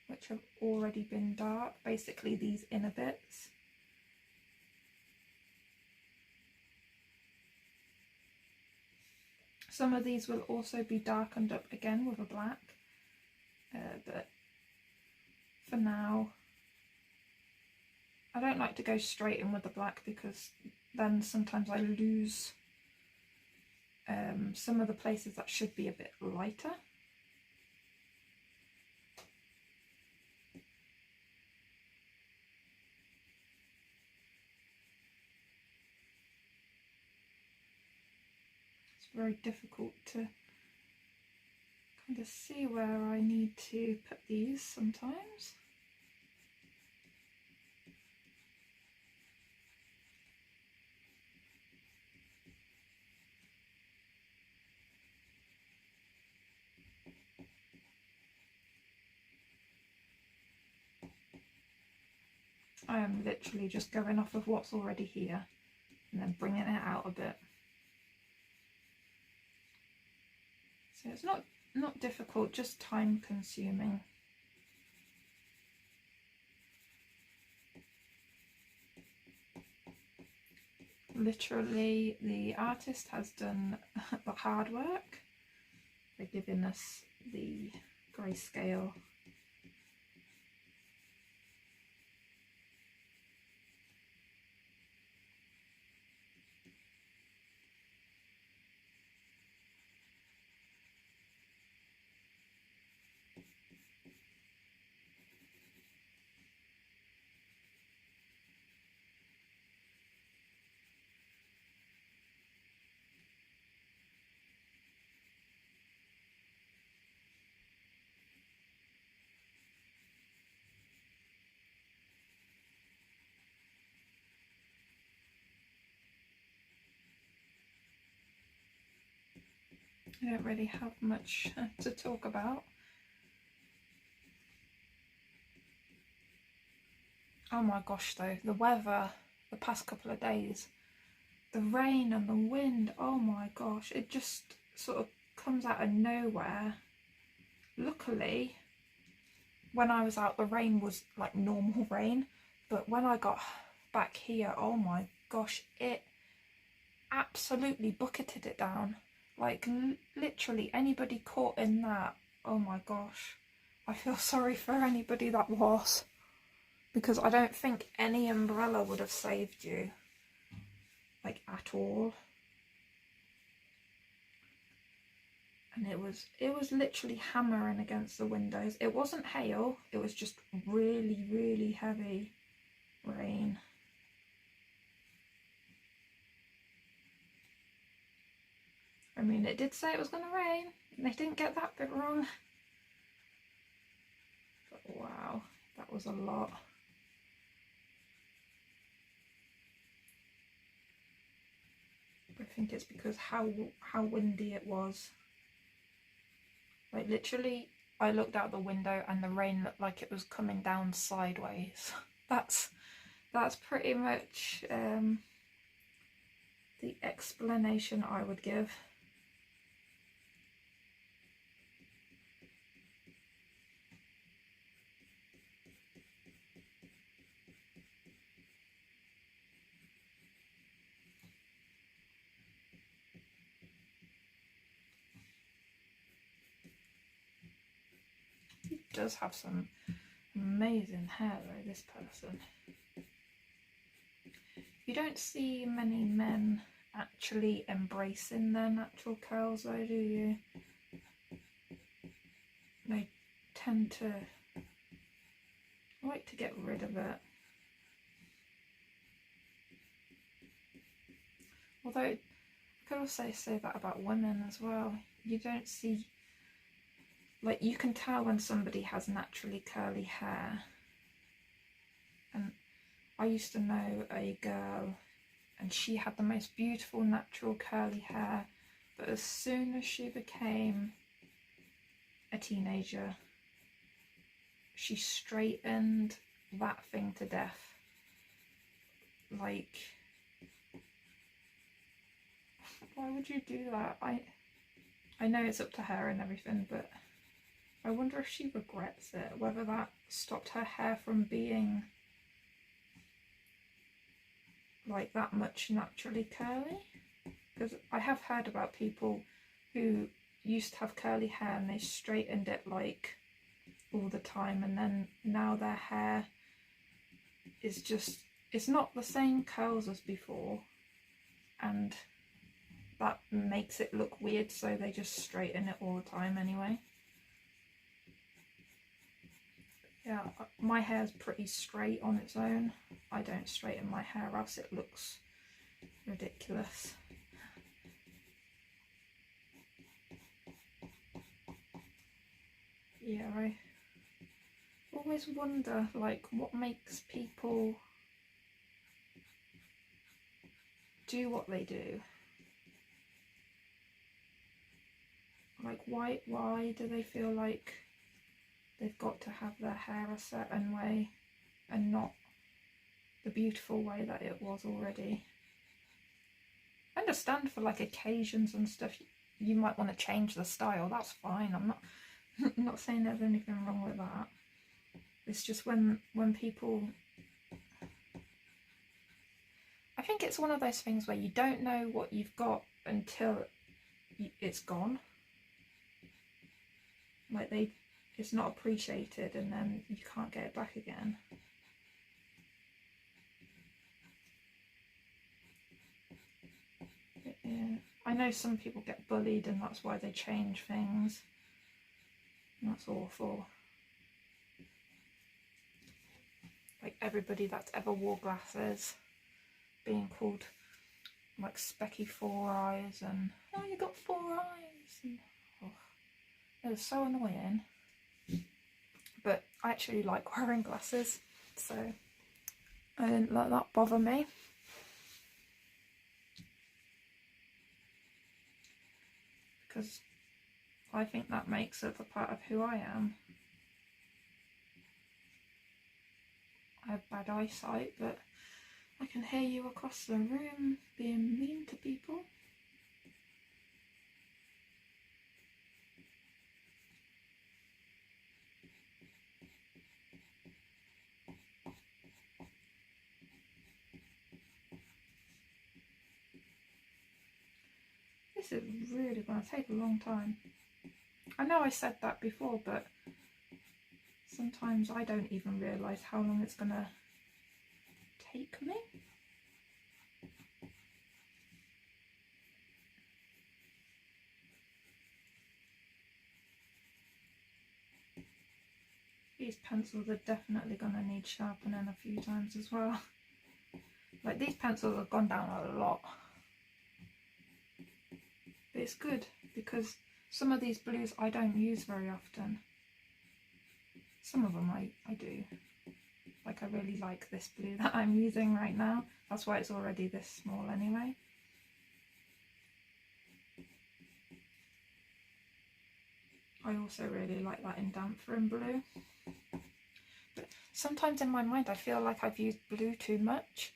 Speaker 1: which have already been dark, basically these inner bits. Some of these will also be darkened up again with a black, but for now I don't like to go straight in with the black because then sometimes I lose some of the places that should be a bit lighter. Very difficult to kind of see where I need to put these sometimes. I am literally just going off of what's already here and then bringing it out a bit. So it's not difficult, just time consuming. Literally, the artist has done the hard work. They're giving us the grayscale. I don't really have much to talk about. Oh my gosh though, the weather the past couple of days, the rain and the wind, oh my gosh, it just sort of comes out of nowhere. Luckily, when I was out, the rain was like normal rain, but when I got back here, oh my gosh, it absolutely bucketed it down. Like literally anybody caught in that, oh my gosh, I feel sorry for anybody that was, because I don't think any umbrella would have saved you, like at all. And it was literally hammering against the windows. It wasn't hail, it was just really, really heavy rain. I mean, it did say it was going to rain, and they didn't get that bit wrong. But wow, that was a lot. I think it's because how windy it was. Like literally, I looked out the window and the rain looked like it was coming down sideways. That's pretty much the explanation I would give. He does have some amazing hair though, this person. You don't see many men actually embracing their natural curls though, do you? They tend to like to get rid of it. Although I could also say that about women as well. You don't see, like, you can tell when somebody has naturally curly hair. And I used to know a girl and she had the most beautiful natural curly hair, but as soon as she became a teenager, she straightened that thing to death. Like, why would you do that? I know it's up to her and everything, but I wonder if she regrets it, whether that stopped her hair from being like that much naturally curly. Because I have heard about people who used to have curly hair and they straightened it like all the time, and then now their hair is just, it's not the same curls as before, and that makes it look weird, so they just straighten it all the time anyway. Yeah, my hair's pretty straight on its own. I don't straighten my hair else it looks ridiculous. Yeah, I always wonder, like, what makes people do what they do. Like, why do they feel like they've got to have their hair a certain way and not the beautiful way that it was already? I understand for like occasions and stuff you might want to change the style, that's fine. I'm not saying there's anything wrong with that. It's just when people, I think it's one of those things where you don't know what you've got until it's gone. Like it's not appreciated and then you can't get it back again. Yeah. I know some people get bullied and that's why they change things. And that's awful. Like everybody that's ever wore glasses being called like specky 4 eyes and oh, you got 4 eyes, and oh, it was so annoying. But I actually like wearing glasses, so I didn't let that bother me. Because I think that makes it a part of who I am. I have bad eyesight, but I can hear you across the room being mean to people. This is really going to take a long time. I know I said that before, but sometimes I don't even realise how long it's going to take me. These pencils are definitely going to need sharpening a few times as well. Like these pencils have gone down a lot. it's good because some of these blues I don't use very often. Some of them I do. Like I really like this blue that I'm using right now. That's why it's already this small anyway. I also really like that in Dancer in blue. But sometimes in my mind I feel like I've used blue too much.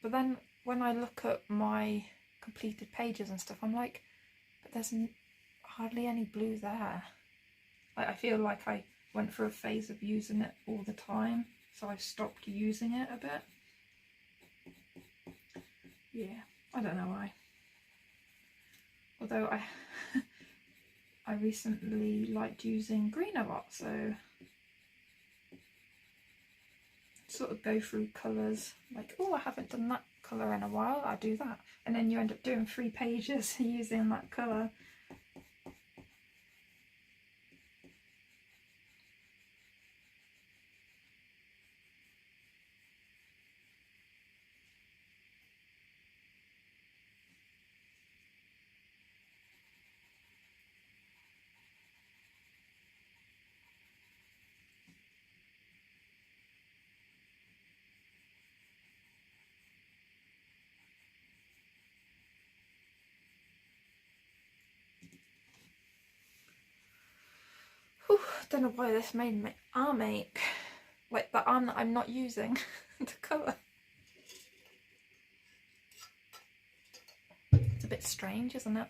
Speaker 1: But then when I look at my completed pages and stuff, I'm like, but there's hardly any blue there. I feel like I went through a phase of using it all the time, so I stopped using it a bit. Yeah, I don't know why. Although I recently liked using green a lot, so sort of go through colours, like, oh, I haven't done that colour in a while, I'll do that. And then you end up doing 3 pages using that colour. Whew, don't know why this made my arm ache. Like the arm that I'm not using to colour. It's a bit strange, isn't it?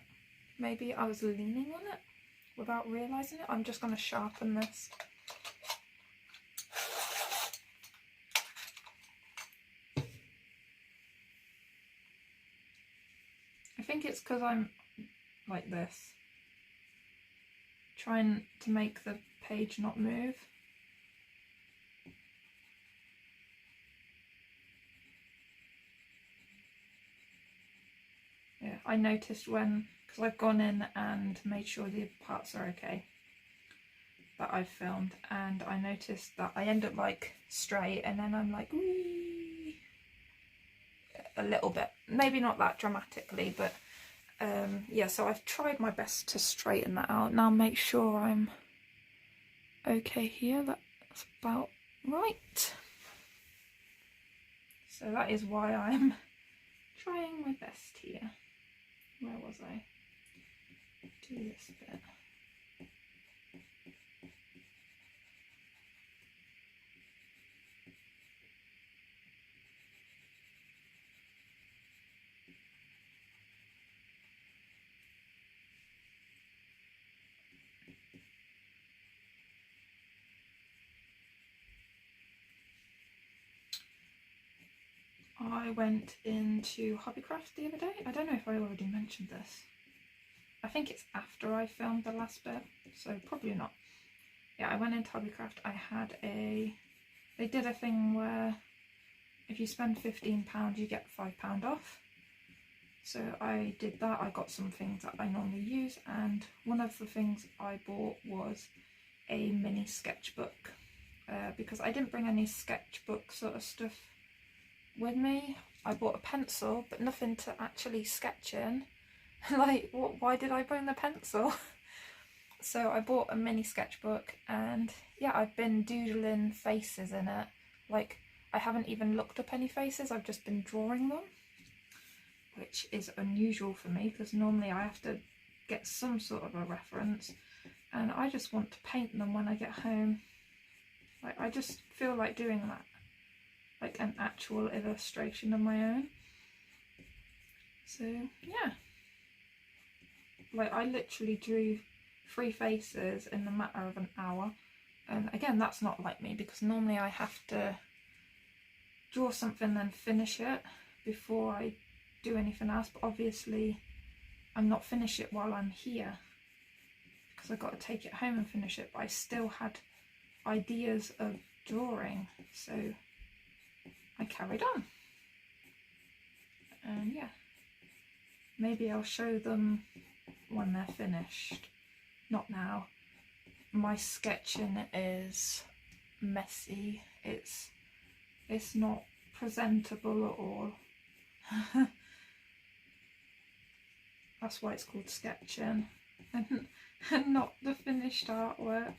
Speaker 1: Maybe I was leaning on it without realising it. I'm just going to sharpen this. I think it's because I'm like this, trying to make the page not move. Yeah, I noticed when, because I've gone in and made sure the parts are okay that I've filmed, and I noticed that I end up like straight and then I'm like, wee, a little bit, maybe not that dramatically, but yeah, so I've tried my best to straighten that out. Now make sure I'm okay here, that's about right. So that is why I'm trying my best here. Where was I? Do this bit. I went into Hobbycraft the other day. I don't know if I already mentioned this. I think it's after I filmed the last bit, so probably not. Yeah, I went into Hobbycraft. I had they did a thing where if you spend £15 you get £5 off. So I did that. I got some things that I normally use, and one of the things I bought was a mini sketchbook because I didn't bring any sketchbook sort of stuff with me. I bought a pencil but nothing to actually sketch in. Like, why did I bring the pencil? So I bought a mini sketchbook, and yeah, I've been doodling faces in it. Like, I haven't even looked up any faces, I've just been drawing them, which is unusual for me because normally I have to get some sort of a reference, and I just want to paint them when I get home. Like, I just feel like doing that, like an actual illustration of my own. So yeah, like I literally drew 3 faces in the matter of an hour, and again, that's not like me because normally I have to draw something then finish it before I do anything else, but obviously I'm not finished it while I'm here because I've got to take it home and finish it, but I still had ideas of drawing, so I carried on. And yeah, maybe I'll show them when they're finished. Not now. My sketching is messy. It's not presentable at all. That's why it's called sketching and not the finished artwork.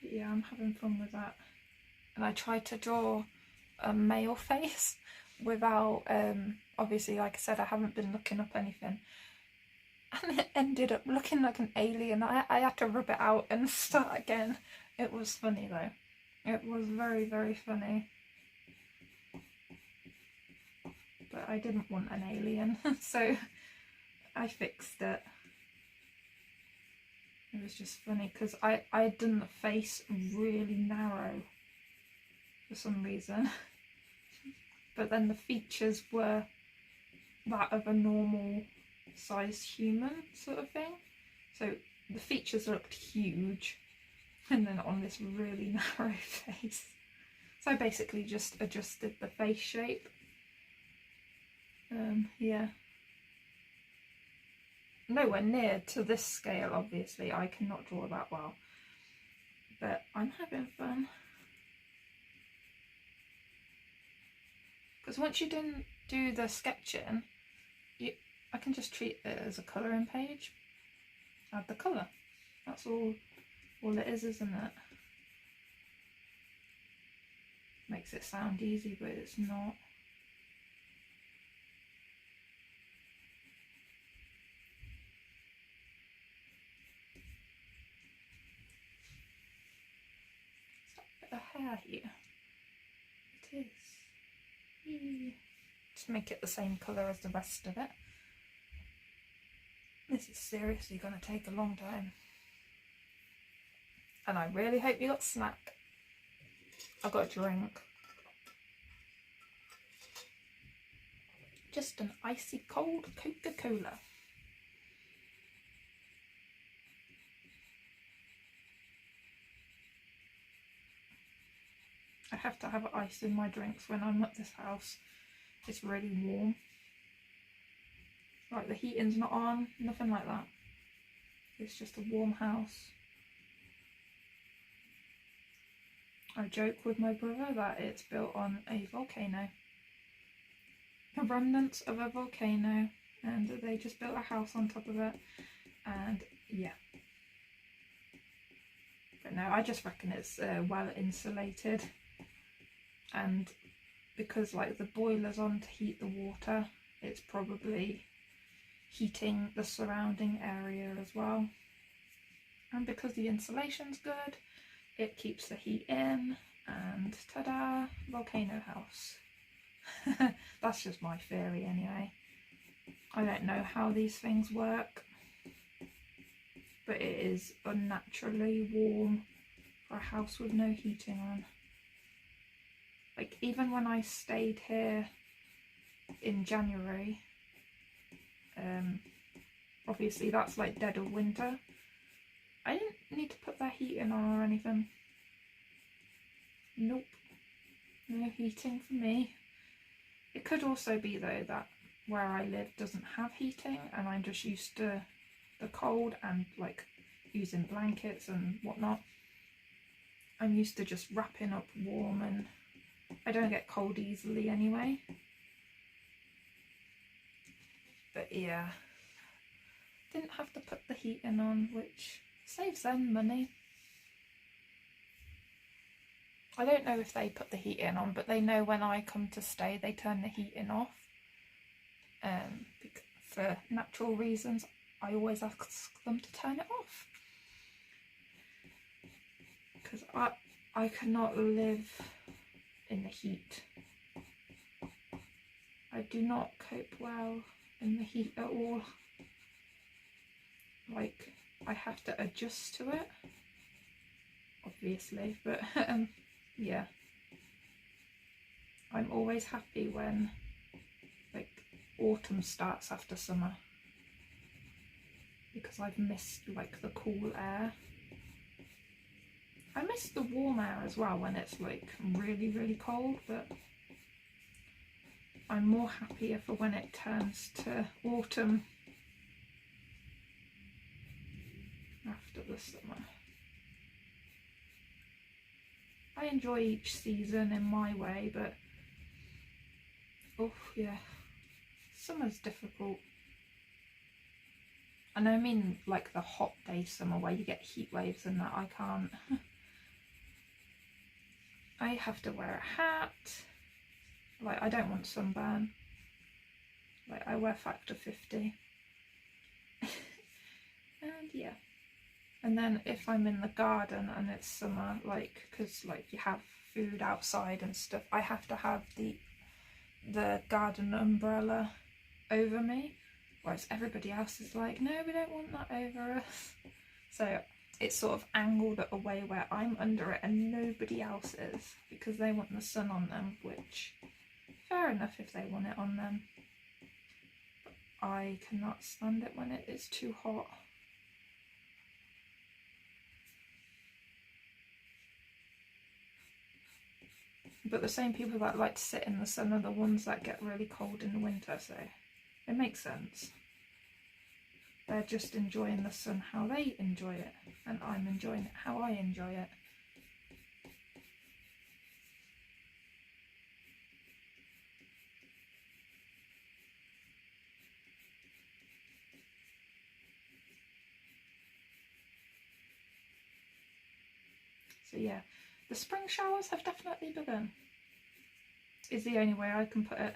Speaker 1: But yeah, I'm having fun with that. And I tried to draw a male face without, obviously, like I said, I haven't been looking up anything. And it ended up looking like an alien. I had to rub it out and start again. It was funny though. It was very, very funny. But I didn't want an alien, so I fixed it. It was just funny because I had done the face really narrow for some reason. But then the features were that of a normal sized human sort of thing. So the features looked huge and then on this really narrow face. So I basically just adjusted the face shape. Yeah. Nowhere near to this scale, obviously. I cannot draw that well. But I'm having fun. Because once you do the sketching, I can just treat it as a colouring page. Add the colour. That's all it is, isn't it? Makes it sound easy, but it's not. Is that a bit of hair here? It is. Eee. Just make it the same colour as the rest of it. This is seriously going to take a long time. And I really hope you got a snack. I got a drink. Just an icy cold Coca-Cola. I have to have ice in my drinks when I'm at this house. It's really warm. Like the heating's not on, nothing like that. It's just a warm house. I joke with my brother that it's built on a volcano. A remnants of a volcano, and they just built a house on top of it, and yeah. But no, I just reckon it's well insulated, and because like the boiler's on to heat the water, it's probably heating the surrounding area as well. And because the insulation's good, it keeps the heat in, and ta-da, volcano house. That's just my theory anyway. I don't know how these things work, but it is unnaturally warm for a house with no heating on. Like even when I stayed here in January, obviously that's like dead of winter, I didn't need to put that heating on or anything. Nope, no heating for me. It could also be though that where I live doesn't have heating and I'm just used to the cold and like using blankets and whatnot. I'm used to just wrapping up warm and I don't get cold easily anyway. But yeah, didn't have to put the heating on, which saves them money. I don't know if they put the heating on, but they know when I come to stay they turn the heating off. For natural reasons, I always ask them to turn it off. Because I cannot live in the heat. I do not cope well in the heat at all. Like, I have to adjust to it, obviously, but yeah. I'm always happy when like autumn starts after summer, because I've missed like the cool air. I miss the warm air as well when it's like really, really cold, but I'm more happier for when it turns to autumn after the summer. I enjoy each season in my way, but oh yeah, summer's difficult. And I mean like the hot day summer where you get heat waves and that. I can't. I have to wear a hat. Like, I don't want sunburn. Like, I wear factor 50. And yeah. And then if I'm in the garden and it's summer, like, because like you have food outside and stuff, I have to have the garden umbrella over me, whereas everybody else is like, no, we don't want that over us. So it's sort of angled away where I'm under it and nobody else is, because they want the sun on them, which fair enough if they want it on them. But I cannot stand it when it is too hot. But the same people that like to sit in the sun are the ones that get really cold in the winter, so it makes sense. They're just enjoying the sun how they enjoy it, and I'm enjoying it how I enjoy it. So yeah, the spring showers have definitely begun, is the only way I can put it.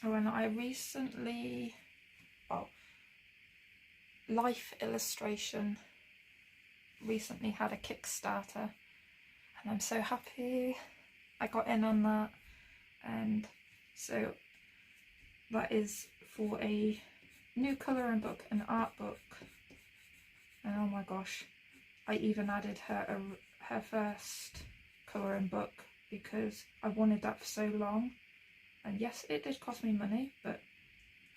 Speaker 1: Oh, and I recently, Life Illustration recently had a Kickstarter, and I'm so happy I got in on that. And so that is for a new colouring book, an art book, and oh my gosh, I even added her first colouring book because I wanted that for so long. And yes, it did cost me money, but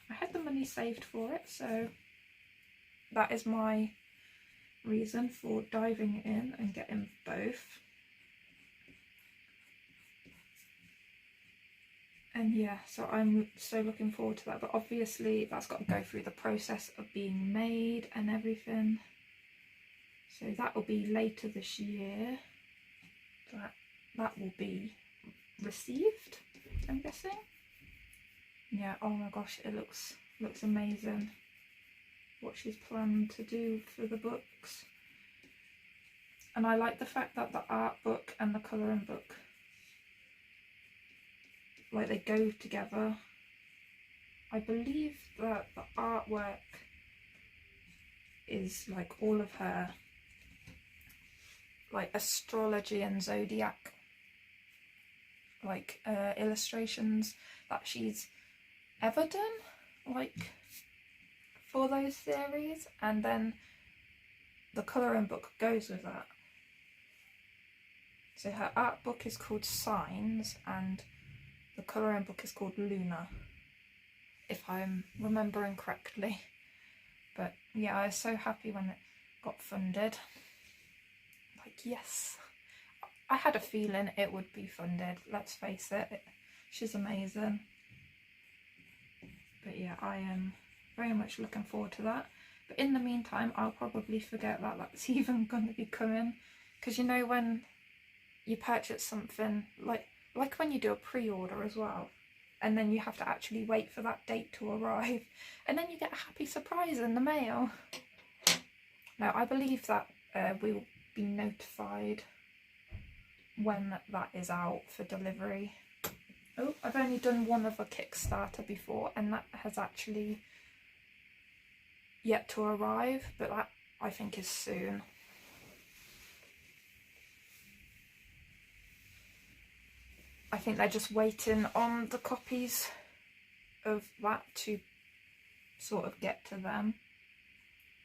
Speaker 1: I had the money saved for it, so that is my reason for diving in and getting both. And yeah, so I'm so looking forward to that, but obviously that's got to go through the process of being made and everything. So that will be later this year. That will be received, I'm guessing. Yeah, oh my gosh, it looks amazing what she's planned to do for the books. And I like the fact that the art book and the colouring book, like, they go together. I believe that the artwork is like all of her like astrology and zodiac like illustrations that she's ever done, like, for those series, and then the colouring book goes with that. So her art book is called Signs and the colouring book is called Luna, if I'm remembering correctly. But yeah, I was so happy when it got funded. Like, yes, I had a feeling it would be funded, let's face it. She's amazing. But yeah, I am very much looking forward to that. But in the meantime, I'll probably forget that that's even going to be coming. Because you know when you purchase something, like when you do a pre-order as well, and then you have to actually wait for that date to arrive, and then you get a happy surprise in the mail. Now, I believe that we will be notified when that is out for delivery. Oh, I've only done one other Kickstarter before, and that has actually yet to arrive, but that I think is soon. I think they're just waiting on the copies of that to sort of get to them.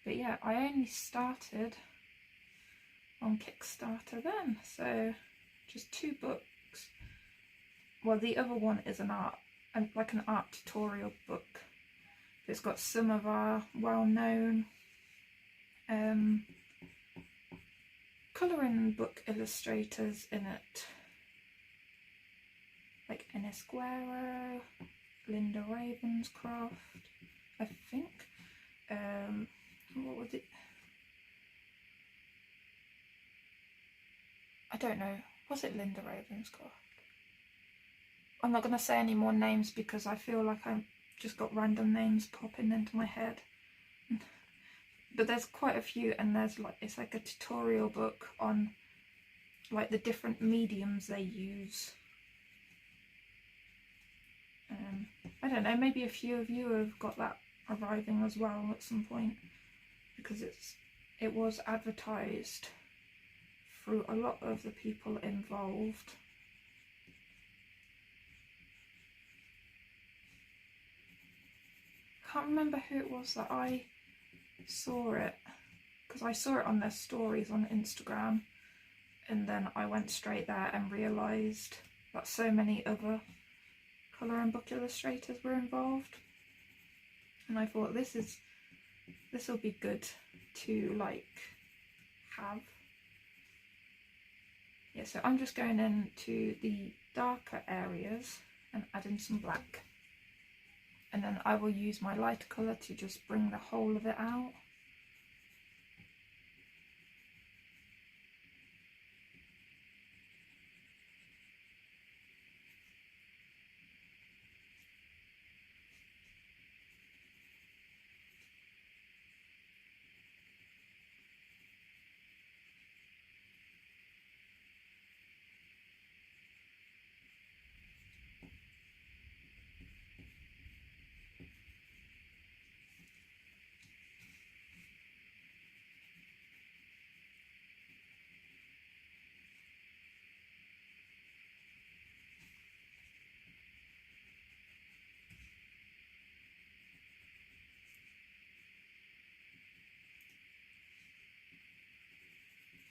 Speaker 1: But yeah, I only started on Kickstarter then, so just 2 books. Well, the other one is an art tutorial book. It's got some of our well-known colouring book illustrators in it, like Ennis Guerrero, Linda Ravenscroft, I think. What was it? I don't know. Was it Linda Ravenscroft? I'm not going to say any more names because I feel like I've just got random names popping into my head. But there's quite a few, and there's like, it's like a tutorial book on like the different mediums they use. I don't know, maybe a few of you have got that arriving as well at some point, because it was advertised through a lot of the people involved. Can't remember who it was that I saw it, because I saw it on their stories on Instagram, and then I went straight there and realised that so many other colour and book illustrators were involved, and I thought this will be good to like have. Yeah, so I'm just going into the darker areas and adding some black, and then I will use my lighter colour to just bring the whole of it out.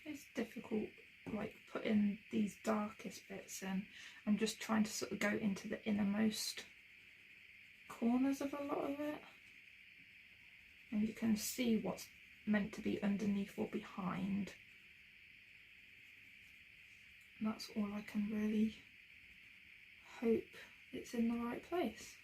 Speaker 1: It's difficult like putting these darkest bits in. I'm just trying to sort of go into the innermost corners of a lot of it, and you can see what's meant to be underneath or behind. And that's all I can really hope it's in the right place.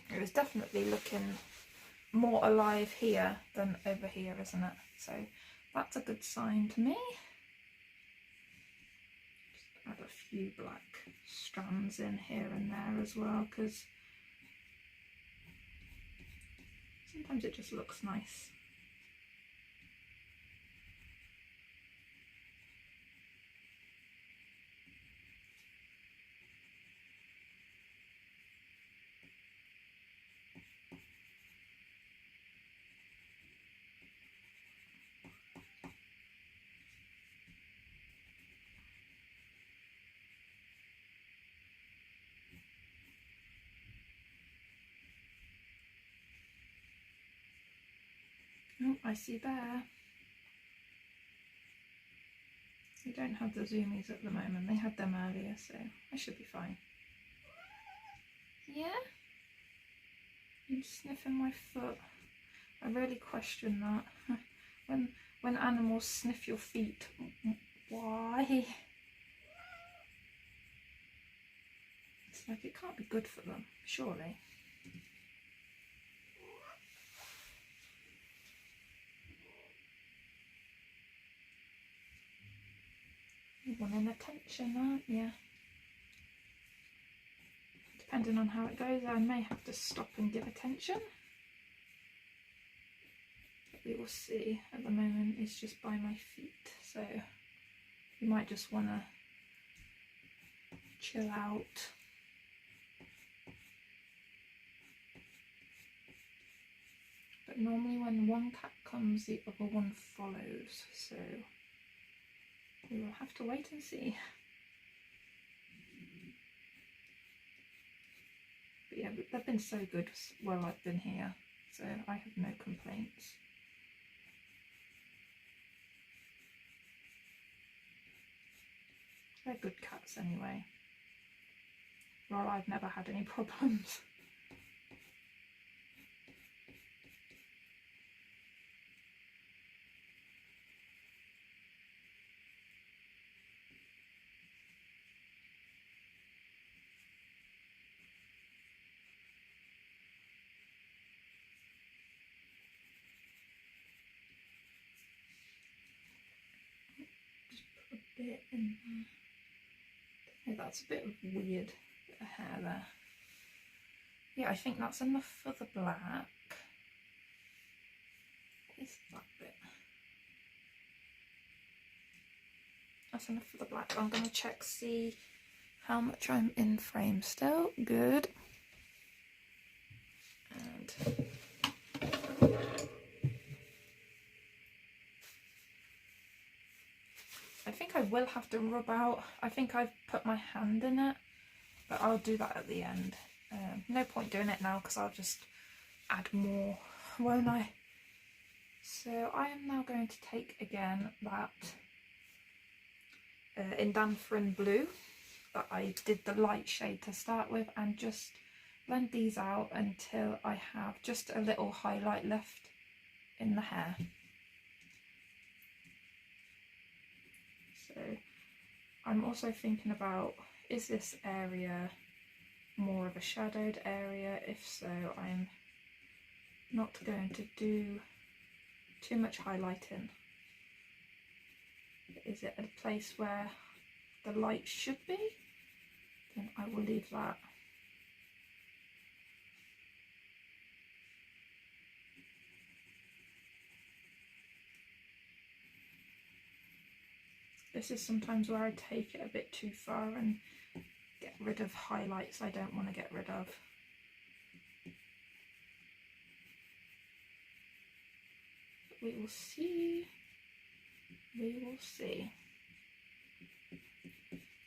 Speaker 1: It was definitely looking more alive here than over here, isn't it? So that's a good sign to me. Just add a few black strands in here and there as well, because sometimes it just looks nice. Oh, I see there. We don't have the zoomies at the moment. They had them earlier, so I should be fine. Yeah? I'm sniffing my foot. I really question that. When animals sniff your feet, why? It's like it can't be good for them, surely. You're wanting attention, aren't you? Depending on how it goes, I may have to stop and give attention. But we will see. At the moment, it's just by my feet, so you might just want to chill out. But normally when one cat comes, the other one follows, so we will have to wait and see. But yeah, they've been so good while I've been here, so I have no complaints. They're good cats anyway. Well, I've never had any problems. Bit in there. Oh, that's a bit of weird bit of hair there. Yeah, I think that's enough for the black. What is that bit? That's enough for the black. I'm going to check, see how much I'm in frame still. Good. And I think I will have to rub out. I think I've put my hand in it, but I'll do that at the end. No point doing it now because I'll just add more, won't I? So I am now going to take again that Indanthrone blue that I did the light shade to start with, and just blend these out until I have just a little highlight left in the hair. So I'm also thinking about, is this area more of a shadowed area? If so, I'm not going to do too much highlighting. Is it a place where the light should be? Then I will leave that. This is sometimes where I take it a bit too far and get rid of highlights I don't want to get rid of. But we will see. We will see.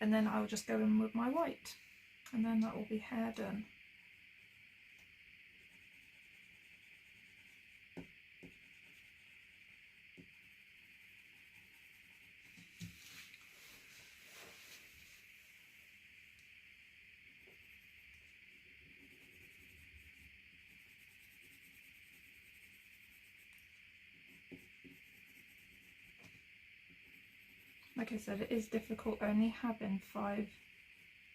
Speaker 1: And then I'll just go in with my white, and then that will be hair done. Like I said, it is difficult only having five,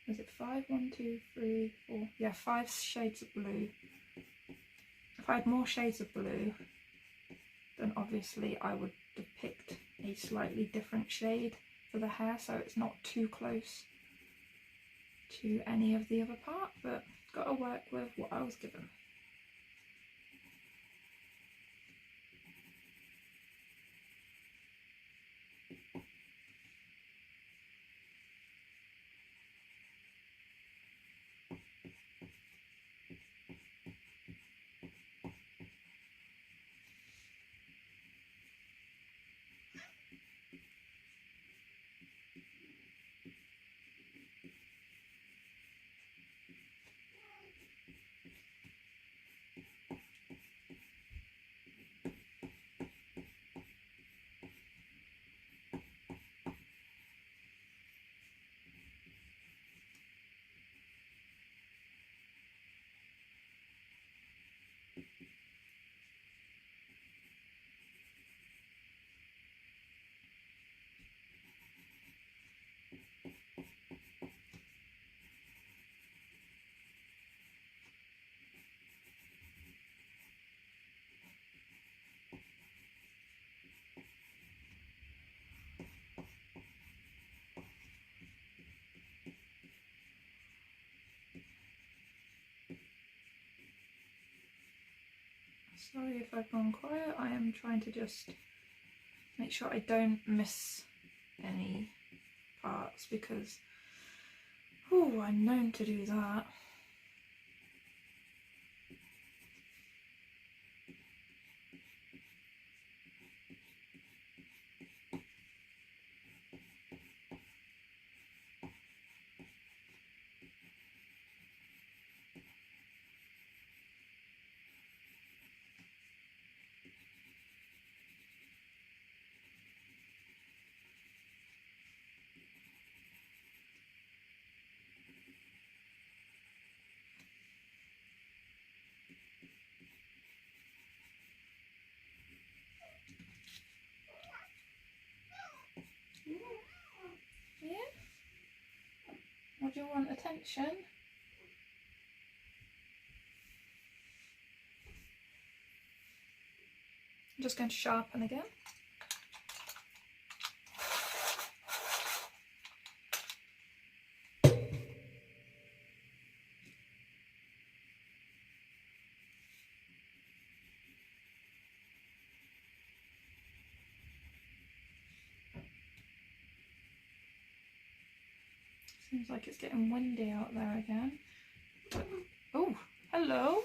Speaker 1: is it five? 1, 2, 3, 4, yeah, 5 shades of blue. If I had more shades of blue, then obviously I would have picked a slightly different shade for the hair so it's not too close to any of the other part, but got to work with what I was given. Sorry if I've gone quiet, I am trying to just make sure I don't miss any parts because, oh, I'm known to do that. do you want attention? I'm just going to sharpen again. Seems like it's getting windy out there again. Oh, hello.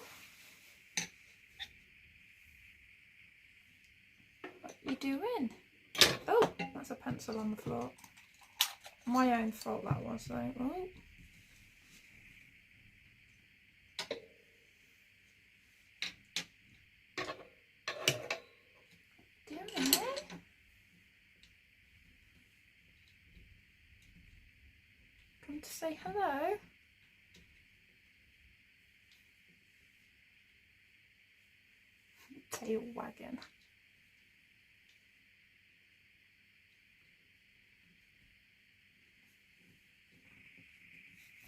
Speaker 1: What are you doing? Oh, that's a pencil on the floor. My own fault that was though. Oh. Doing it? Come to say hello. Tail wagging.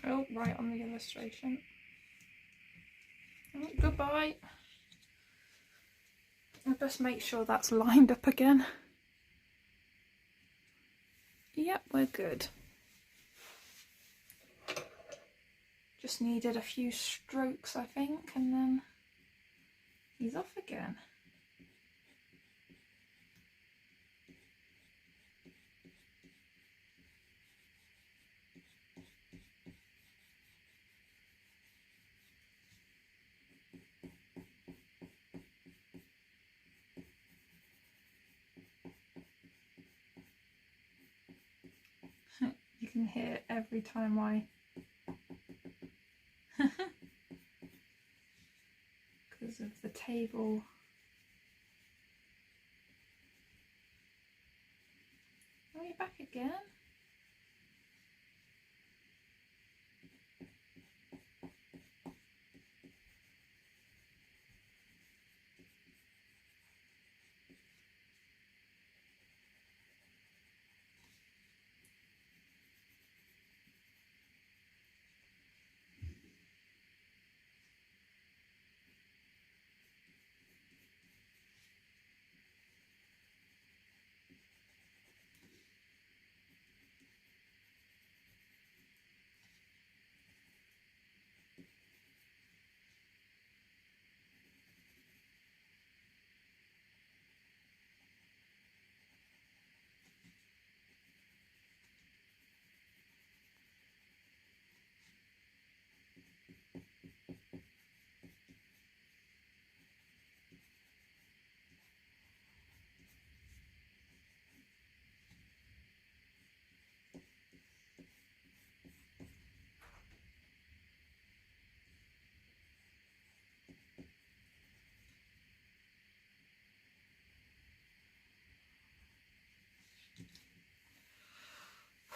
Speaker 1: Oh, right on the illustration. Oh, goodbye. I best make sure that's lined up again. Yep, we're good. Just needed a few strokes, I think, and then he's off again. You can hear it every time I because of the table. Are you back again?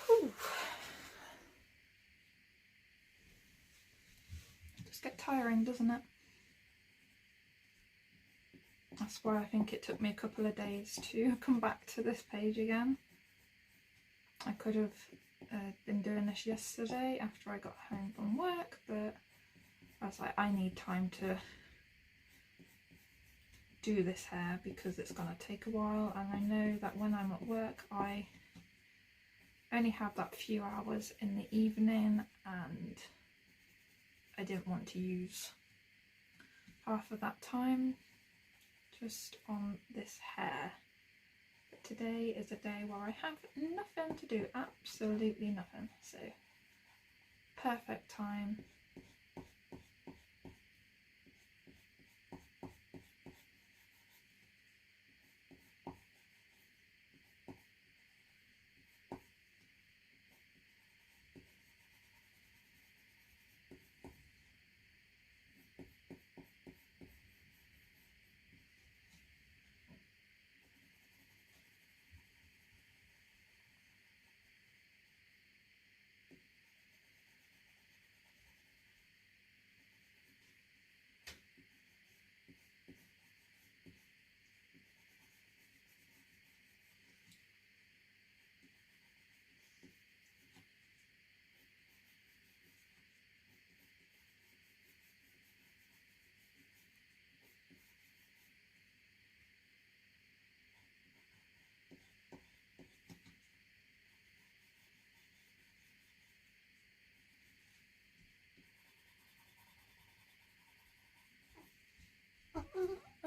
Speaker 1: Whew. Just get tiring, doesn't it? That's why I think it took me a couple of days to come back to this page again. I could have been doing this yesterday after I got home from work, but I was like, I need time to do this hair because it's going to take a while, and I know that when I'm at work I only have that few hours in the evening, and I didn't want to use half of that time just on this hair. But today is a day where I have nothing to do, absolutely nothing, so perfect time.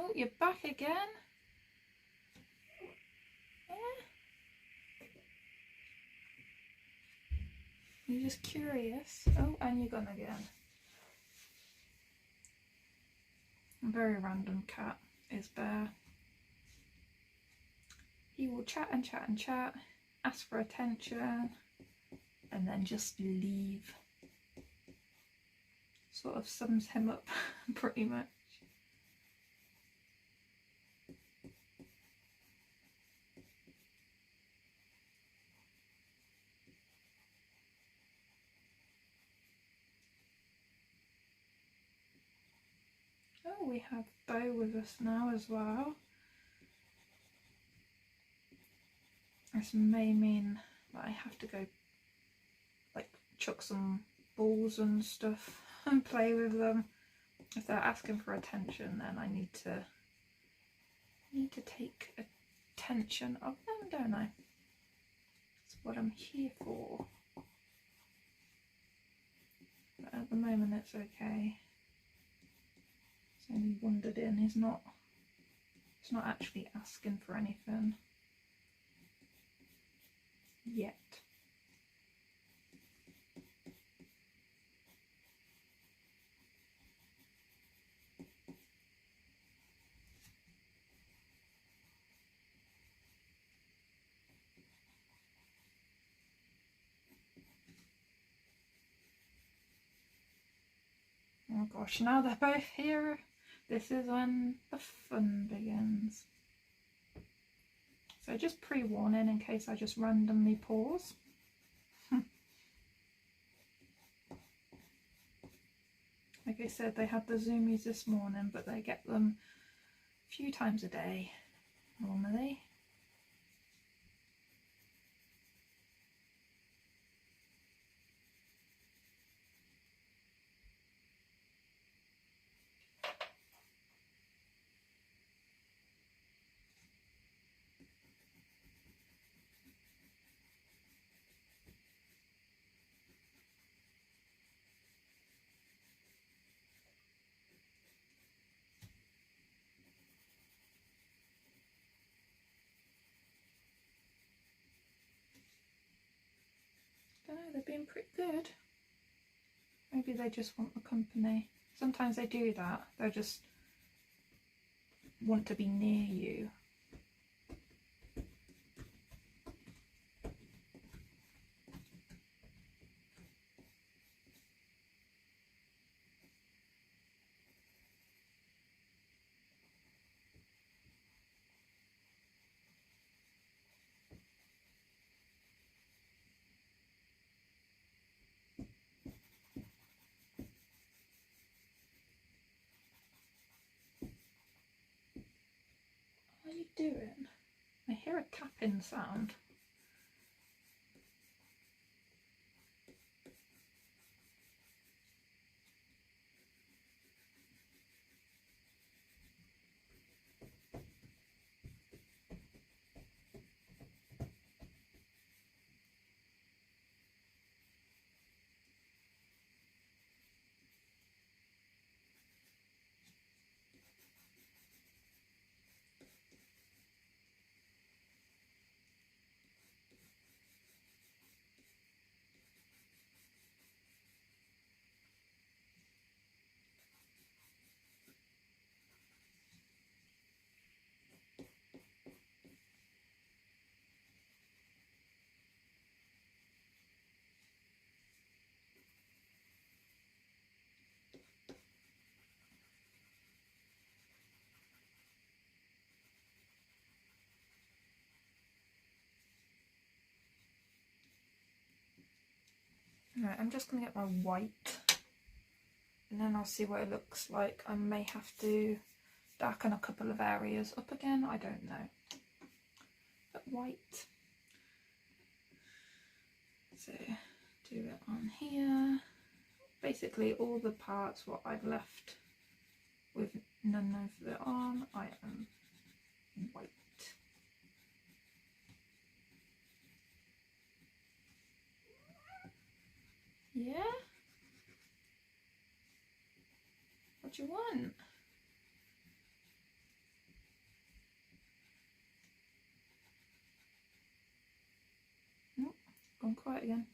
Speaker 1: Oh, you're back again. Yeah. You're just curious. Oh, and you're gone again. A very random cat is Bear. He will chat and chat and chat, ask for attention, and then just leave. Sort of sums him up pretty much. Oh, we have Bo with us now as well. This may mean that I have to go like chuck some balls and stuff and play with them. If they're asking for attention, then I need to take attention of them, don't I? That's what I'm here for. But at the moment it's okay. He's only wandered in. He's not actually asking for anything yet. Oh gosh, now they're both here. This is when the fun begins. So just pre-warning in case I just randomly pause. Like I said, they had the zoomies this morning, but they get them a few times a day normally. I don't know, they're being pretty good. Maybe they just want the company. Sometimes they do that. They just want to be near you. What are you doing? I hear a tapping sound. Right, I'm just going to get my white and then I'll see what it looks like. I may have to darken a couple of areas up again, I don't know. But white. So do it on here. Basically all the parts what I've left with none of it on, I am white. Yeah? What do you want? it again.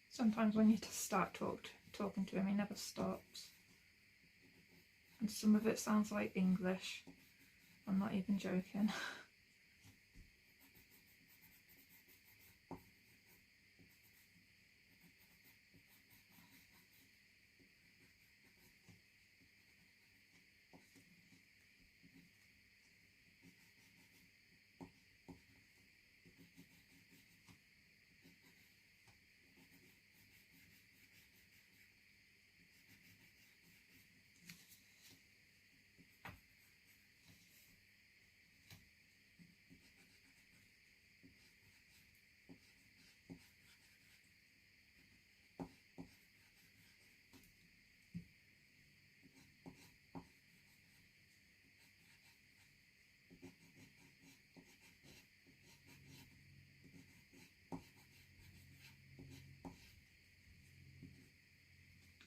Speaker 1: Sometimes when you just start talking to him, he never stops. And some of it sounds like English. I'm not even joking.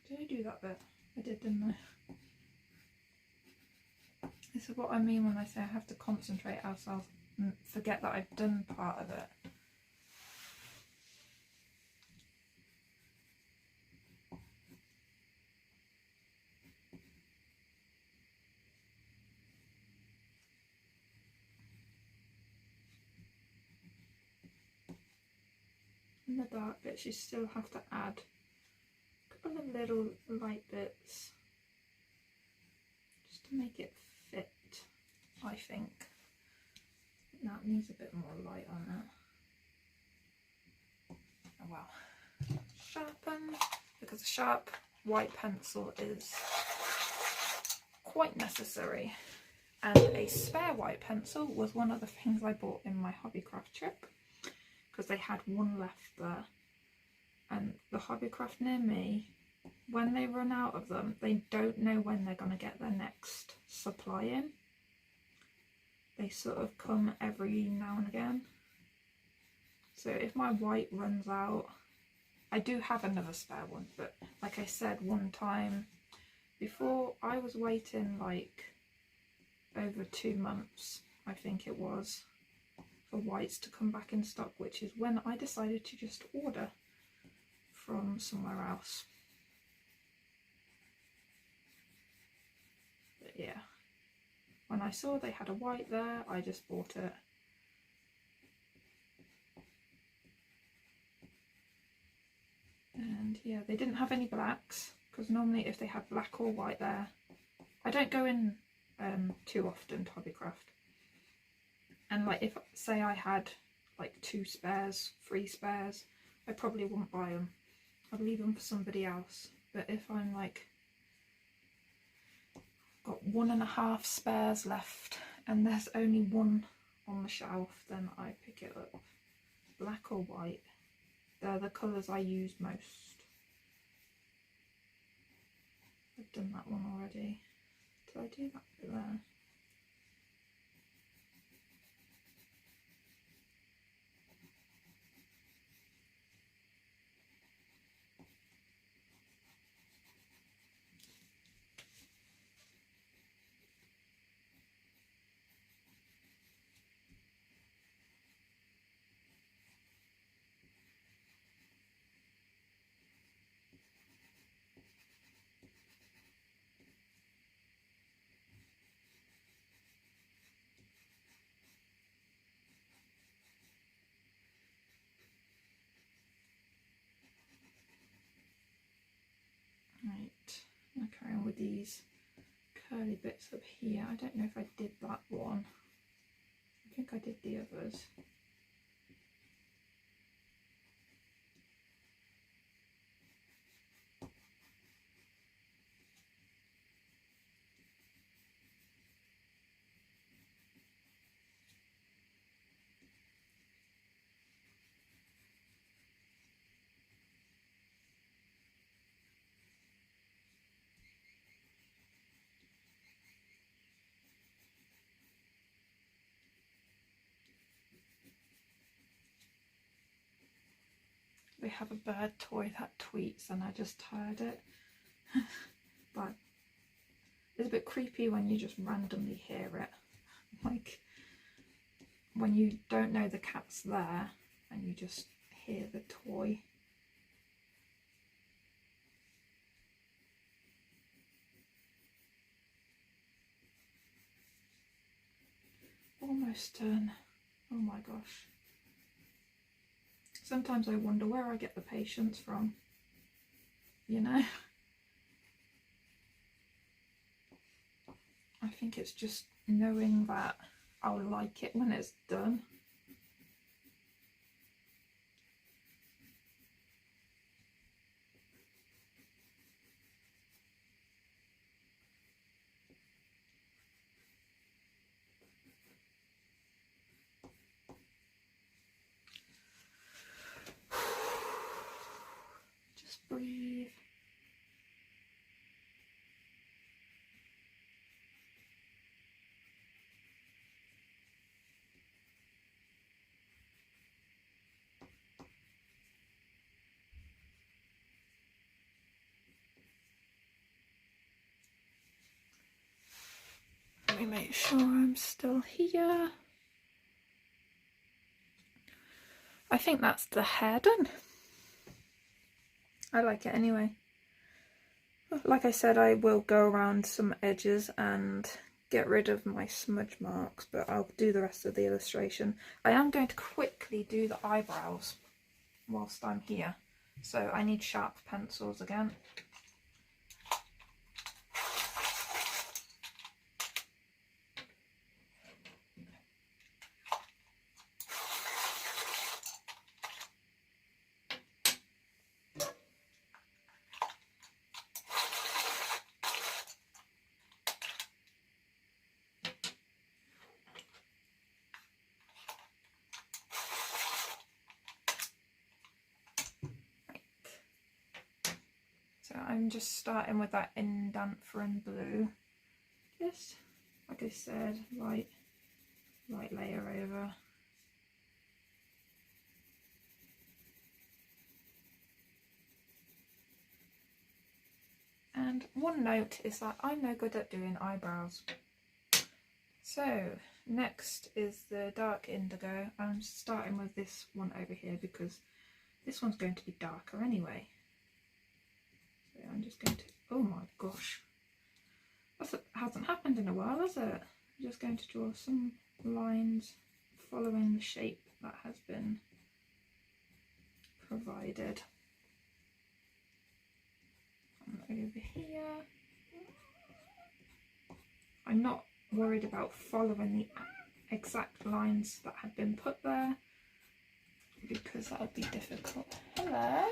Speaker 1: Did I do that bit? I did, didn't I? This is what I mean when I say I have to concentrate, else I'll forget that I've done part of it. In the dark bits you still have to add a couple of little light bits just to make it fit, I think. That needs a bit more light on it. Oh well. Sharpen, because a sharp white pencil is quite necessary. And a spare white pencil was one of the things I bought in my Hobbycraft trip, because they had one left there. And the Hobbycraft near me, when they run out of them, they don't know when they're going to get their next supply in. They sort of come every now and again. So if my white runs out, I do have another spare one, but like I said one time before, I was waiting like over 2 months, I think it was, for whites to come back in stock, which is when I decided to just order from somewhere else. But yeah, when I saw they had a white there, I just bought it. And yeah, they didn't have any blacks, because normally if they had black or white there, I don't go in too often to Hobbycraft. And like if say I had like 2 spares, 3 spares, I probably wouldn't buy them. I'd leave them for somebody else. But if I'm like got 1.5 spares left and there's only one on the shelf, then I pick it up. Black or white, they're the colours I use most. I've done that one already. Did I do that bit there? Right, I'm carry on with these curly bits up here. I don't know if I did that one. I think I did the others. We have a bird toy that tweets and I just heard it. But it's a bit creepy when you just randomly hear it. like when you don't know the cat's there and you just hear the toy. Almost done. Oh my gosh. Sometimes I wonder where I get the patience from, you know? I think it's just knowing that I'll like it when it's done. Just breathe. Let me make sure I'm still here. I think that's the hair done. I like it anyway. Like I said, I will go around some edges and get rid of my smudge marks, but I'll do the rest of the illustration. I am going to quickly do the eyebrows whilst I'm here, so I need sharp pencils again. So I'm just starting with that Indanthrone blue. Just, like I said, light layer over. And one note is that I'm no good at doing eyebrows. So next is the dark indigo. I'm starting with this one over here because this one's going to be darker anyway. So I'm just going to, oh my gosh, that hasn't happened in a while, has it? I'm just going to draw some lines following the shape that has been provided. And over here, I'm not worried about following the exact lines that have been put there because that would be difficult. Hello?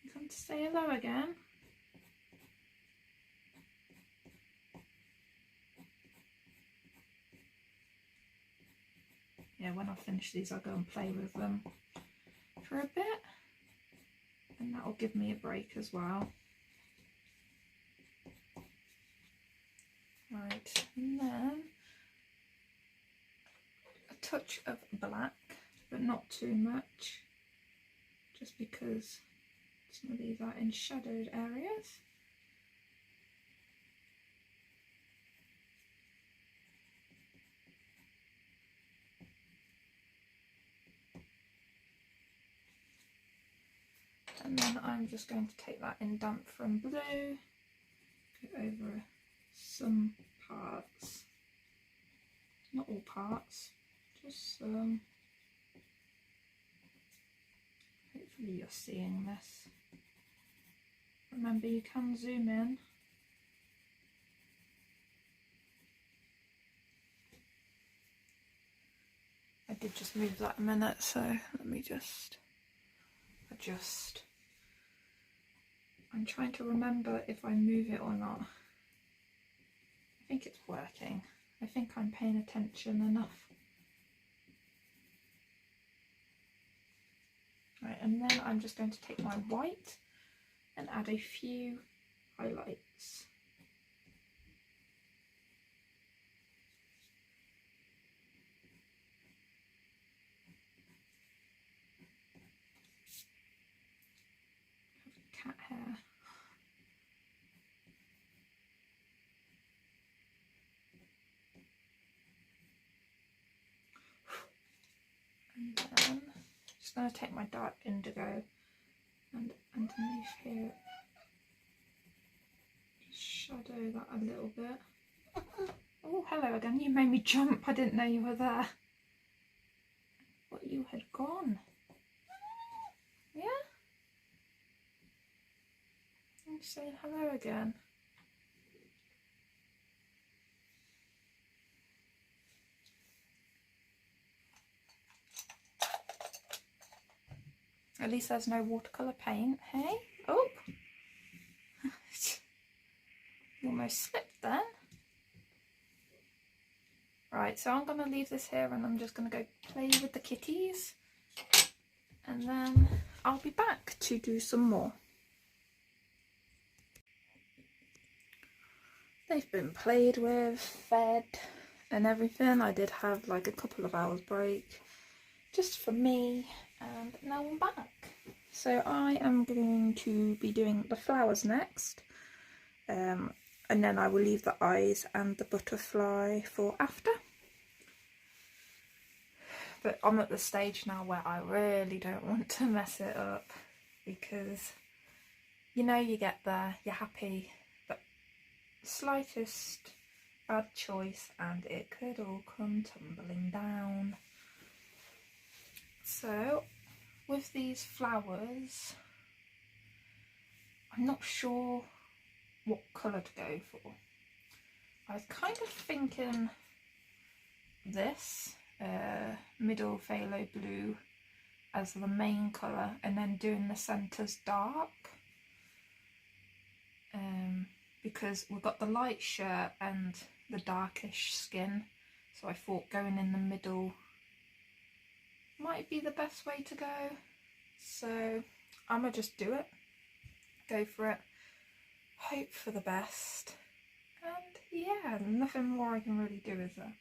Speaker 1: You come to say hello again? Yeah, when I finish these I'll go and play with them for a bit, and that will give me a break as well. Right, and then a touch of black, but not too much, just because some of these are in shadowed areas. And then I'm just going to take that Indanthrone blue, go over some parts, not all parts, just some. Hopefully you're seeing this. Remember, you can zoom in. I did just move that a minute, so let me just adjust. I'm trying to remember if I move it or not. I think it's working. I think I'm paying attention enough. Right, and then I'm just going to take my white and add a few highlights. Cat hair. Just going to take my dark indigo and underneath here, shadow that a little bit. Oh, hello again. You made me jump. I didn't know you were there. But you had gone. Yeah? I'm saying hello again. At least there's no watercolour paint, hey? Oh! You almost slipped then. Right, so I'm going to leave this here and I'm just going to go play with the kitties. And then I'll be back to do some more. They've been played with, fed and everything. I did have like a couple of hours break just for me, and now I'm back. So I am going to be doing the flowers next, and then I will leave the eyes and the butterfly for after. But I'm at the stage now where I really don't want to mess it up, because you know, you get there, you're happy, but slightest bad choice and it could all come tumbling down. So with these flowers, I'm not sure what colour to go for. I was kind of thinking this middle phthalo blue as the main colour, and then doing the centres dark, because we've got the light shirt and the darkish skin, so I thought going in the middle might be the best way to go. So I'm gonna just do it, go for it, hope for the best, and yeah, nothing more I can really do, is there?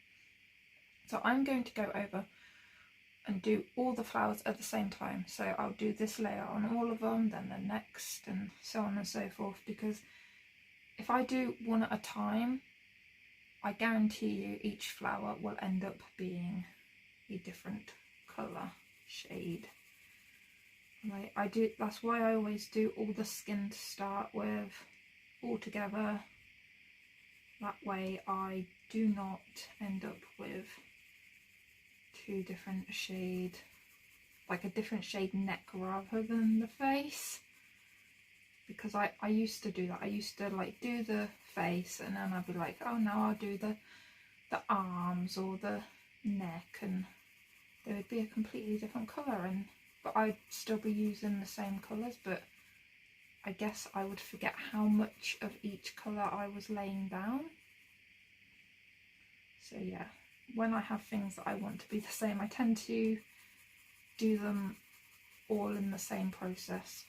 Speaker 1: So I'm going to go over and do all the flowers at the same time. So I'll do this layer on all of them, then the next, and so on and so forth, because if I do one at a time, I guarantee you each flower will end up being a different colour shade. Like I do, that's why I always do all the skin to start with all together. That way I do not end up with two different shade, like a different shade neck rather than the face, because I used to do that. I used to like do the face and then I'd be like, oh now I'll do the arms or the neck, and they would be a completely different colour, and but I'd still be using the same colours, but I guess I would forget how much of each colour I was laying down. So yeah, when I have things that I want to be the same, I tend to do them all in the same process.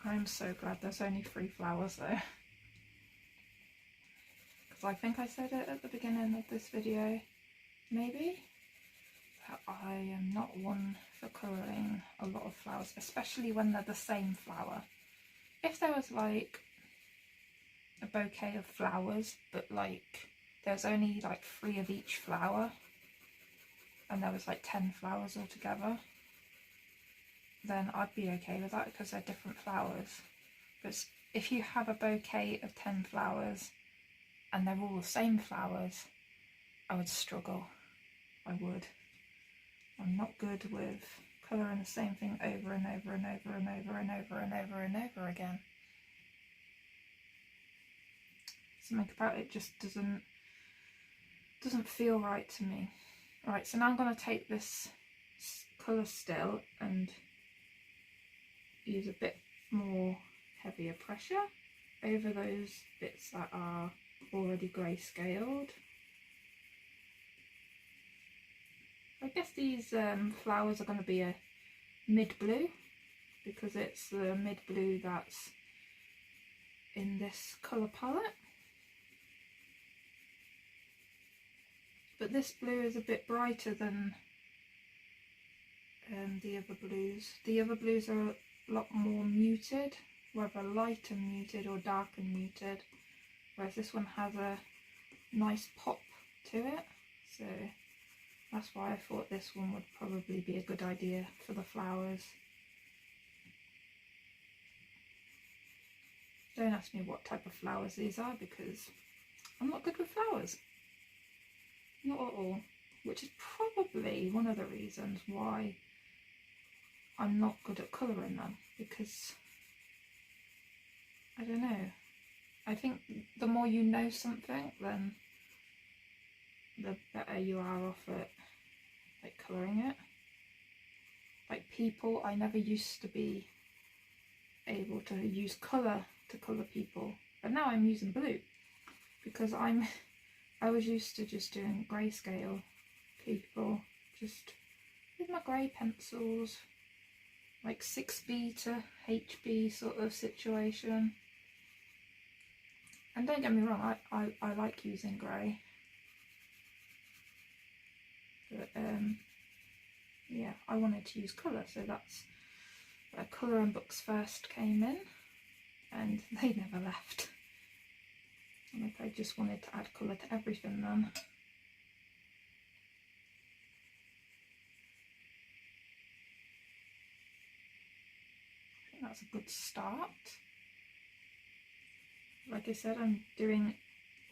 Speaker 1: I'm so glad there's only 3 flowers though, because I think I said it at the beginning of this video, maybe, that I am not one for colouring a lot of flowers, especially when they're the same flower. If there was like a bouquet of flowers, but like there's only like 3 of each flower, and there was like 10 flowers altogether, then I'd be okay with that because they're different flowers. But if you have a bouquet of 10 flowers and they're all the same flowers, I would struggle. I would. I'm not good with colouring the same thing over and over and over and over and over and over and over again. Something about it just doesn't feel right to me. Right, so now I'm going to take this colour still and use a bit more heavier pressure over those bits that are already grayscaled. I guess these flowers are going to be a mid blue, because it's the mid blue that's in this colour palette. But this blue is a bit brighter than the other blues. The other blues are a lot more muted, whether light and muted or dark and muted, whereas this one has a nice pop to it. So that's why I thought this one would probably be a good idea for the flowers. Don't ask me what type of flowers these are, because I'm not good with flowers. Not at all. Which is probably one of the reasons why I'm not good at colouring them, because I don't know. I think the more you know something, then the better you are off at like colouring it. Like people, I never used to be able to use colour to colour people, but now I'm using blue because I was used to just doing grayscale people, just with my grey pencils, like 6B to HB sort of situation. And don't get me wrong, I like using grey, but yeah, I wanted to use colour, so that's where colouring books first came in, and they never left. Like, I just wanted to add colour to everything then. I think that's a good start. Like I said, I'm doing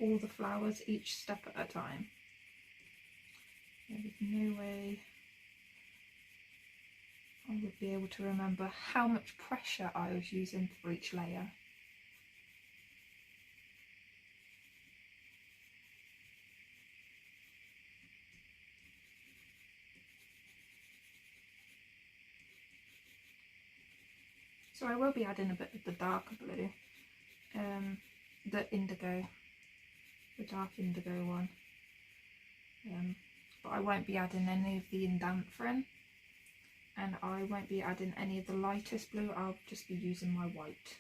Speaker 1: all the flowers each step at a time. There is no way I would be able to remember how much pressure I was using for each layer. So I will be adding a bit of the darker blue, the indigo, the dark indigo one, but I won't be adding any of the indanthrine, and I won't be adding any of the lightest blue. I'll just be using my white.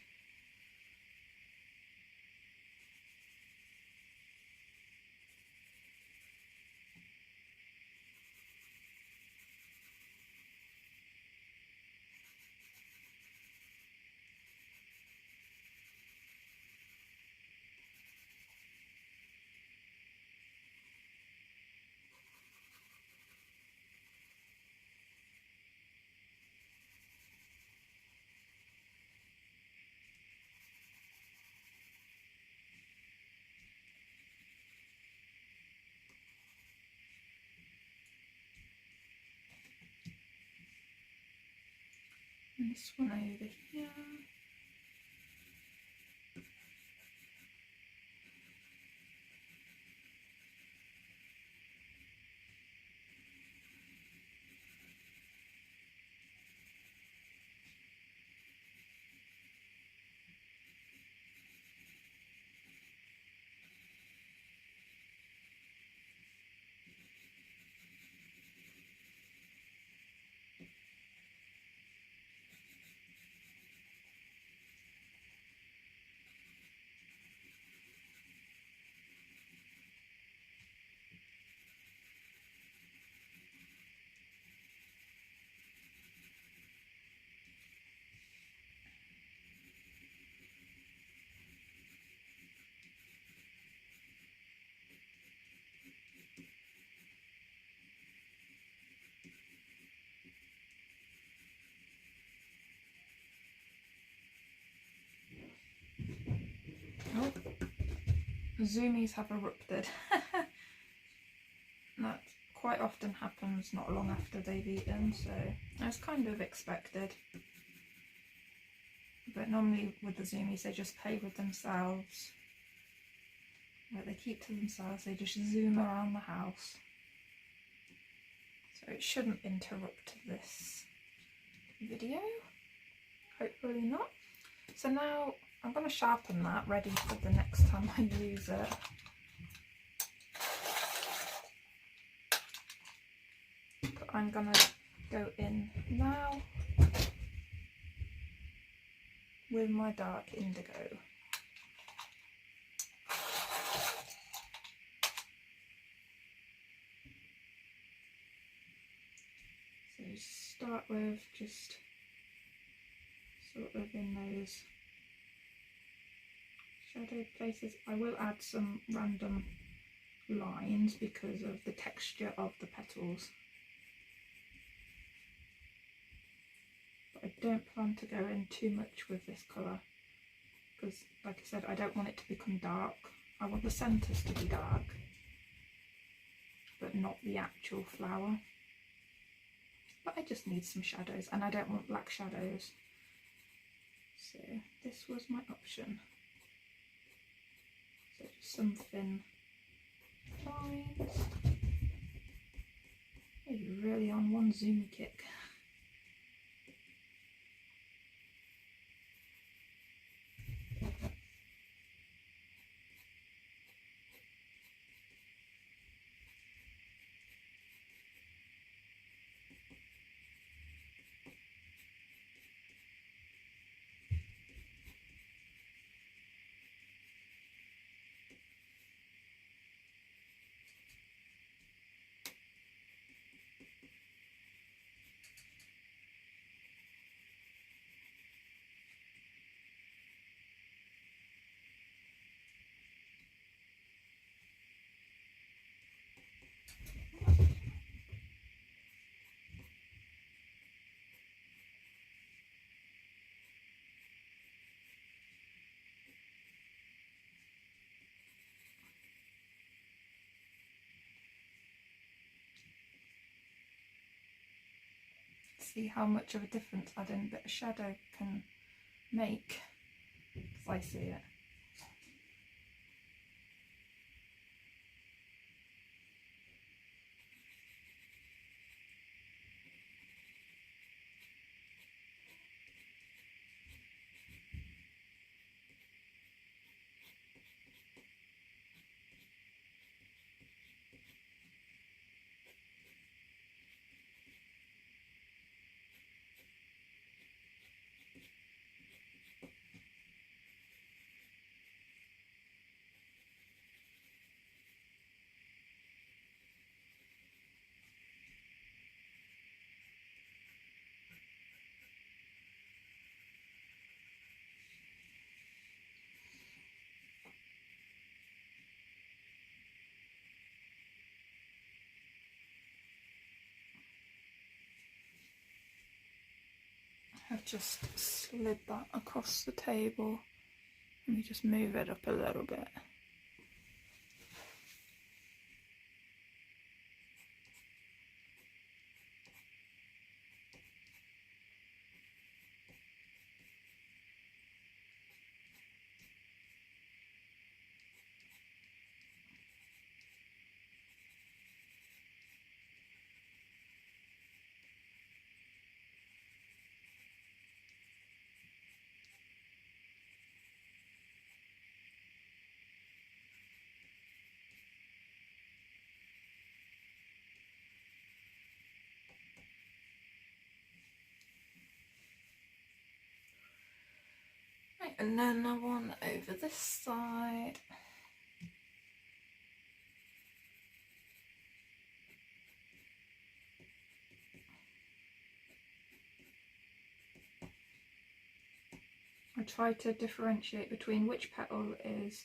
Speaker 1: And this one over here. Oh, zoomies have erupted. That quite often happens not long after they've eaten, so that's kind of expected. But normally with the zoomies, they just play with themselves. Like, they keep to themselves, they just zoom around the house. So it shouldn't interrupt this video. Hopefully not. So now I'm going to sharpen that, ready for the next time I use it. I'm gonna go in now with my dark indigo. So start with just sort of in those shadowed places. I will add some random lines because of the texture of the petals, but I don't plan to go in too much with this colour because, like I said, I don't want it to become dark. I want the centres to be dark but not the actual flower. But I just need some shadows and I don't want black shadows, so this was my option. So just some thin lines. Oh, you're really on one zoomy kick. See how much of a difference adding a bit of shadow can make, as I see it. I've just slid that across the table. Let me just move it up a little bit. Right, and then I want over this side. I try to differentiate between which petal is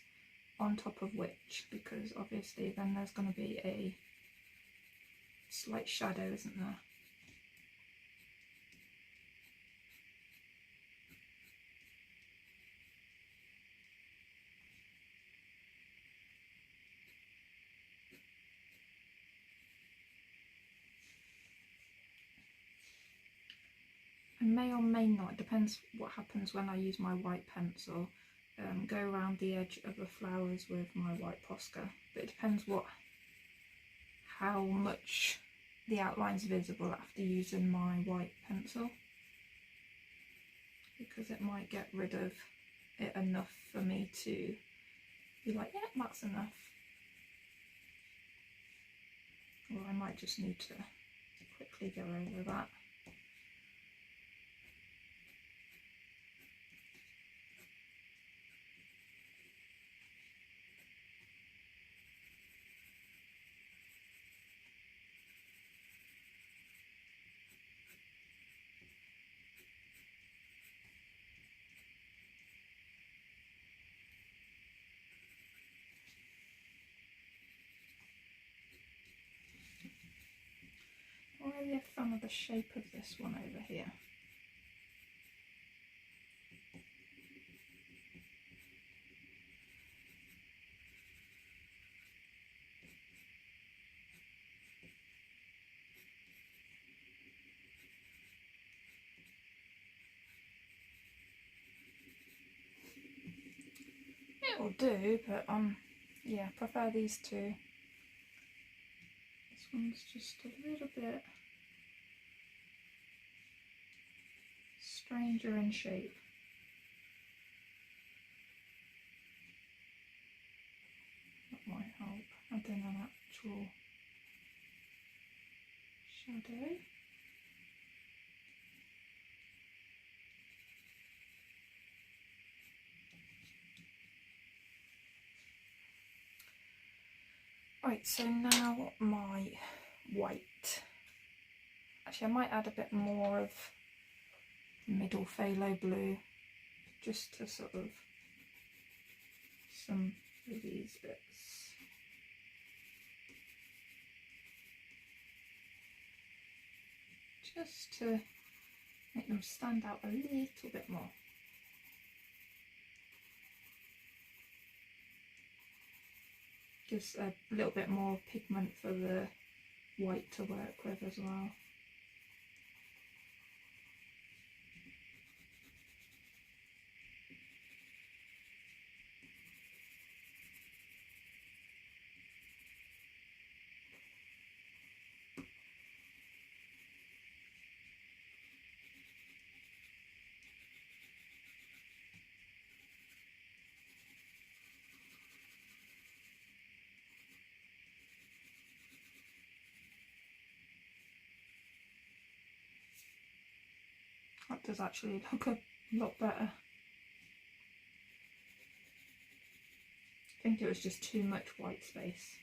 Speaker 1: on top of which, because obviously then there's going to be a slight shadow, isn't there? I may or may not, it depends what happens when I use my white pencil, go around the edge of the flowers with my white Posca, but it depends how much the outline's visible after using my white pencil, because it might get rid of it enough for me to be like, yeah, that's enough. Or I might just need to quickly quickly go over that. I really have fun with the shape of this one over here. It will do, but yeah, I prefer these two. This one's just a little bit stranger in shape. That might help adding an actual shadow. Right, so now my white. Actually, I might add a bit more of middle phthalo blue, just to sort of some of these bits. Just to make them stand out a little bit more. Gives a little bit more pigment for the white to work with as well. That does actually look a lot better. I think it was just too much white space.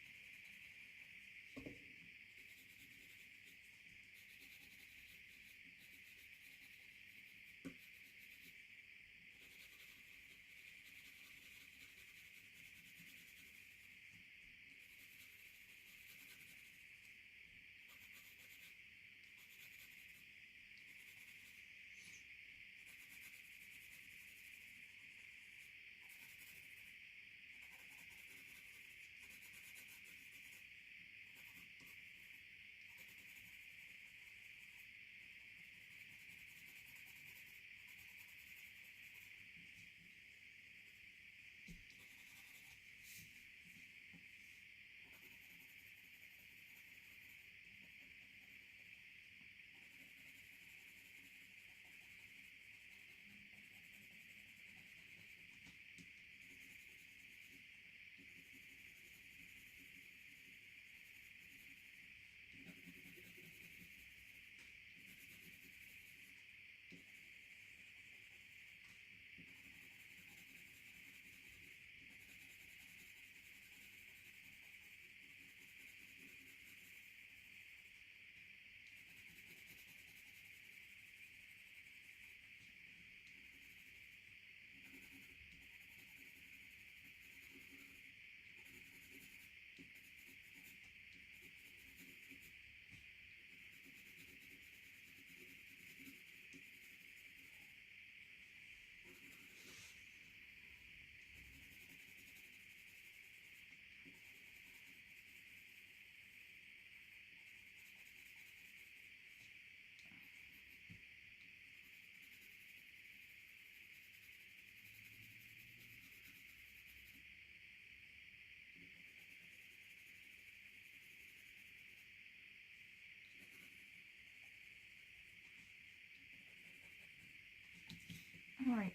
Speaker 1: Right,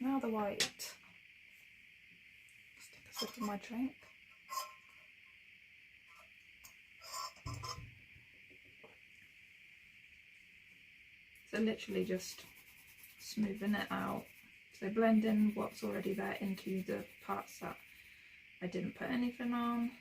Speaker 1: now the white. Stick a sip of my drink. So literally just smoothing it out. So blending what's already there into the parts that I didn't put anything on.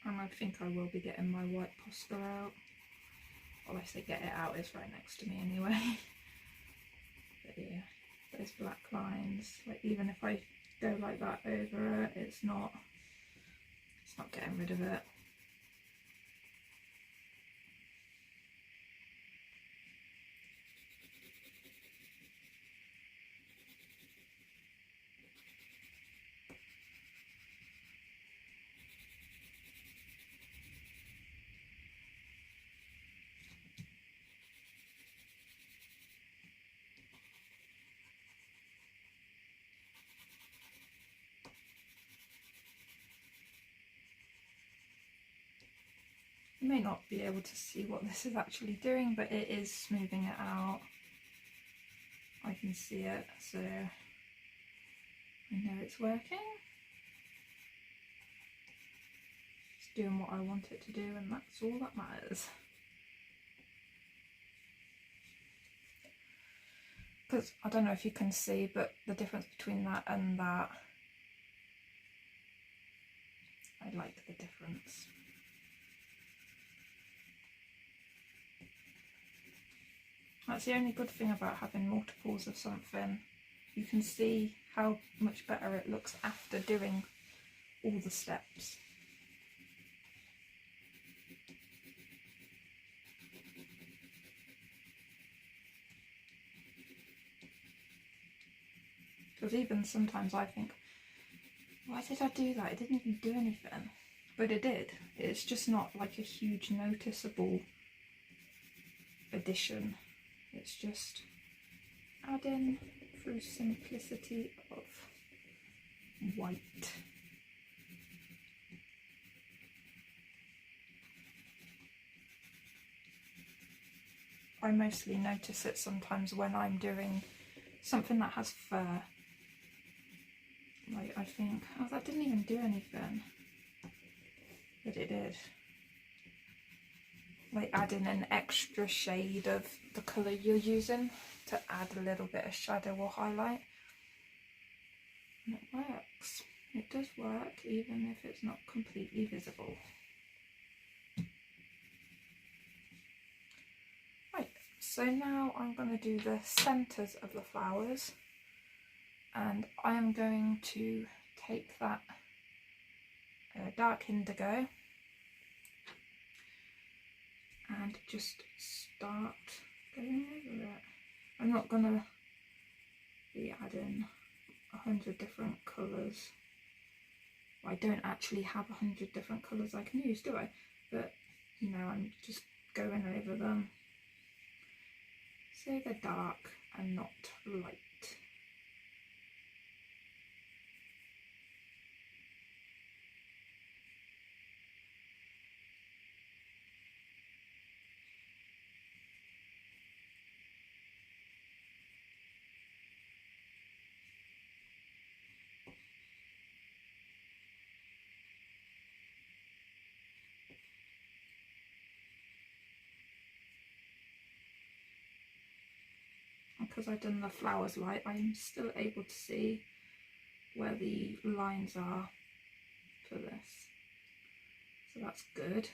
Speaker 1: And I think I will be getting my white poster out. Well, I say get it out, it's right next to me anyway. But yeah, those black lines, like even if I go like that over it, it's not getting rid of it. You may not be able to see what this is actually doing, but it is smoothing it out. I can see it, so I know it's working. It's doing what I want it to do, and that's all that matters. Because I don't know if you can see, but the difference between that and that, I like the difference. That's the only good thing about having multiples of something. You can see how much better it looks after doing all the steps. Because even sometimes I think, why did I do that? It didn't even do anything. But it did. It's just not like a huge noticeable addition. It's just adding through simplicity of white. I mostly notice it sometimes when I'm doing something that has fur. Like I think, oh, that didn't even do anything. But it did. Like adding an extra shade of the colour you're using to add a little bit of shadow or highlight. And it works. It does work even if it's not completely visible. Right, so now I'm going to do the centres of the flowers, and I am going to take that dark indigo and just start going over it. I'm not going to be adding 100 different colours. Well, I don't actually have 100 different colours I can use, do I? But, you know, I'm just going over them so they're dark and not light. Because I've done the flowers light, I'm still able to see where the lines are for this, so that's good.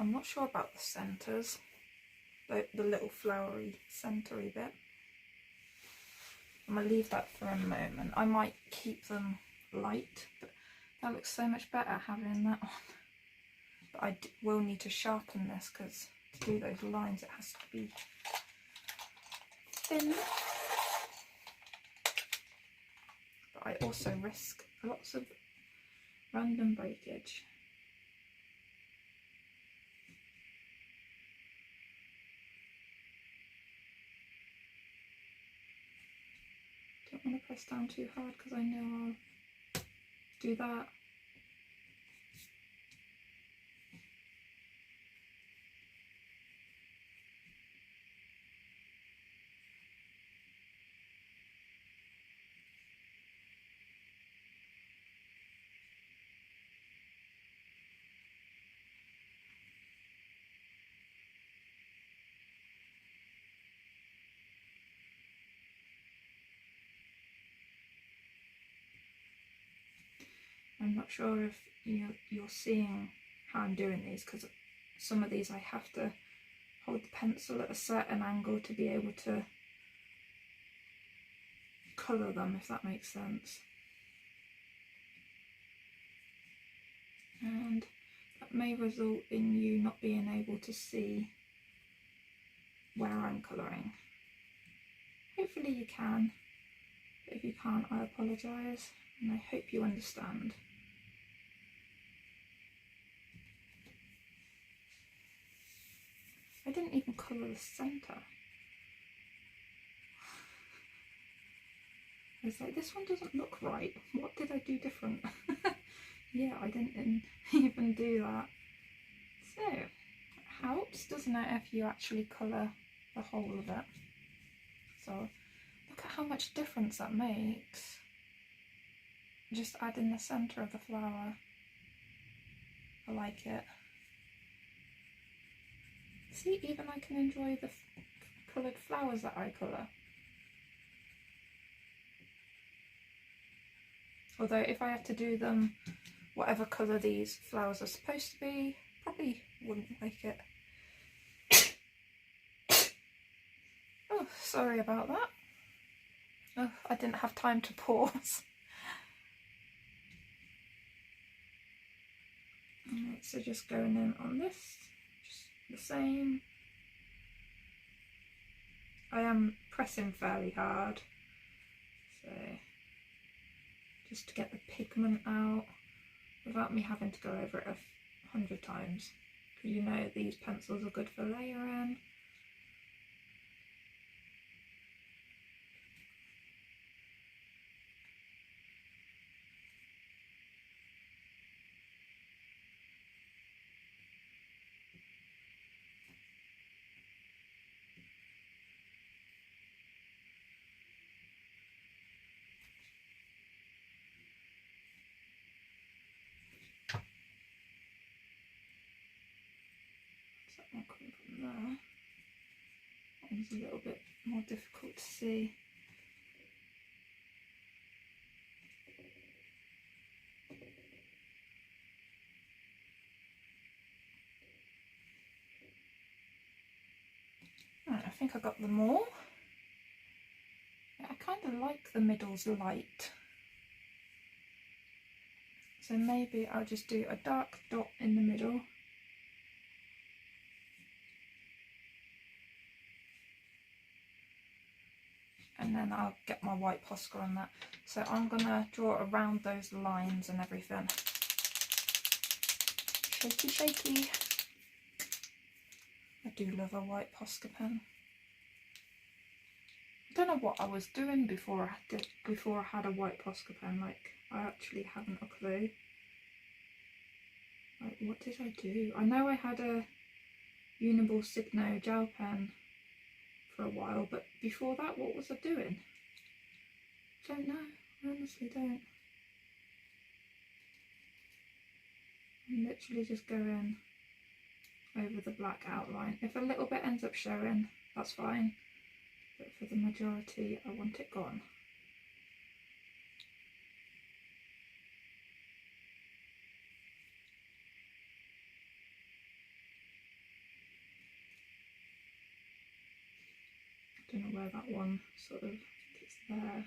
Speaker 1: I'm not sure about the centres, the little flowery centery bit. I'm going to leave that for a moment. I might keep them light, but that looks so much better having that on. But I will need to sharpen this because to do those lines it has to be thin. But I also risk lots of random breakage. Don't want to press down too hard because I know I'll do that. I'm not sure if you're seeing how I'm doing these, because some of these I have to hold the pencil at a certain angle to be able to colour them, if that makes sense. And that may result in you not being able to see where I'm colouring. Hopefully you can, but if you can't, I apologise, and I hope you understand. I didn't even colour the centre. I was like, this one doesn't look right. What did I do different? Yeah, I didn't even do that. So, it helps, doesn't it, if you actually colour the whole of it. So, look at how much difference that makes. Just adding the centre of the flower. I like it. See, even I can enjoy the coloured flowers that I colour. Although if I had to do them whatever colour these flowers are supposed to be, probably wouldn't like it. Oh, sorry about that. Oh, I didn't have time to pause. Alright, so just going in on this, just the same. I am pressing fairly hard, so just to get the pigment out without me having to go over it 100 times, because you know these pencils are good for layering. So that one coming from there. That one's a little bit more difficult to see. Right, I think I got them all. Yeah, I kind of like the middles light. So maybe I'll just do a dark dot in the middle. And then I'll get my white Posca on that. So I'm going to draw around those lines and everything. Shaky, shaky. I do love a white Posca pen. I don't know what I was doing before I had a white Posca pen. Like, I actually haven't a clue. Like, what did I do? I know I had a Uniball Signo gel pen for a while, but before that, what was I doing? Don't know. I honestly don't. I'm literally just going over the black outline. If a little bit ends up showing, that's fine, but for the majority I want it gone. I don't know where that one sort of bits there,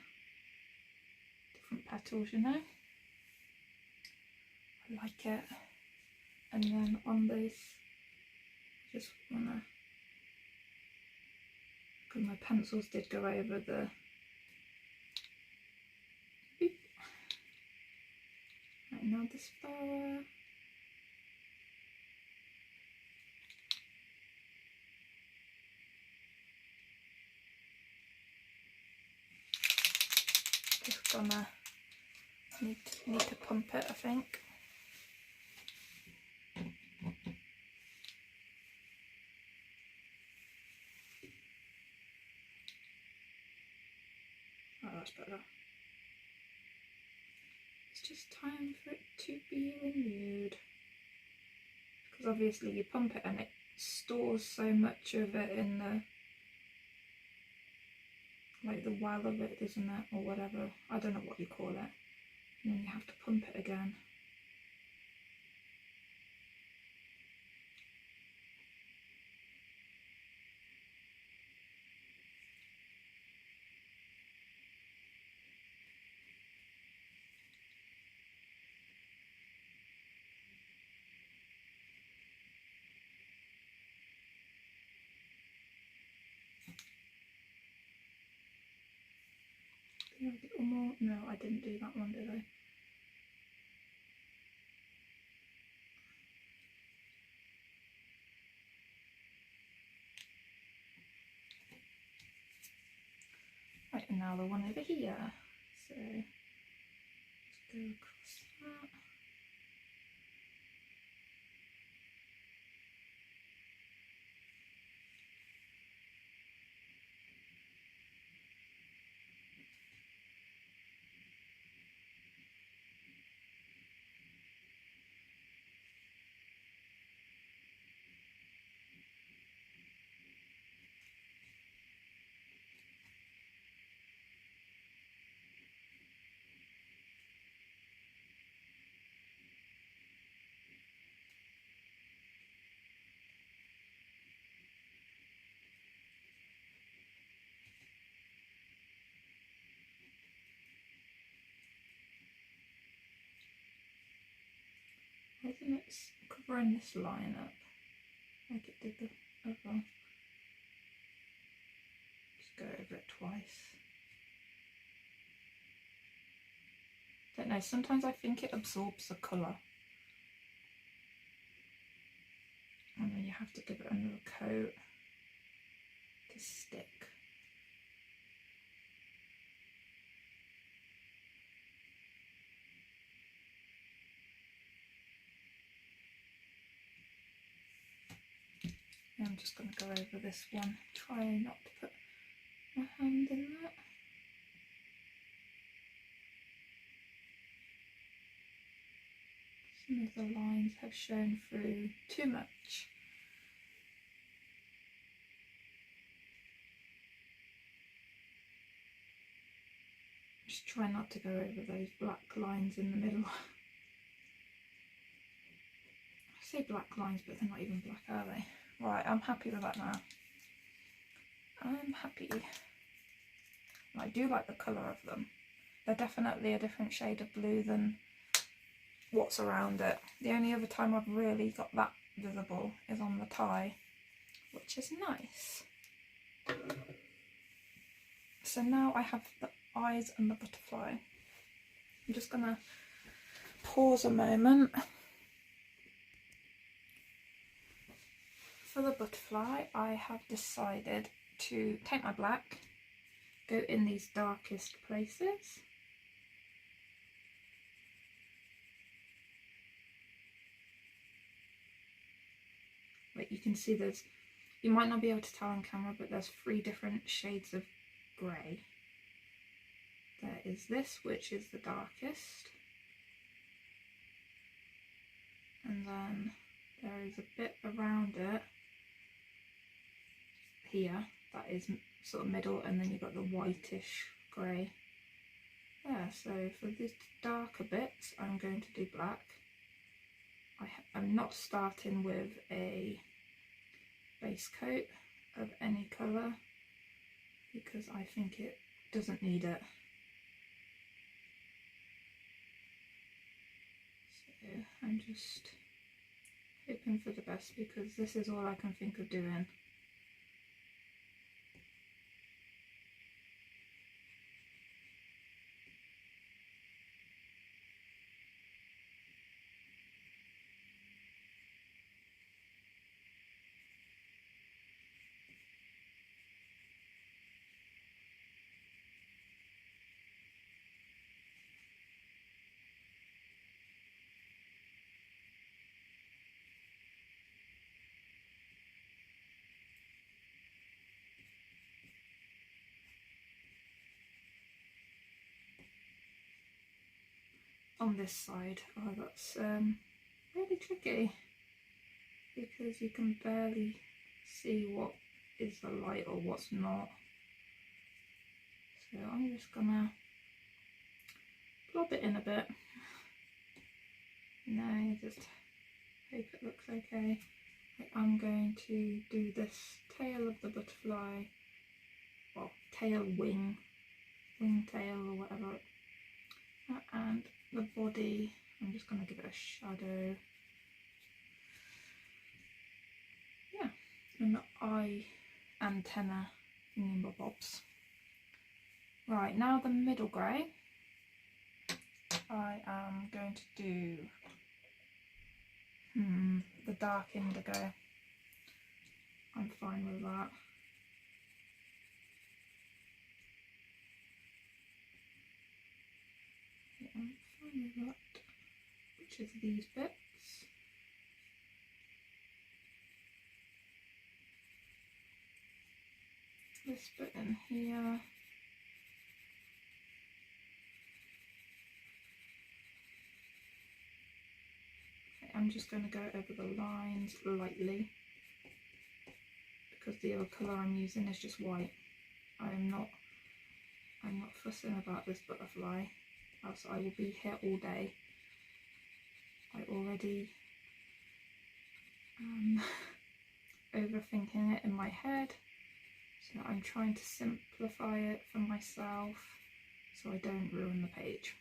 Speaker 1: different petals, you know. I like it. And then on this, I just wanna, because my pencils did go over the, right, now this flower. Just gonna need to pump it, I think. Oh, that's better. It's just time for it to be renewed. Because obviously you pump it and it stores so much of it in the, like the well of it, doesn't it? Or whatever. I don't know what you call it. And then you have to pump it again. Did I get one more? No, I didn't do that one, did I? Right, and now the one over here. So let's go across that. I think it's covering this line up like it did the other. Just go over it twice. Don't know, sometimes I think it absorbs the colour. And then you have to give it another coat to stick. And I'm just going to go over this one, try not to put my hand in that. Some of the lines have shown through too much. Just try not to go over those black lines in the middle. I say black lines, but they're not even black, are they? Right, I'm happy with that now. I'm happy. I do like the colour of them. They're definitely a different shade of blue than what's around it. The only other time I've really got that visible is on the tie, which is nice. So now I have the eyes and the butterfly. I'm just gonna pause a moment. For the butterfly, I have decided to take my black, go in these darkest places. Like you can see there's, you might not be able to tell on camera, but there's 3 different shades of grey. There is this, which is the darkest. And then there is a bit around it here that is sort of middle, and then you've got the whitish grey there. So for these darker bits I'm going to do black. I'm not starting with a base coat of any colour because I think it doesn't need it. So I'm just hoping for the best because this is all I can think of doing. On this side, oh, that's really tricky because you can barely see what is the light or what's not. So I'm just gonna blob it in a bit. No, just hope it looks okay. I'm going to do this tail of the butterfly, or tail wing tail or whatever, and the body, I'm just going to give it a shadow. Yeah, and the eye antenna thingamabobs. Right, now the middle grey, I am going to do the dark indigo. I'm fine with that. Yeah, I'm fine with that, which is these bits. This bit in here. Okay, I'm just going to go over the lines lightly because the other colour I'm using is just white. I'm not fussing about this butterfly, else I will be here all day. I already overthinking it in my head, so I'm trying to simplify it for myself so I don't ruin the page.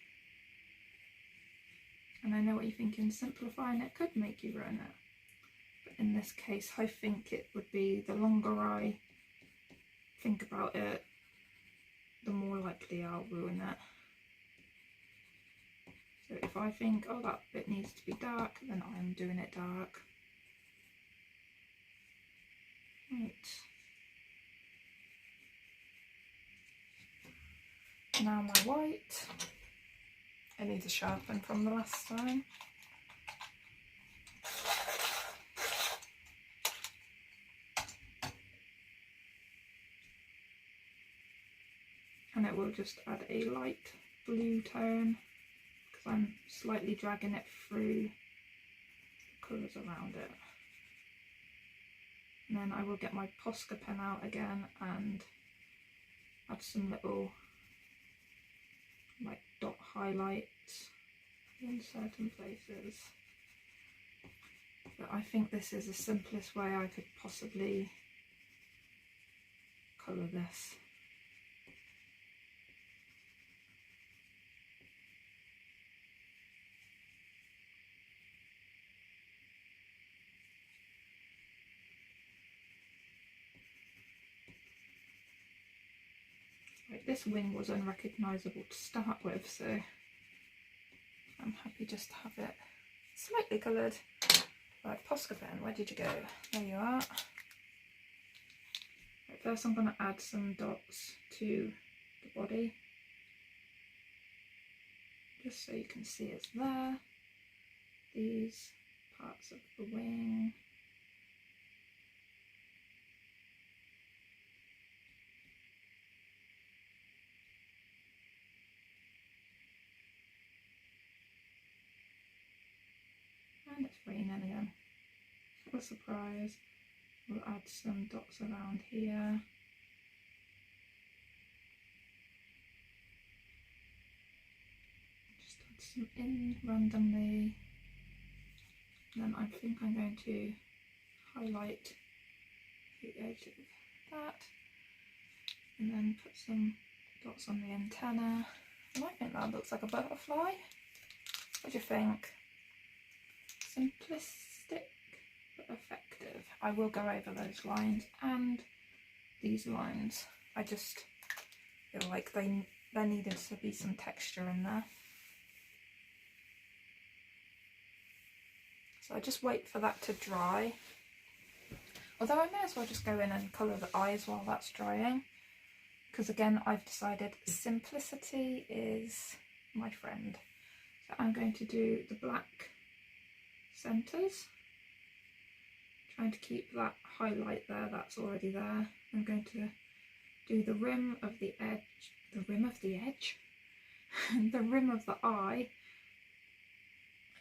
Speaker 1: And I know what you're thinking, simplifying it could make you ruin it, but in this case I think it would be, the longer I think about it, the more likely I'll ruin it. So if I think, oh, that bit needs to be dark, then I'm doing it dark. Right. Now my white, it needs a sharpen from the last time. And it will just add a light blue tone because I'm slightly dragging it through the colours around it. And then I will get my Posca pen out again and add some little like dot highlights in certain places. But I think this is the simplest way I could possibly colour this. Right, this wing was unrecognisable to start with, so I'm happy just to have it slightly coloured. Right, Posca pen, where did you go? There you are. Right, first I'm going to add some dots to the body, just so you can see it's there. These parts of the wing. And it's raining again. What a surprise. We'll add some dots around here. Just add some in randomly. Then I think I'm going to highlight the edge of that. And then put some dots on the antenna. And I think that looks like a butterfly. What do you think? Simplistic but effective. I will go over those lines and these lines. I just feel like there needed to be some texture in there. So I just wait for that to dry. Although I may as well just go in and colour the eyes while that's drying. Because again, I've decided simplicity is my friend. So I'm going to do the black centres. Trying to keep that highlight there, that's already there. I'm going to do the rim of the edge, the rim of the eye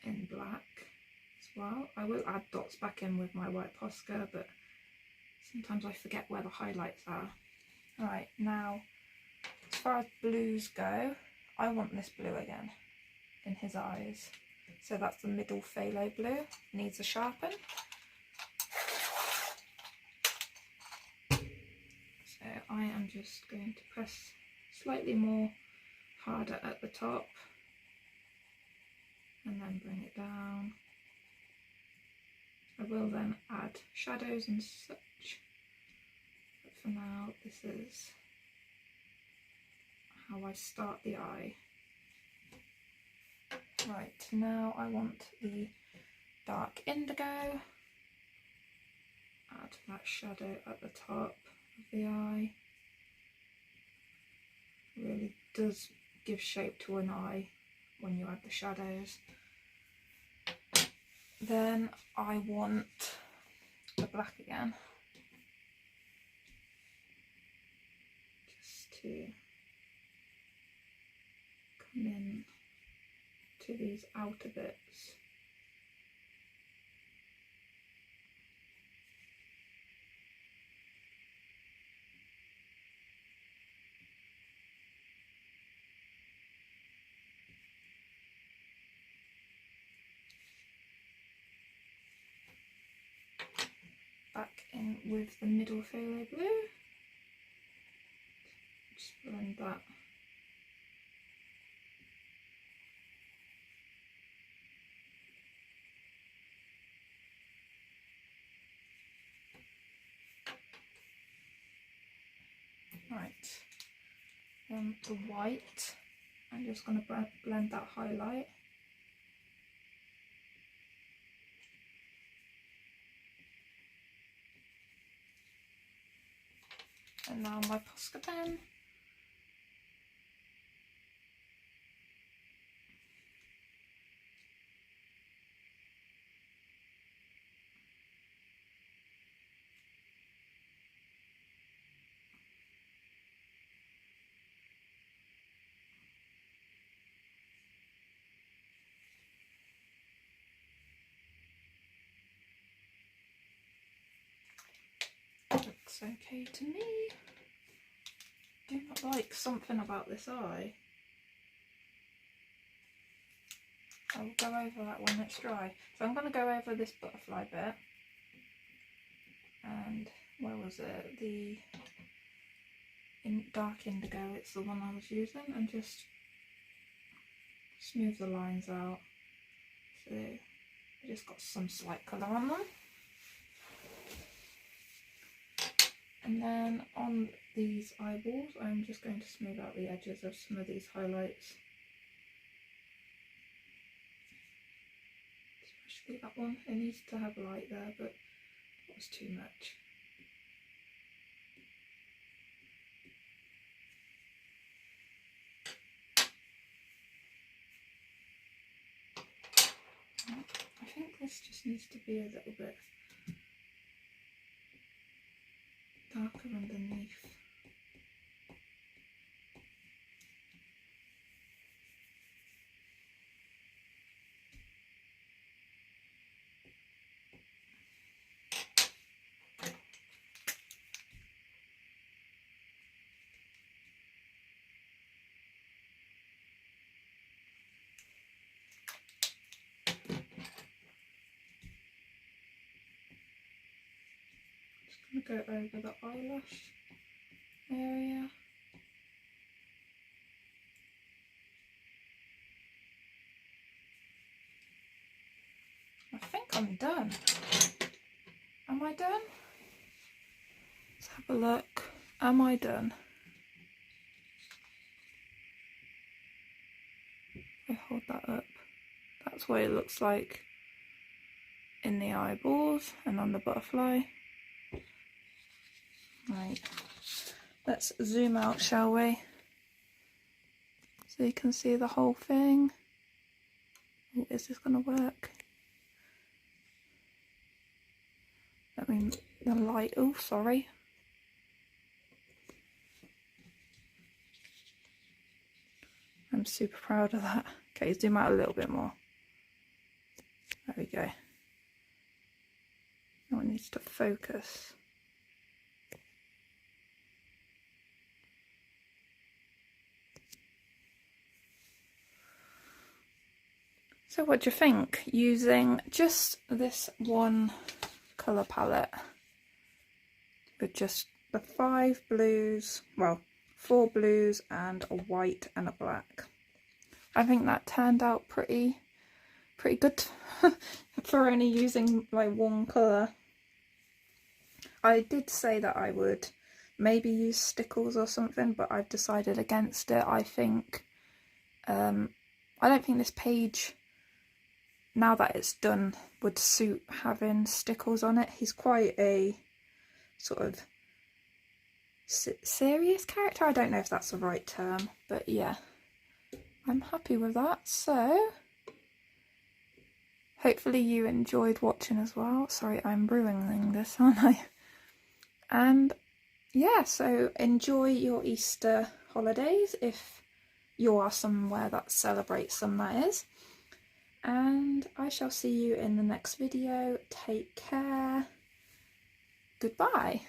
Speaker 1: in black as well. I will add dots back in with my white Posca, but sometimes I forget where the highlights are. Right, now as far as blues go, I want this blue again in his eyes. So that's the middle phthalo blue, needs a sharpen. So I am just going to press slightly more harder at the top and then bring it down. I will then add shadows and such, but for now this is how I start the eye. Right, now I want the dark indigo, add that shadow at the top of the eye. Really does give shape to an eye when you add the shadows. Then I want the black again, just to come in to these outer bits. Back in with the middle phthalo blue, just blend that. Right, then the white, I'm just going to blend that highlight. And now my Posca pen. Looks okay to me. Do not like something about this eye. I will go over that when it's dry. So I'm going to go over this butterfly bit. And where was it? The dark indigo, it's the one I was using, and just smooth the lines out. So I just got some slight colour on them. And then on these eyeballs, I'm just going to smooth out the edges of some of these highlights. Especially that one, it needs to have light there, but that was too much. I think this just needs to be a little bit darker underneath. Just going to go over the eyelash area. I'm done. Am I done? Let's have a look. Am I done? I hold that up. That's what it looks like in the eyeballs and on the butterfly. Right, let's zoom out, shall we? So you can see the whole thing. Ooh, is this going to work? Let me, the light, oh sorry. I'm super proud of that. Okay, zoom out a little bit more. There we go. Now it needs to focus. So what do you think? Using just this one colour palette with just the 5 blues, well, 4 blues and a white and a black. I think that turned out pretty good for only using like one colour. I did say that I would maybe use stickles or something, but I've decided against it. I think I don't think this page, now that it's done, would suit having stickles on it. He's quite a sort of serious character. I don't know if that's the right term, but yeah, I'm happy with that. So hopefully you enjoyed watching as well. Sorry, I'm ruining this, aren't I? And yeah, so enjoy your Easter holidays if you are somewhere that celebrates them, that is. And I shall see you in the next video. Take care. Goodbye.